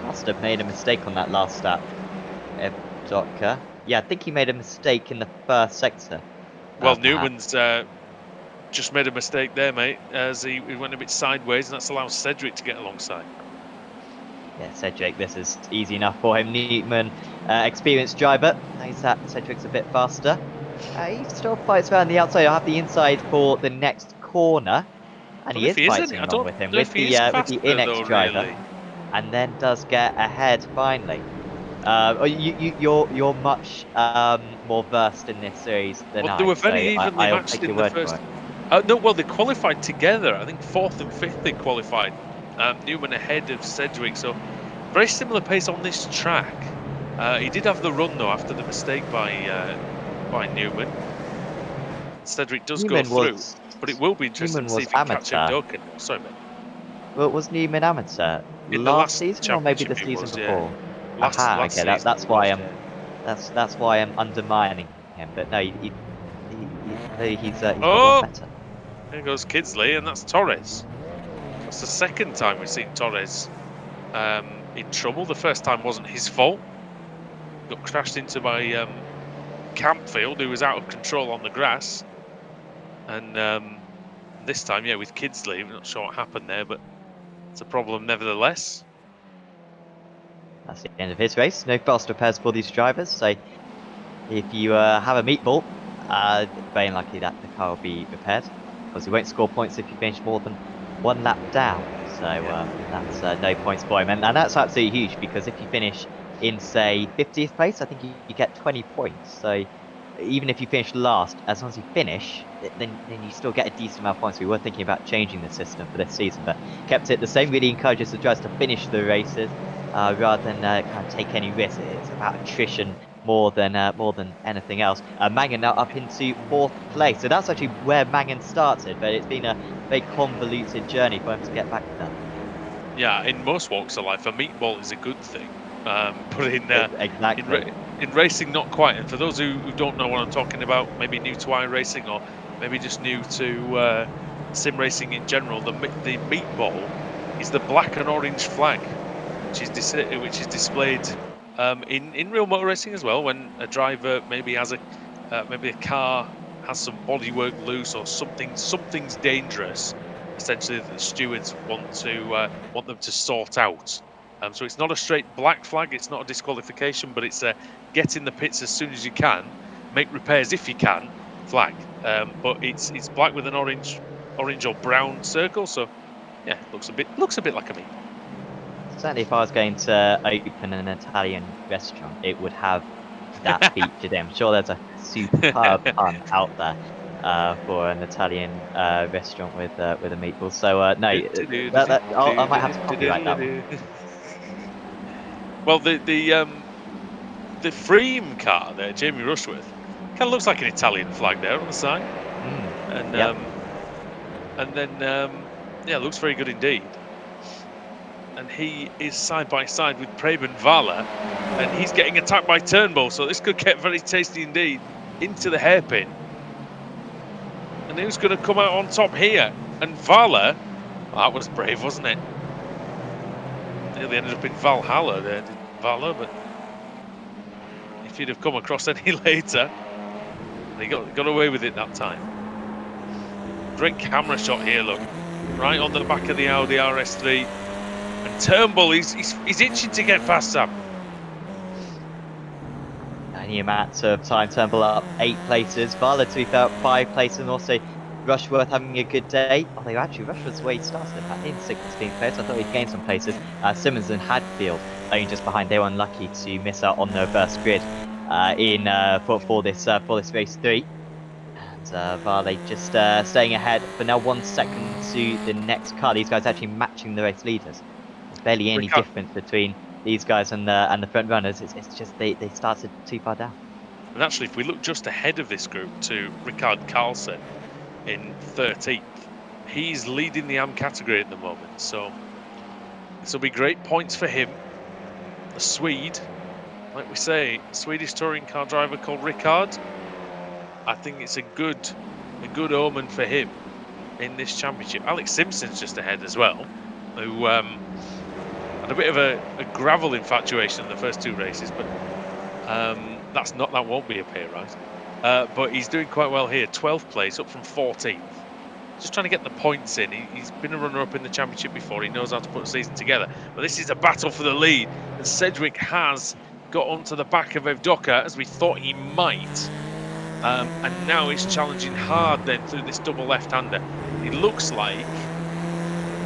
Must have made a mistake on that last lap. Evdoka. Yeah, I think he made a mistake in the first sector. Well, Perhaps. Newman's just made a mistake there, mate, as he went a bit sideways, and that's allowed Cedric to get alongside. Yeah, Cedric, this is easy enough for him. Newman, experienced driver, knows that Cedric's a bit faster. He still fights around the outside. I'll have the inside for the next corner. And But he if is he isn't, fighting I along don't with him know if he is with the faster though, Inex driver. really. And then does get ahead finally. You're much more versed in this series than Well, they I, were so very evenly I'll matched take your in the word for first. it. No, well, they qualified together. I think 4th and 5th they qualified. Newman ahead of Cedric, so very similar pace on this track. He did have the run though after the mistake by Newman. Cedric does go Newman through, but it will be interesting Newman to see was if he can catch amateur. Evdoka now. Sorry, mate. Well, was Newman amateur In the last last season or maybe the championship, he season was, yeah. before? Last Aha, okay, season that's he why was, I'm yeah. that's why I'm undermining him. But no, he's got a lot Oh, better. there goes Kidsley, and that's Torres. That's the second time we've seen Torres in trouble. The first time wasn't his fault. Got crashed into by Campfield, who was out of control on the grass. And this time, yeah, with Kidsley, I'm not sure what happened there, but it's a problem nevertheless. That's the end of his race. No fast repairs for these drivers. So if you have a meatball, very unlikely that the car will be repaired because you won't score points if you finish more than one lap down. So that's no points for him, and that's absolutely huge because if you finish in say 50th place, I think you get 20 points. So even if you finish last, as long as you finish, then you still get a decent amount of points. We were thinking about changing the system for this season, but kept it the same. Really encourages the drivers to finish the races rather than kind of take any risks. It's about attrition more than anything else. Mangan now up into 4th place, so that's actually where Mangan started, but it's been a very convoluted journey for him to get back there. Yeah, in most walks of life, a meatball is a good thing. But Exactly. in racing, not quite. And for those who don't know what I'm talking about, maybe new to iRacing or maybe just new to sim racing in general, the meatball is the black and orange flag, which is displayed in real motor racing as well. When a driver maybe has maybe a car has some bodywork loose or something's dangerous, essentially that the stewards want them to sort out. So it's not a straight black flag. It's not a disqualification, but it's a get in the pits as soon as you can, make repairs if you can flag. But it's black with an orange or brown circle. So yeah, it looks a bit like a meatball. Certainly, if I was going to open an Italian restaurant, it would have that featured in. I'm sure there's a superb pun out there for an Italian restaurant with a meatball. So no, I might have to copyright that one. Well, the Freem car there, Jamie Rushworth, kind of looks like an Italian flag there on the side, and Yep. Yeah, looks very good indeed. And he is side by side with Preben Vala, and he's getting attacked by Turnbull, so this could get very tasty indeed into the hairpin. And who's going to come out on top here? And Vala, well, that was brave, wasn't it? Nearly ended up in Valhalla there, did Vala, but if he'd have come across any later, he got away with it that time. Great camera shot here, look. Right on the back of the Audi RS3. And Turnbull, he's itching to get past Sam. Any amount of time, Turnbull up 8 places. Vala to be fair, 5 places, and also Rushworth having a good day. Although actually Rushworth's where he started in 16th place. I thought he'd gained some places. Simmons and Hadfield only just behind. They were unlucky to miss out on the reverse grid for this race 3. And Varley just staying ahead, but now 1 second to the next car. These guys actually matching the race leaders. There's barely any difference between these guys and the front runners. It's just they started too far down. And actually, if we look just ahead of this group to Ricard Carlsen in 13th, he's leading the AM category at the moment. So this will be great points for him. A Swede, like we say, Swedish touring car driver called Ricard. I think it's a good omen for him in this championship. Alex Simpson's just ahead as well, who had a bit of a gravel infatuation in the first 2 races, but that won't be a pay rise. But he's doing quite well here. 12th place, up from 14th. Just trying to get the points in. He's been a runner-up in the championship before. He knows how to put a season together. But this is a battle for the lead, and Sedgwick has got onto the back of Evdoka, as we thought he might. And now he's challenging hard then through this double left-hander. He looks like...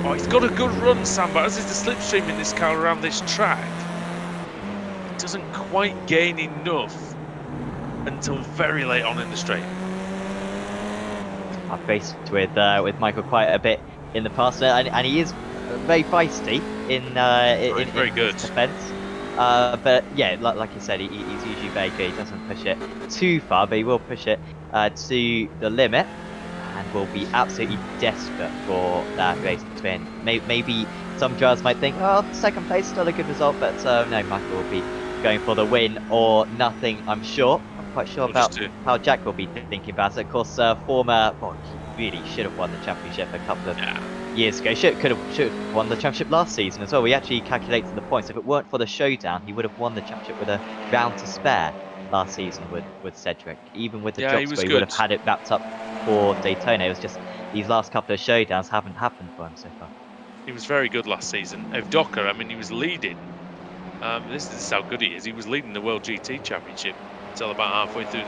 Oh, he's got a good run, Sam, but as is the slipstream in this car around this track, he doesn't quite gain enough until very late on in the straight. I've raced with Michael quite a bit in the past, and he is very feisty in very good defence. But yeah, like you said, he's usually very good. He doesn't push it too far, but he will push it to the limit, and will be absolutely desperate for that race to win. Maybe some drivers might think, oh, 2nd place is still a good result, but no, Michael will be going for the win or nothing, I'm sure. I'm quite sure about how Jack will be thinking about it. Of course, he really should have won the championship a couple of years ago. Could have won the championship last season as well. We actually calculated the points. If it weren't for the showdown, he would have won the championship with a round to spare last season with Cedric. Even with the job score, he would have had it wrapped up for Daytona. It was just these last couple of showdowns haven't happened for him so far. He was very good last season. Evdoka, I mean, he was leading. This is how good he is. He was leading the World GT Championship until about halfway through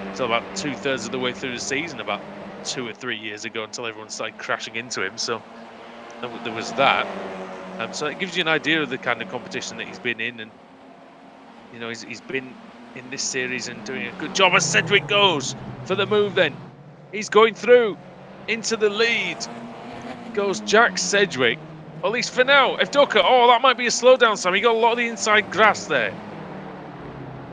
until about 2/3 of the way through the season, about 2 or 3 years ago, until everyone started crashing into him. So there was that. So it gives you an idea of the kind of competition that he's been in, and you know he's been in this series and doing a good job. As Cedric goes for the move, then he's going through into the lead. Goes Jack Sedgwick. At least for now, Evdoka. Oh, that might be a slowdown, Sam. He got a lot of the inside grass there.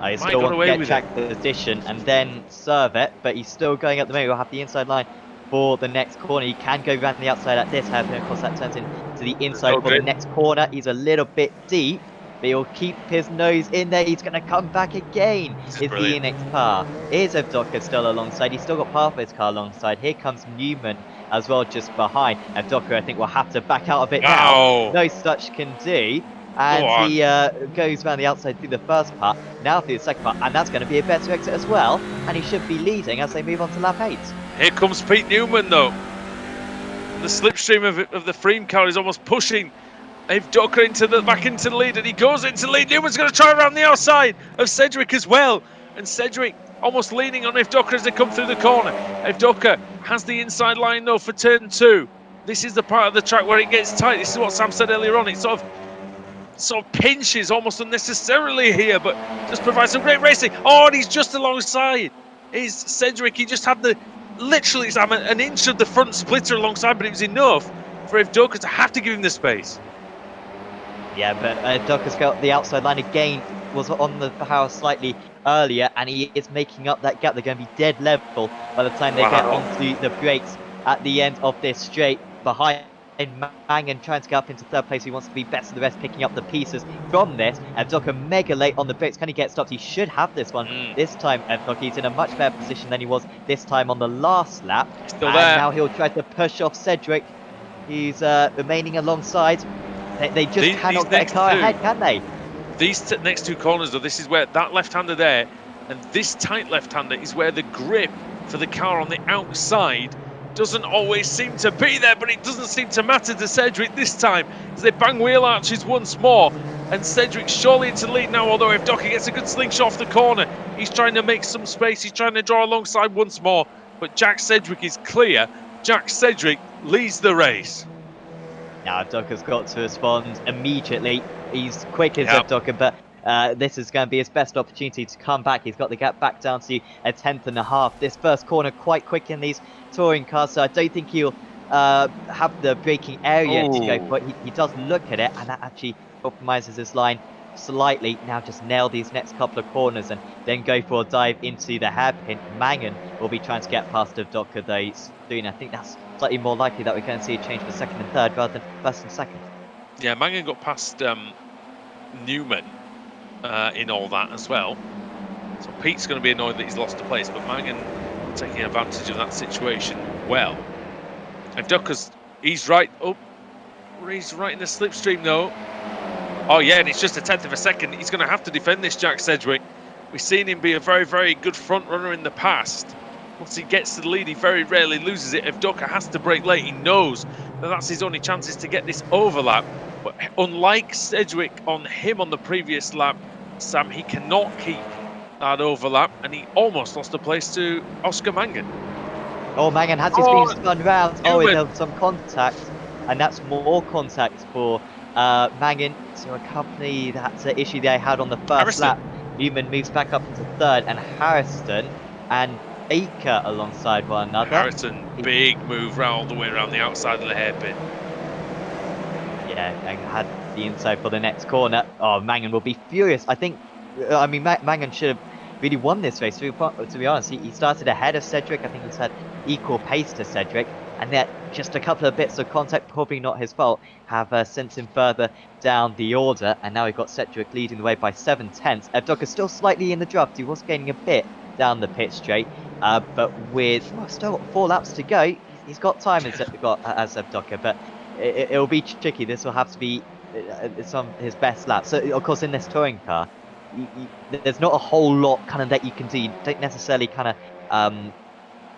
I still want to get Jack position and then serve it, but he's still going at the moment. He'll have the inside line for the next corner. He can go around the outside at this hairpin. Of course, that turns into the inside for the next corner. He's a little bit deep, but he'll keep his nose in there. He's going to come back again. Is the next car. Is Evdoka still alongside? He's still got half of his car alongside. Here comes Newman as well, just behind. Evdoka, I think, will have to back out a bit now. No such can do. And he goes around the outside through the first part, now through the second part, and that's going to be a better exit as well. And he should be leading as they move on to lap 8. Here comes Pete Newman, though. The slipstream of the Freem car is almost pushing Evdoka back into the lead, and he goes into the lead. Newman's going to try around the outside of Cedric as well, and Cedric almost leaning on Evdoka as they come through the corner. Evdoka has the inside line though for turn 2. This is the part of the track where it gets tight. This is what Sam said earlier on. It sort of pinches almost unnecessarily here, but just provides some great racing. Oh, and he's just alongside. Is Cedric? He just had literally Sam, an inch of the front splitter alongside, but it was enough for Evdoka to have to give him the space. Yeah, but Evdoka's got the outside line again. Was on the power slightly earlier, and he is making up that gap. They're going to be dead level by the time they get onto the brakes at the end of this straight. Behind Mangan trying to get up into 3rd place. He wants to be better than the rest, picking up the pieces from this. Evdoka mega late on the brakes. Can he get stopped? He should have this one. This time, Evdoka, he's in a much better position than he was this time on the last lap. Still there. Now he'll try to push off Cedric. He's remaining alongside. They just cannot get a car ahead, can they? These next 2 corners, though, this is where that left-hander there, and this tight left-hander is where the grip for the car on the outside doesn't always seem to be there, but it doesn't seem to matter to Cedric this time as they bang wheel arches once more, and Cedric surely into the lead now, although if Evdoka gets a good slingshot off the corner, he's trying to make some space, he's trying to draw alongside once more. but Jack Sedgwick is clear. Jack Sedgwick leads the race. Now Ducker's got to respond immediately. He's quick as Yep. Ducker, but this is going to be his best opportunity to come back. He's got the gap back down to a 1/10.5. This first corner quite quick in these touring cars, so I don't think he'll have the braking area to go for it. He does look at it, and that actually compromises his line slightly. Now just nail these next couple of corners and then go for a dive into the hairpin. Mangan will be trying to get past Ducker though soon. I think that's slightly more likely that we're going to see a change for second and third rather than first and second. Yeah, Mangan got past Newman in all that as well. So Pete's going to be annoyed that he's lost a place, but Mangan taking advantage of that situation well. And Ducker's, he's right up. He's right in the slipstream though. Oh yeah, and it's just a 1/10 of a second. He's going to have to defend this, Jack Sedgwick. We've seen him be a very, very good front runner in the past. Once he gets to the lead, he very rarely loses it. If Ducker has to brake late, he knows that that's his only chances to get this overlap. But unlike Sedgwick on him on the previous lap, Sam, he cannot keep that overlap, and he almost lost the place to Oscar Mangan. Oh, Mangan has his beam spun round. Oh, there's some contact, and that's more contact for Mangan to accompany that issue they had on the first lap. Newman moves back up into third, and Harrison and Baker alongside one another. Harrison, big move all the way around the outside of the hairpin. Yeah, and had the inside for the next corner. Oh, Mangan will be furious. I mean, Mangan should have really won this race. To be honest, he started ahead of Sedgwick. I think he's had equal pace to Sedgwick, and that just a couple of bits of contact, probably not his fault, have sent him further down the order. And now we've got Sedgwick leading the way by 7/10. Ducker still slightly in the draft. He was gaining a bit down the pit straight, but with still 4 laps to go, he's got time as Ducker, but it'll be tricky. This will have to be some of his best laps. So, of course, in this touring car, there's not a whole lot kind of that you can do. You don't necessarily kind of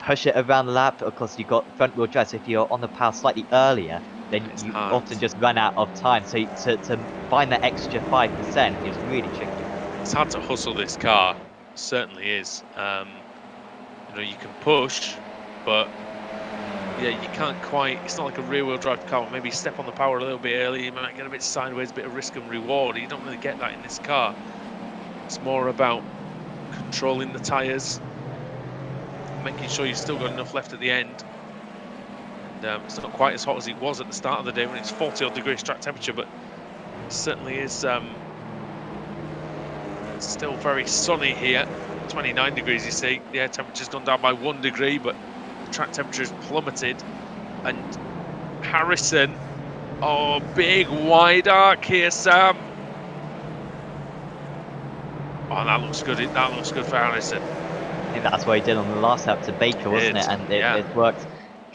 push it around the lap. Of course, you've got front wheel drive. So if you're on the power slightly earlier, then you often just run out of time. So to find that extra 5% is really tricky. It's hard to hustle this car. It certainly is. You know, you can push, but yeah, you can't quite. It's not like a rear-wheel drive car. Maybe step on the power a little bit early. You might get a bit sideways, a bit of risk and reward. You don't really get that in this car. It's more about controlling the tyres, making sure you've still got enough left at the end. And it's not quite as hot as it was at the start of the day when it's 40 odd degrees track temperature, but it certainly is still very sunny here. 29 degrees, you see. The air temperature's gone down by 1 degree, but the track temperature has plummeted. And Harrison, oh, big wide arc here, Sam. Oh, that looks good. That looks good for Harrison. I think that's what he did on the last lap to Baker, wasn't it? And it worked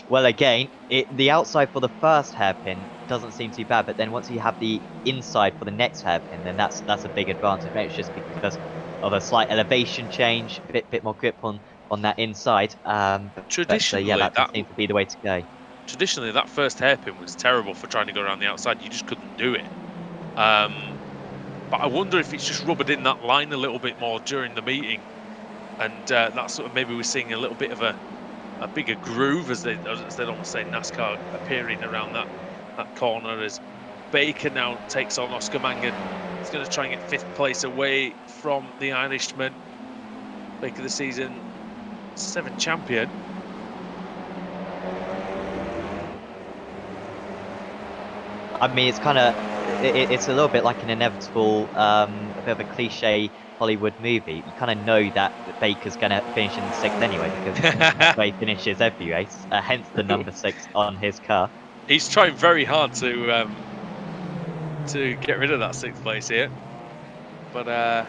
well again. The outside for the first hairpin doesn't seem too bad, but then once you have the inside for the next hairpin, then that's a big advantage. Maybe it's just because of a slight elevation change, a bit more grip on that inside. Traditionally, yeah, that seems to be the way to go. Traditionally, that first hairpin was terrible for trying to go around the outside. You just couldn't do it. But I wonder if it's just rubbered in that line a little bit more during the meeting, and that's sort of maybe we're seeing a little bit of a bigger groove, as they'd almost say in NASCAR, appearing around that corner as Baker now takes on Oscar Mangan. He's going to try and get 5th place away from the Irishman. Baker, the season 7 champion. I mean, it's kind of, it's a little bit like an inevitable, a bit of a cliche Hollywood movie. You kind of know that Baker's going to finish in 6th anyway, because that's where he finishes every race, hence the number 6 on his car. He's trying very hard to get rid of that 6th place here. But, oh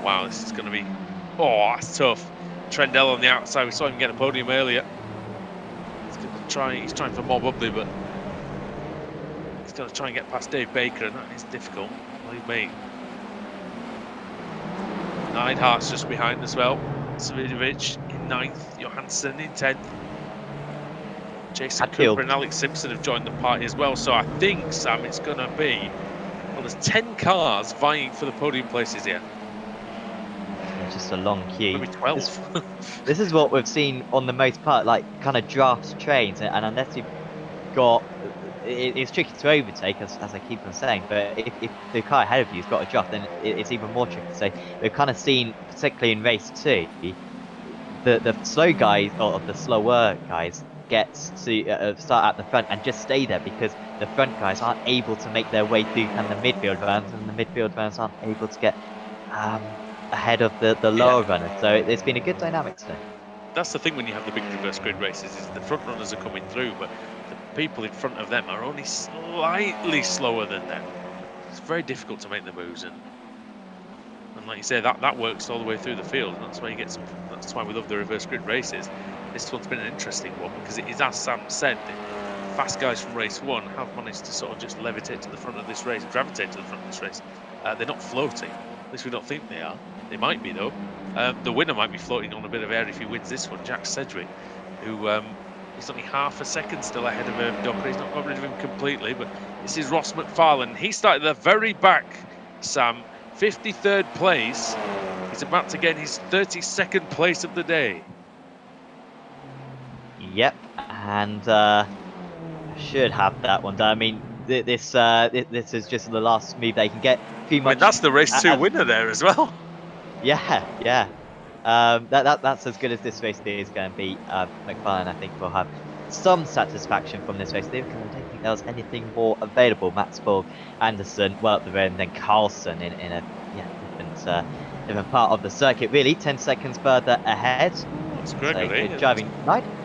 wow, this is going to be, oh, that's tough. Trendell on the outside, we saw him get a podium earlier. He's trying for more bubbly, but he's going to try and get past Dave Baker, and that is difficult, believe me. Neidhart's just behind as well. Savidovic in 9th, Johansson in 10th. Jason Cooper and Alex Simpson have joined the party as well. So I think, Sam, it's going to be, well, there's 10 cars vying for the podium places here. just a long queue. Maybe 12. This is what we've seen on the most part, like kind of draft trains, and unless you've got, it's tricky to overtake, as I keep on saying. But if the car ahead of you's got a draft, then it's even more tricky. So we've kind of seen, particularly in race 2, the slow guys or the slower guys gets to start at the front and just stay there because the front guys aren't able to make their way through kind of the midfield runs, and the midfield runs aren't able to get ahead of the lower runners. So it's been a good dynamic today. That's the thing when you have the big reverse grid races, is the front runners are coming through, but the people in front of them are only slightly slower than them. It's very difficult to make the moves, and like you say, that works all the way through the field, and that's why you get some. That's why we love the reverse grid races. This one's been an interesting one because it is, as Sam said, the fast guys from race 1 have managed to sort of just levitate to the front of this race, gravitate to the front of this race. They're not floating. At least we don't think they are. They might be though. The winner might be floating on a bit of air if he wins this one, Jack Sedgwick, who is only half a second still ahead of Docker. He's not got rid of him completely, but this is Ross McFarlane. He started at the very back, Sam, 53rd place. He's about to get his 32nd place of the day. Yep, and should have that one done. I mean, this is just the last move they can get. Pretty much. I mean, that's the race 2 winner there as well. Yeah, yeah. That's as good as this race is going to be. McFarlane, I think, will have some satisfaction from this race because I don't think there was anything more available. Maxwell, Anderson, well up the road, and then Carlson in a different part of the circuit. Really, 10 seconds further ahead. It's Gregory. So driving.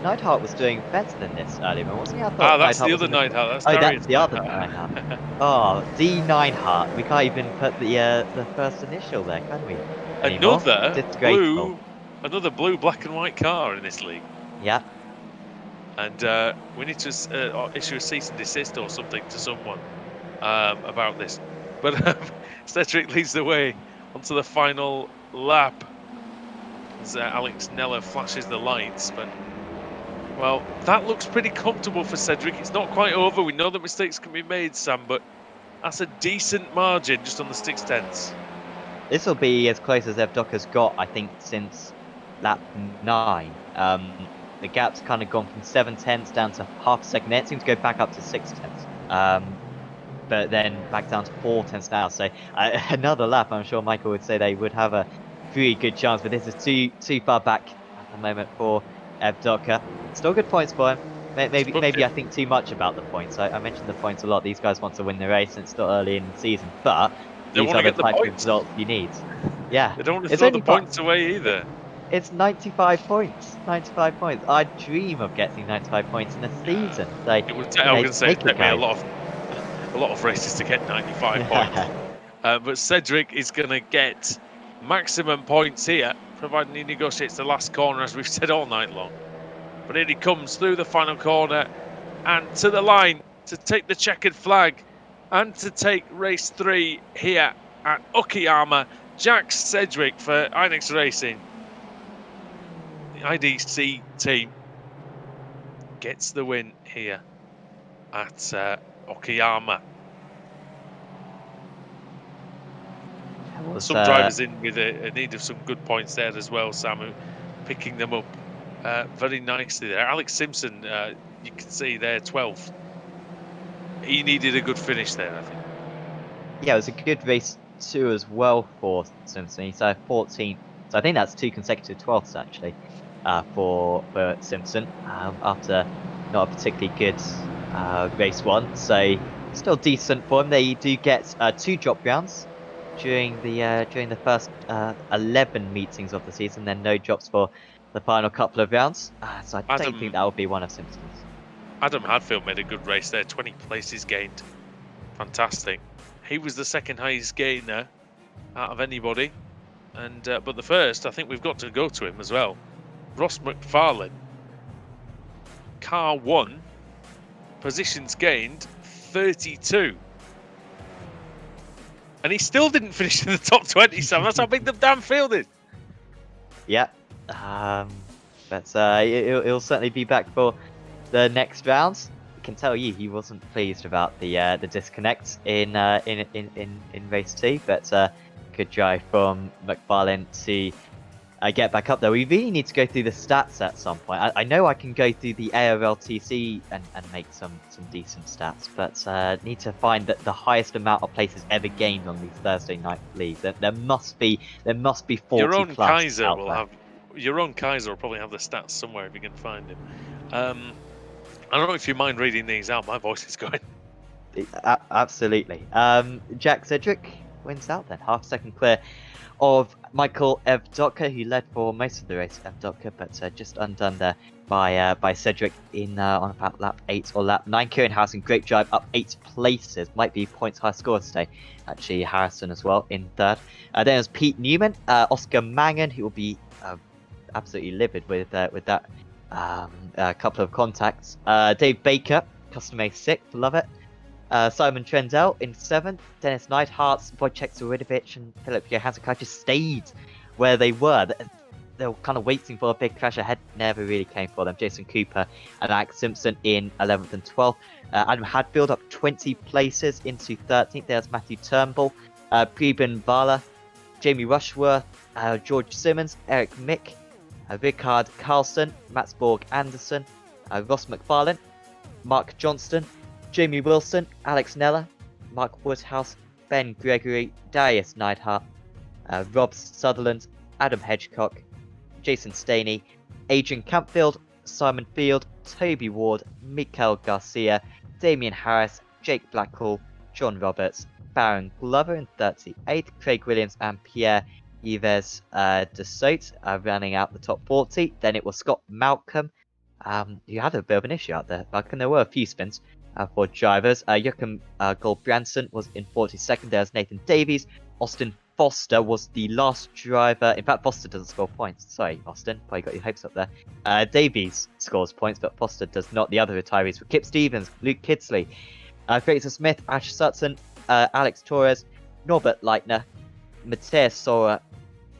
Neidhart was doing better than this earlier, wasn't he? I thought that's the other Neidhart. That's the other Neidhart. Oh, D Neidhart. We can't even put the first initial there, can we? Another blue, black and white car in this league. Yeah. And we need to issue a cease and desist or something to someone about this. But Cedric leads the way onto the final lap as Alex Neller flashes the lights. But, well, that looks pretty comfortable for Cedric. It's not quite over. We know that mistakes can be made, Sam, but that's a decent margin just on the 6/10ths. This will be as close as Evdokker's got, I think, since lap 9. The gap's kind of gone from 7/10ths down to half a second. It seems to go back up to 6/10ths. But then back down to 4/10ths now. So another lap, I'm sure Michael would say they would have a pretty good chance. But this is too far back at the moment for Evdokker. Still good points for him. Maybe I think too much about the points. I mentioned the points a lot. These guys want to win the race, and it's still early in the season. But these are the type of results you need. Yeah. They don't want to throw the points away either. It's 95 points. 95 points. I dream of getting 95 points in a season. It would take me a lot of races to get 95 points. But Cedric is going to get maximum points here, providing he negotiates the last corner, as we've said all night long. But here he comes through the final corner and to the line to take the checkered flag and to take race 3 here at Okayama. Jack Sedgwick for Inex Racing. The IDC team gets the win here at Okayama. Some drivers in with a need of some good points there as well, Samu, picking them up very nicely there. Alex Simpson, you can see there, 12th. He needed a good finish there, I think. Yeah, it was a good race too as well for Simpson. He's 14th, so I think that's 2 consecutive 12ths actually for Simpson after not a particularly good race 1. So still decent for him. They do get 2 drop rounds during the first 11 meetings of the season, then no drops for the final couple of rounds. So I don't think that will be one of Simpson's. Adam Hadfield made a good race there, 20 places gained. Fantastic. He was the second highest gainer out of anybody. And but the first, I think we've got to go to him as well. Ross McFarlane. Car 1. Positions gained, 32. And he still didn't finish in the top 20, Sam. That's how big the damn field is. Yeah. But he'll certainly be back for the next rounds. I can tell you he wasn't pleased about the disconnect in race 2, but good drive from McFarlane to get back up there. We really need to go through the stats at some point. I know I can go through the ARLTC and make some decent stats, but need to find that the highest amount of places ever gained on these Thursday night leagues. There must be 40 Your own plus Kaiser out will there. have. Your own Kaiser will probably have the stats somewhere if you can find him. I don't know if you mind reading these out. My voice is going. Absolutely. Jack Cedric wins out then, half second clear of Michael Evdotka, who led for most of the race. Evdotka, but just undone there by Cedric in on about lap 8 or lap 9. Kieran Harrison, great drive, up 8 places. Might be points high score today. Actually, Harrison as well in third. Then there's Pete Newman, Oscar Mangan, who will be absolutely livid with that couple of contacts. Dave Baker, custom A6, love it. Simon Trendell in 7th, Dennis Neidhardt, Wojciech Zawidowicz and Philip Johansson just stayed where they were. They were kind of waiting for a big crash ahead, never really came for them. Jason Cooper and Alex Simpson in 11th and 12th. Adam Hadfield up 20 places into 13th. There's Matthew Turnbull, Preben Vala, Jamie Rushworth, George Simmons, Eric Mick, Ricard Carlson, Mats Borg Anderson, Ross McFarlane, Mark Johnston, Jamie Wilson, Alex Neller, Mark Woodhouse, Ben Gregory, Darius Neidhart, Rob Sutherland, Adam Hedgecock, Jason Staney, Adrian Campfield, Simon Field, Toby Ward, Mikael Garcia, Damian Harris, Jake Blackhall, John Roberts, Baron Glover in 38th, Craig Williams and Pierre Yves de Sote running out the top 40. Then it was Scott Malcolm, who had a bit of an issue out there. There were a few spins for drivers. Joachim Goldbranson was in 42nd. There's Nathan Davies. Austin Foster was the last driver. In fact, Foster doesn't score points. Sorry, Austin. Probably got your hopes up there. Davies scores points, but Foster does not. The other retirees were Kip Stevens, Luke Kidsley, Fraser Smith, Ash Sutton, Alex Torres, Norbert Leitner, Matthias Sora,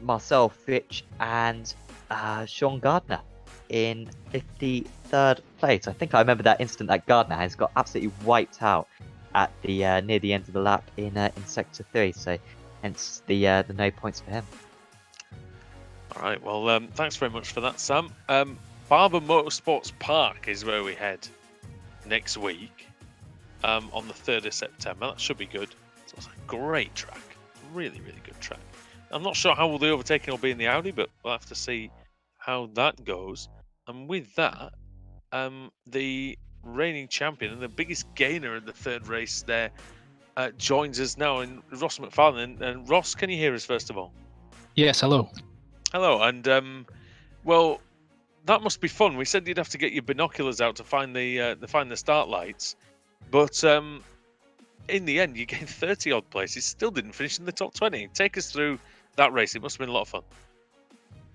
Marcel Fitch, and Sean Gardner in 53rd place. I think I remember that instant that Gardner has got absolutely wiped out at the near the end of the lap in sector 3. So hence the no points for him. All right. Well, thanks very much for that, Sam. Barber Motorsports Park is where we head next week on the 3rd of September. That should be good. It's a great track. Really, really good track. I'm not sure how the overtaking will be in the Audi, but we'll have to see how that goes. And with that, the reigning champion and the biggest gainer in the 3rd race there joins us now in Ross McFarlane. And Ross, can you hear us first of all? Yes, hello. Hello, and well, that must be fun. We said you'd have to get your binoculars out to find the start lights, but in the end, you gained 30 odd places. Still didn't finish in the top 20. Take us through that race. It must have been a lot of fun.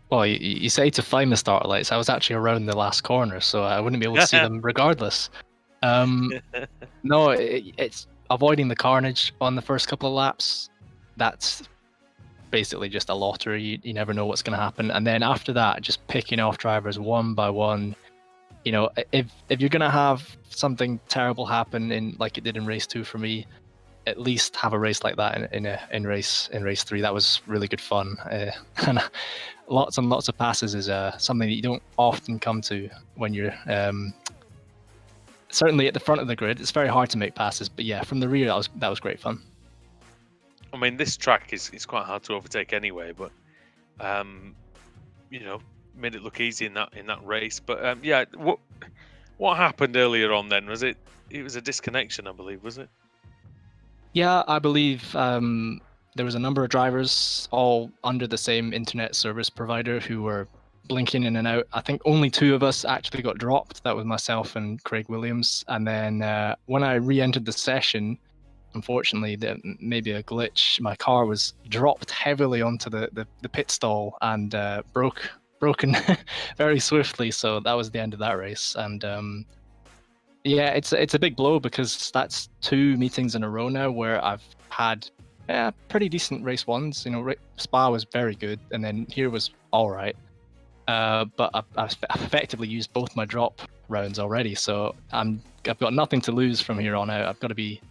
Well, you say to find the start lights. I was actually around the last corner, so I wouldn't be able to see them regardless. No, it's avoiding the carnage on the first couple of laps. That's basically just a lottery. You never know what's going to happen. And then after that, just picking off drivers one by one. You know, if you're going to have something terrible happen like it did in race 2 for me, at least have a race like that in race 3. That was really good fun. And lots and lots of passes is something that you don't often come to when you're certainly at the front of the grid. It's very hard to make passes, but yeah, from the rear that was great fun. I mean, this track is quite hard to overtake anyway, but you know, made it look easy in that race. But yeah, what happened earlier on then? Was it was a disconnection, I believe, was it? Yeah, I believe there was a number of drivers all under the same internet service provider who were blinking in and out. I think only 2 of us actually got dropped. That was myself and Craig Williams. And then when I re-entered the session, unfortunately, maybe a glitch, my car was dropped heavily onto the pit stall and broken very swiftly. So that was the end of that race. And yeah, it's a big blow because that's 2 meetings in a row now where I've had pretty decent race ones. You know, Spa was very good, and then here was all right. But I've effectively used both my drop rounds already, so I've got nothing to lose from here on out. I've got to be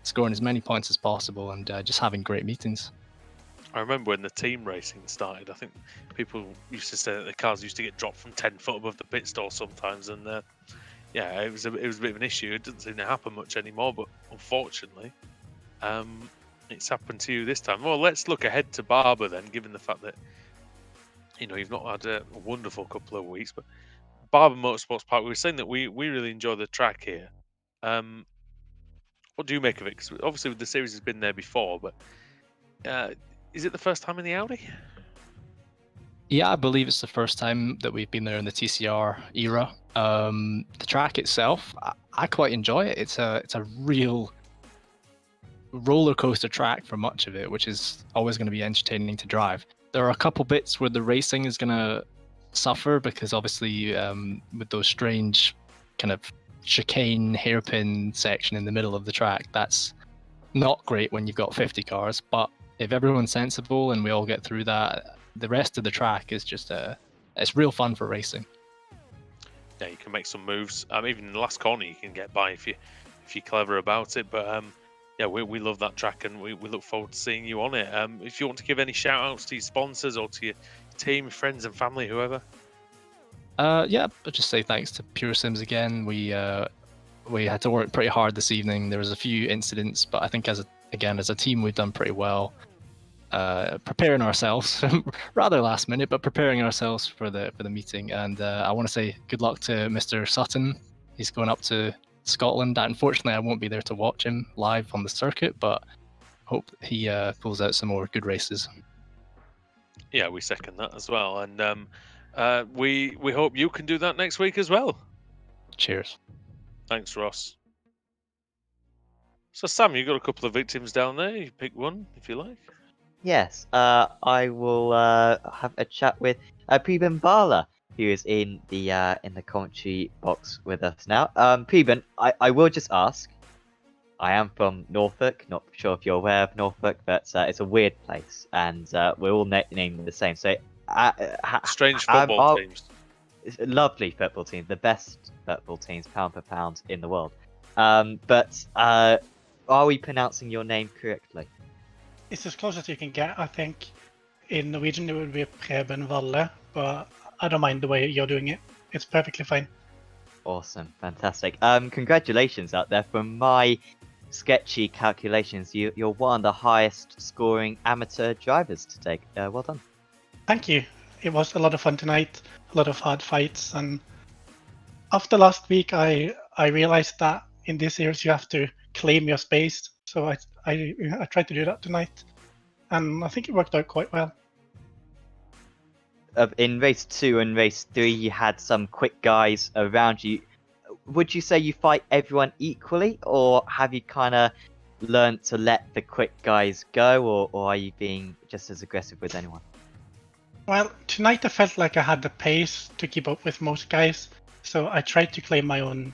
scoring as many points as possible and just having great meetings. I remember when the team racing started. I think people used to say that the cars used to get dropped from 10 foot above the pit stall sometimes, and yeah, it was a bit of an issue. It doesn't seem to happen much anymore, but unfortunately, it's happened to you this time. Well, let's look ahead to Barber then, given the fact that you've not had a wonderful couple of weeks, but Barber Motorsports Park. We were saying that we really enjoy the track here. What do you make of it? 'Cause obviously the series has been there before, but is it the first time in the Audi? Yeah, I believe it's the first time that we've been there in the TCR era. The track itself, I quite enjoy it. It's a real roller coaster track for much of it, which is always going to be entertaining to drive. There are a couple bits where the racing is going to suffer because obviously with those strange kind of chicane hairpin section in the middle of the track, that's not great when you've got 50 cars. But if everyone's sensible and we all get through that, the rest of the track is just it's real fun for racing. Yeah, you can make some moves. Even in the last corner, you can get by if you're clever about it. But yeah, we love that track, and we look forward to seeing you on it. If you want to give any shout outs to your sponsors or to your team, friends and family, whoever. Yeah, I'll just say thanks to Pure Sims again. We had to work pretty hard this evening. There was a few incidents, but I think as a team, we've done pretty well. Preparing ourselves rather last minute, but preparing ourselves for the meeting. And I want to say good luck to Mr. Sutton. He's going up to Scotland. Unfortunately, I won't be there to watch him live on the circuit, but hope he pulls out some more good races. Yeah, we second that as well, and we hope you can do that next week as well. Cheers. Thanks, Ross. So Sam, you've got a couple of victims down there. You pick one if you like. Yes, I will have a chat with Preben Bala, who is in the commentary box with us now. Preben, I will just ask. I am from Norfolk. Not sure if you're aware of Norfolk, but it's a weird place, and we're all named the same. So, Strange football teams. Lovely football team, the best football teams, pound for pound, in the world. But are we pronouncing your name correctly? It's as close as you can get, I think. In Norwegian, it would be Preben Valle, but I don't mind the way you're doing it. It's perfectly fine. Awesome, fantastic. Congratulations out there. From my sketchy calculations, you're one of the highest scoring amateur drivers to take. Well done. Thank you. It was a lot of fun tonight, a lot of hard fights, and after last week, I realized that in this series you have to claim your space. So I tried to do that tonight, and I think it worked out quite well. In race 2 and race 3, you had some quick guys around you. Would you say you fight everyone equally, or have you kind of learned to let the quick guys go, or are you being just as aggressive with anyone? Well, tonight I felt like I had the pace to keep up with most guys, so I tried to claim my own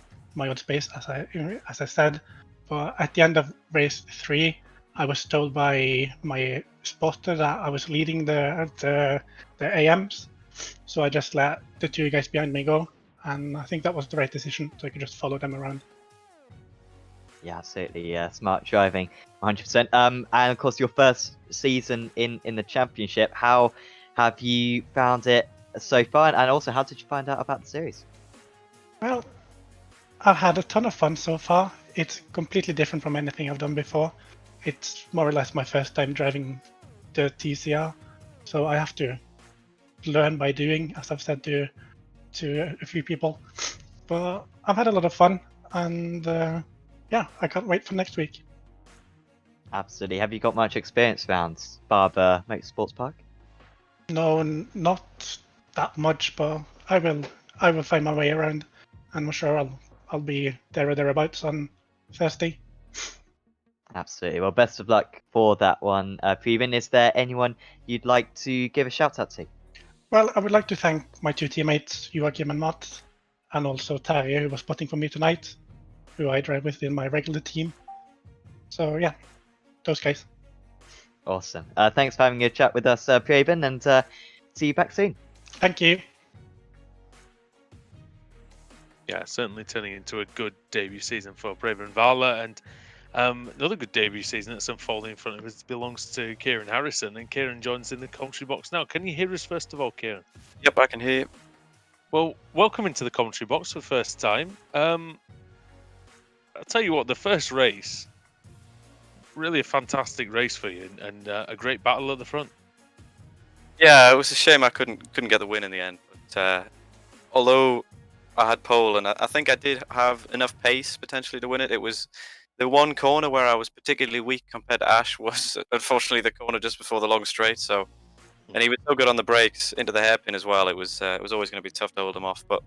space, as I said. But at the end of race 3, I was told by my spotter that I was leading the AMs, so I just let the 2 guys behind me go, and I think that was the right decision, so I could just follow them around. Yeah, absolutely. Smart driving, 100%. And of course, your first season in the championship. How have you found it so far? And also, how did you find out about the series? Well, I've had a ton of fun so far. It's completely different from anything I've done before. It's more or less my first time driving the TCR, so I have to learn by doing, as I've said to a few people. But I've had a lot of fun, and yeah, I can't wait for next week. Absolutely. Have you got much experience around Barber Motorsports Park? No, not that much, but I will find my way around, and I'm sure I'll be there or thereabouts on Thursday. Absolutely. Well, best of luck for that one, Preben. Is there anyone you'd like to give a shout out to? Well, I would like to thank my 2 teammates, Joachim and Matt, and also Terje, who was spotting for me tonight, who I drive with in my regular team. So yeah, those guys. Awesome. Thanks for having a chat with us, Preben, and see you back soon. Thank you. Yeah, certainly turning into a good debut season for Preben Vala, and Another good debut season that's unfolding in front of us belongs to Kieran Harrison, and Kieran joins in the commentary box now. Can you hear us first of all, Kieran? Yep, I can hear you. Well, welcome into the commentary box for the first time. I'll tell you what, the first race, really a fantastic race for you, and a great battle at the front. Yeah, it was a shame I couldn't get the win in the end. But although I had pole, and I think I did have enough pace potentially to win it. It was the one corner where I was particularly weak compared to Ash was unfortunately the corner just before the long straight. So, and he was so good on the brakes into the hairpin as well. It was always going to be tough to hold him off. But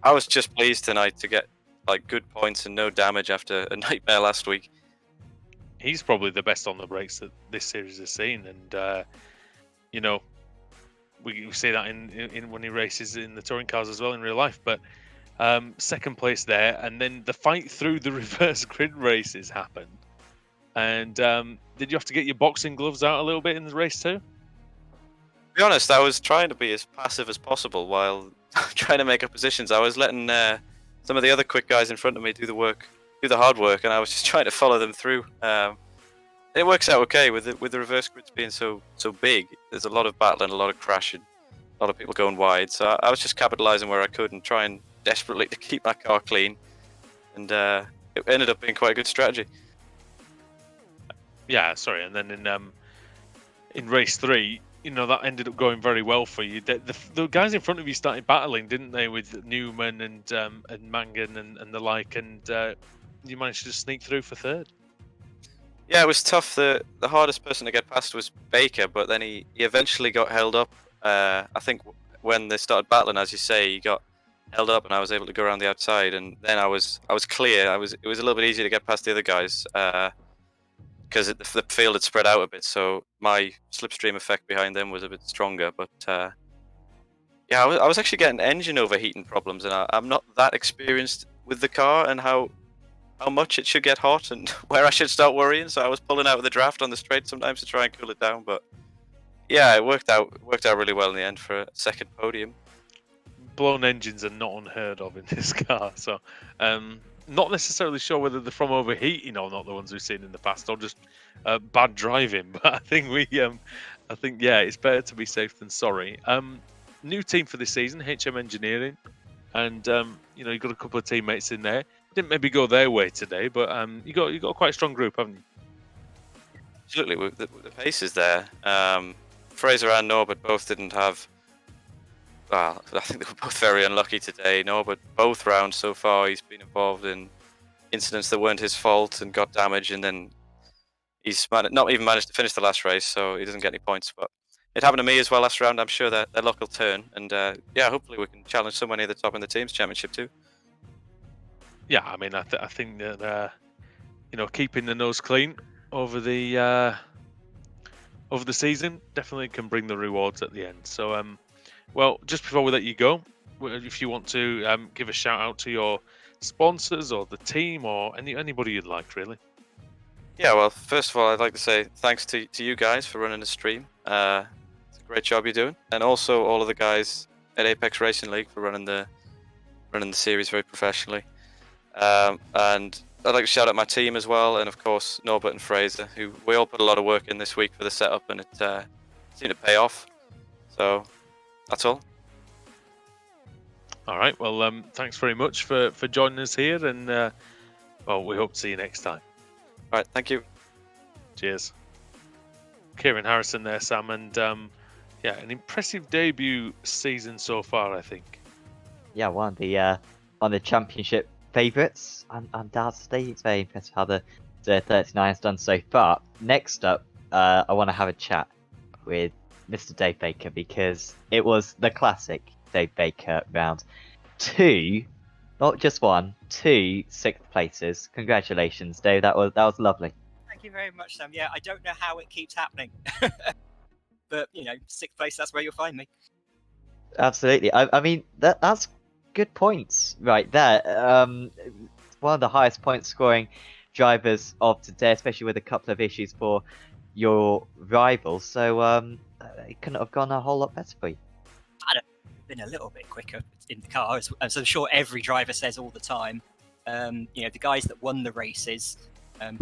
I was just pleased tonight to get like good points and no damage after a nightmare last week. He's probably the best on the brakes that this series has seen, and you know, we see that in when he races in the touring cars as well in real life. But second place there, and then the fight through the reverse grid races happened. And did you have to get your boxing gloves out a little bit in the race too? To be honest, I was trying to be as passive as possible while trying to make up positions. I was letting some of the other quick guys in front of me do the hard work, and I was just trying to follow them through. It works out okay with the reverse grids being so big. There's a lot of battle and a lot of crashing, a lot of people going wide. So I was just capitalizing where I could and trying desperately to keep my car clean, and it ended up being quite a good strategy. Yeah, sorry. And then in race 3, you know, that ended up going very well for you. The guys in front of you started battling, didn't they, with Newman and Mangan and the like, and you managed to sneak through for third. Yeah, it was tough. The hardest person to get past was Baker, but then he eventually got held up. I think when they started battling, as you say, he got held up, and I was able to go around the outside, and then I was clear. It was a little bit easier to get past the other guys because the field had spread out a bit, so my slipstream effect behind them was a bit stronger. But yeah, I was actually getting engine overheating problems, and I'm not that experienced with the car and how much it should get hot and where I should start worrying. So I was pulling out of the draft on the straight sometimes to try and cool it down. But yeah, it worked out really well in the end for a second podium. Blown engines are not unheard of in this car, so not necessarily sure whether they're from overheating or not, the ones we've seen in the past, or just bad driving. But I think yeah, it's better to be safe than sorry. New team for this season, HM Engineering, and you know, you've got a couple of teammates in there. Didn't maybe go their way today, but you got quite a strong group, haven't you? Absolutely, the pace is there. Fraser and Norbert both didn't have. Well, I think they were both very unlucky today. Norbert, both rounds so far, he's been involved in incidents that weren't his fault and got damage, and then he's not even managed to finish the last race, so he doesn't get any points. But it happened to me as well last round. I'm sure that their luck will turn, and yeah, hopefully we can challenge someone near the top in the teams championship too. Yeah, I mean, I think that you know, keeping the nose clean over the season definitely can bring the rewards at the end. So, well, just before we let you go, if you want to give a shout out to your sponsors or the team or anybody you'd like, really. Yeah, well, first of all, I'd like to say thanks to you guys for running the stream. It's a great job you're doing, and also all of the guys at Apex Racing League for running the series very professionally. And I'd like to shout out my team as well, and of course Norbert and Fraser, who we all put a lot of work in this week for the setup, and it seemed to pay off. So that's all. All right. Well, thanks very much for joining us here, and well, we hope to see you next time. All right, thank you. Cheers. Kieran Harrison there, Sam, and yeah, an impressive debut season so far, I think. Yeah, one of the championship favourites. Undoubtedly, it's very impressive how the 39 has done so far. Next up, I want to have a chat with Mr. Dave Baker, because it was the classic Dave Baker round. 2, not just 1, 2 6th places. Congratulations, Dave. That was lovely. Thank you very much, Sam. Yeah, I don't know how it keeps happening, but you know, 6th place, that's where you'll find me. Absolutely. I mean, that's good points right there. One of the highest point scoring drivers of today, especially with a couple of issues for your rivals. So it couldn't have gone a whole lot better for you. I'd have been a little bit quicker in the car, as I'm sure every driver says all the time. You know, the guys that won the races,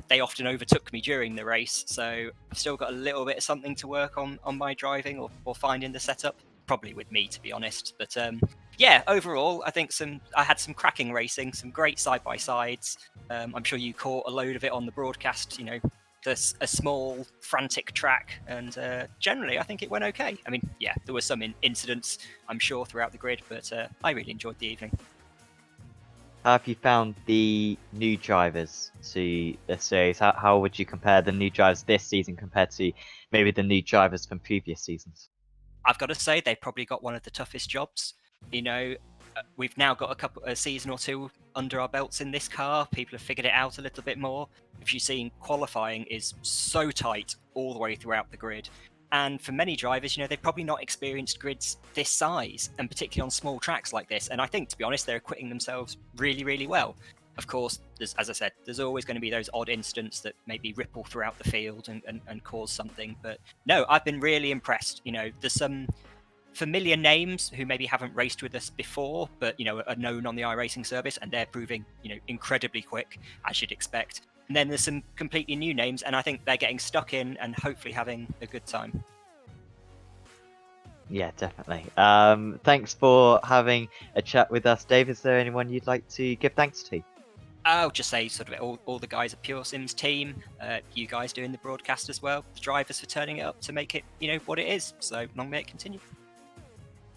They often overtook me during the race, so I've still got a little bit of something to work on my driving or finding the setup. Probably with me, to be honest. But yeah, overall, I think I had some cracking racing, some great side-by-sides. I'm sure you caught a load of it on the broadcast, a small, frantic track, and generally, I think it went okay. I mean, yeah, there were some incidents, I'm sure, throughout the grid, but I really enjoyed the evening. How have you found the new drivers to the series? How would you compare the new drivers this season compared to maybe the new drivers from previous seasons? I've got to say, they've probably got one of the toughest jobs. We've now got a season or two under our belts in this car. People have figured it out a little bit more. If you've seen, qualifying is so tight all the way throughout the grid. And for many drivers, they've probably not experienced grids this size, and particularly on small tracks like this. And I think, to be honest, they're acquitting themselves really, really well. Of course, as I said, there's always going to be those odd incidents that maybe ripple throughout the field and cause something. But no, I've been really impressed. There's some familiar names who maybe haven't raced with us before, but are known on the iRacing service, and they're proving incredibly quick, as you'd expect. And then there's some completely new names, and I think they're getting stuck in and hopefully having a good time. Yeah, definitely. Thanks for having a chat with us, Dave. Is there anyone you'd like to give thanks to? I'll just say sort of all the guys at Pure Sims team, you guys doing the broadcast as well, the drivers for turning it up to make it, what it is. So long may it continue.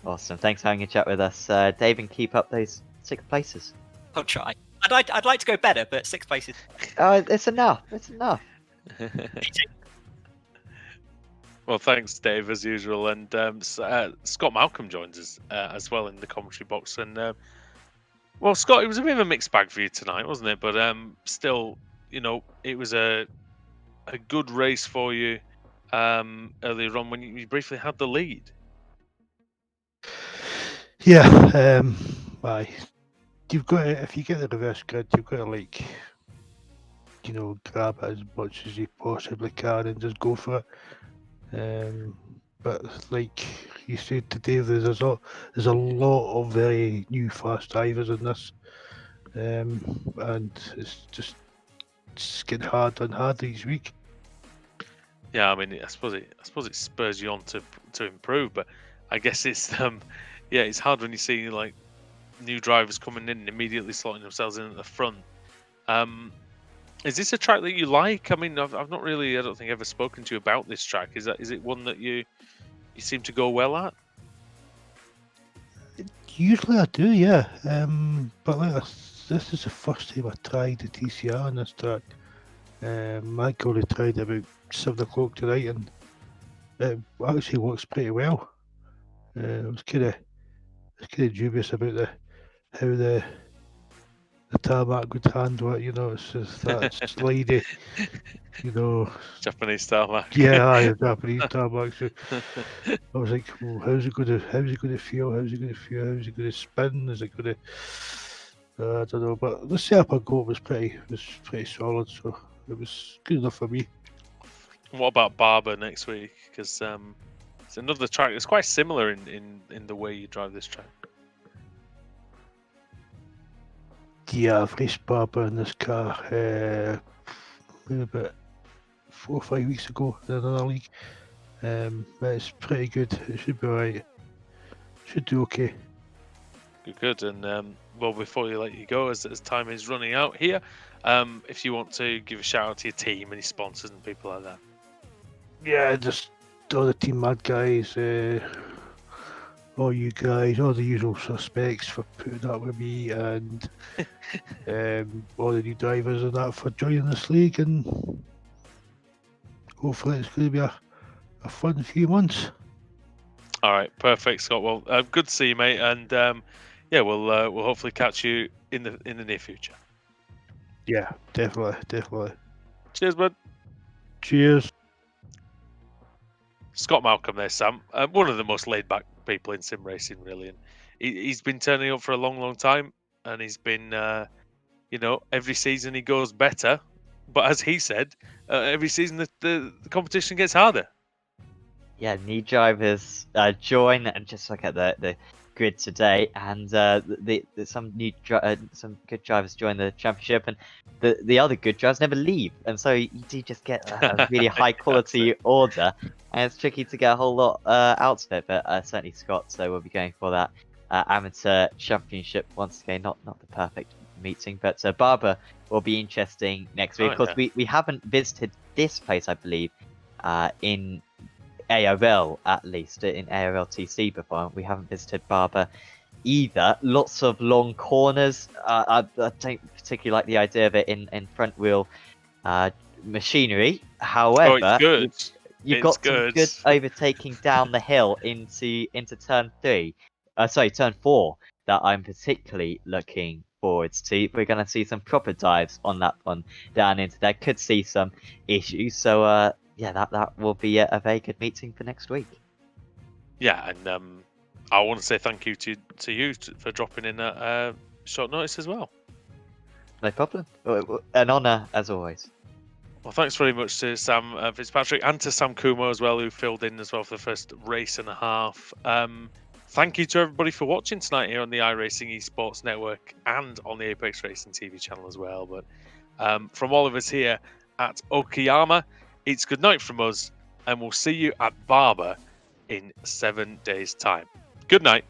Awesome. Thanks for having a chat with us, Dave, and keep up those 6th places. I'll try. I'd like to go better, but 6th place is... It's enough. It's enough. Well, thanks, Dave, as usual. And Scott Malcolm joins us as well in the commentary box. And well, Scott, it was a bit of a mixed bag for you tonight, wasn't it? But still, it was a good race for you earlier on when you briefly had the lead. Yeah, you've got to, if you get the reverse grid, you've got to grab it as much as you possibly can and just go for it. But like you said today, there's a lot of very new fast drivers in this, and it's getting harder and harder each week. Yeah, I mean, I suppose it spurs you on to improve, but I guess it's it's hard when you see like new drivers coming in and immediately slotting themselves in at the front. Is this a track that you like? I mean, I've not really, I don't think, ever spoken to you about this track. Is it one that you seem to go well at? Usually I do, yeah. But this is the first time I tried the TCR on this track. I only tried it about 7 o'clock tonight, and it actually works pretty well. I was kind of dubious about how the tarmac would handle it. It's just that slidey, Japanese tarmac. Yeah, Japanese tarmac. So I was like, well, how's it going to feel? How's it going to spin? Is it going to? I don't know. But the setup I got was pretty solid, so it was good enough for me. What about Barber next week? Because it's another track. It's quite similar in the way you drive this track. Yeah, I've raced Barber in this car maybe about 4 or 5 weeks ago in another league. It's pretty good. It should be alright. Should do okay. Good. And well, before you let you go, as time is running out here, if you want to give a shout out to your team, any sponsors and people like that. Yeah, just all the Team Mad guys, all you guys, all the usual suspects for putting up with me, and all the new drivers and that for joining this league, and hopefully it's going to be a fun few months. All right, perfect, Scott. Well, good to see you, mate, and we'll hopefully catch you in the near future. Yeah, definitely. Cheers, bud. Cheers. Scott Malcolm there, Sam. One of the most laid-back people in sim racing, really. And he's been turning up for a long time, and he's been, every season he goes better. But as he said, every season the competition gets harder. new drivers join, and just look at the grid today, and some good drivers join the championship, and the other good drivers never leave, and so you do just get a really high quality order, and it's tricky to get a whole lot out of it. But certainly Scott, so we'll be going for that amateur championship once again. Not the perfect meeting, but Barber will be interesting next week. Of course, we haven't visited this place, I believe, in ARL, at least in ARLTC before. We haven't visited Barber either. Lots of long corners. I don't particularly like the idea of it in front wheel machinery. However, you've got some good overtaking down the hill into turn 3. Turn 4 that I'm particularly looking forward to. We're going to see some proper dives on that one down into there. Could see some issues. So yeah, that will be a very good meeting for next week. Yeah, and I want to say thank you to you for dropping in at short notice as well. No problem. An honour as always. Well, thanks very much to Sam Fitzpatrick and to Sam Kumo as well, who filled in as well for the first race and a half. Thank you to everybody for watching tonight here on the iRacing Esports Network and on the Apex Racing TV channel as well. But from all of us here at Okayama, it's good night from us, and we'll see you at Barber in 7 days' time. Good night.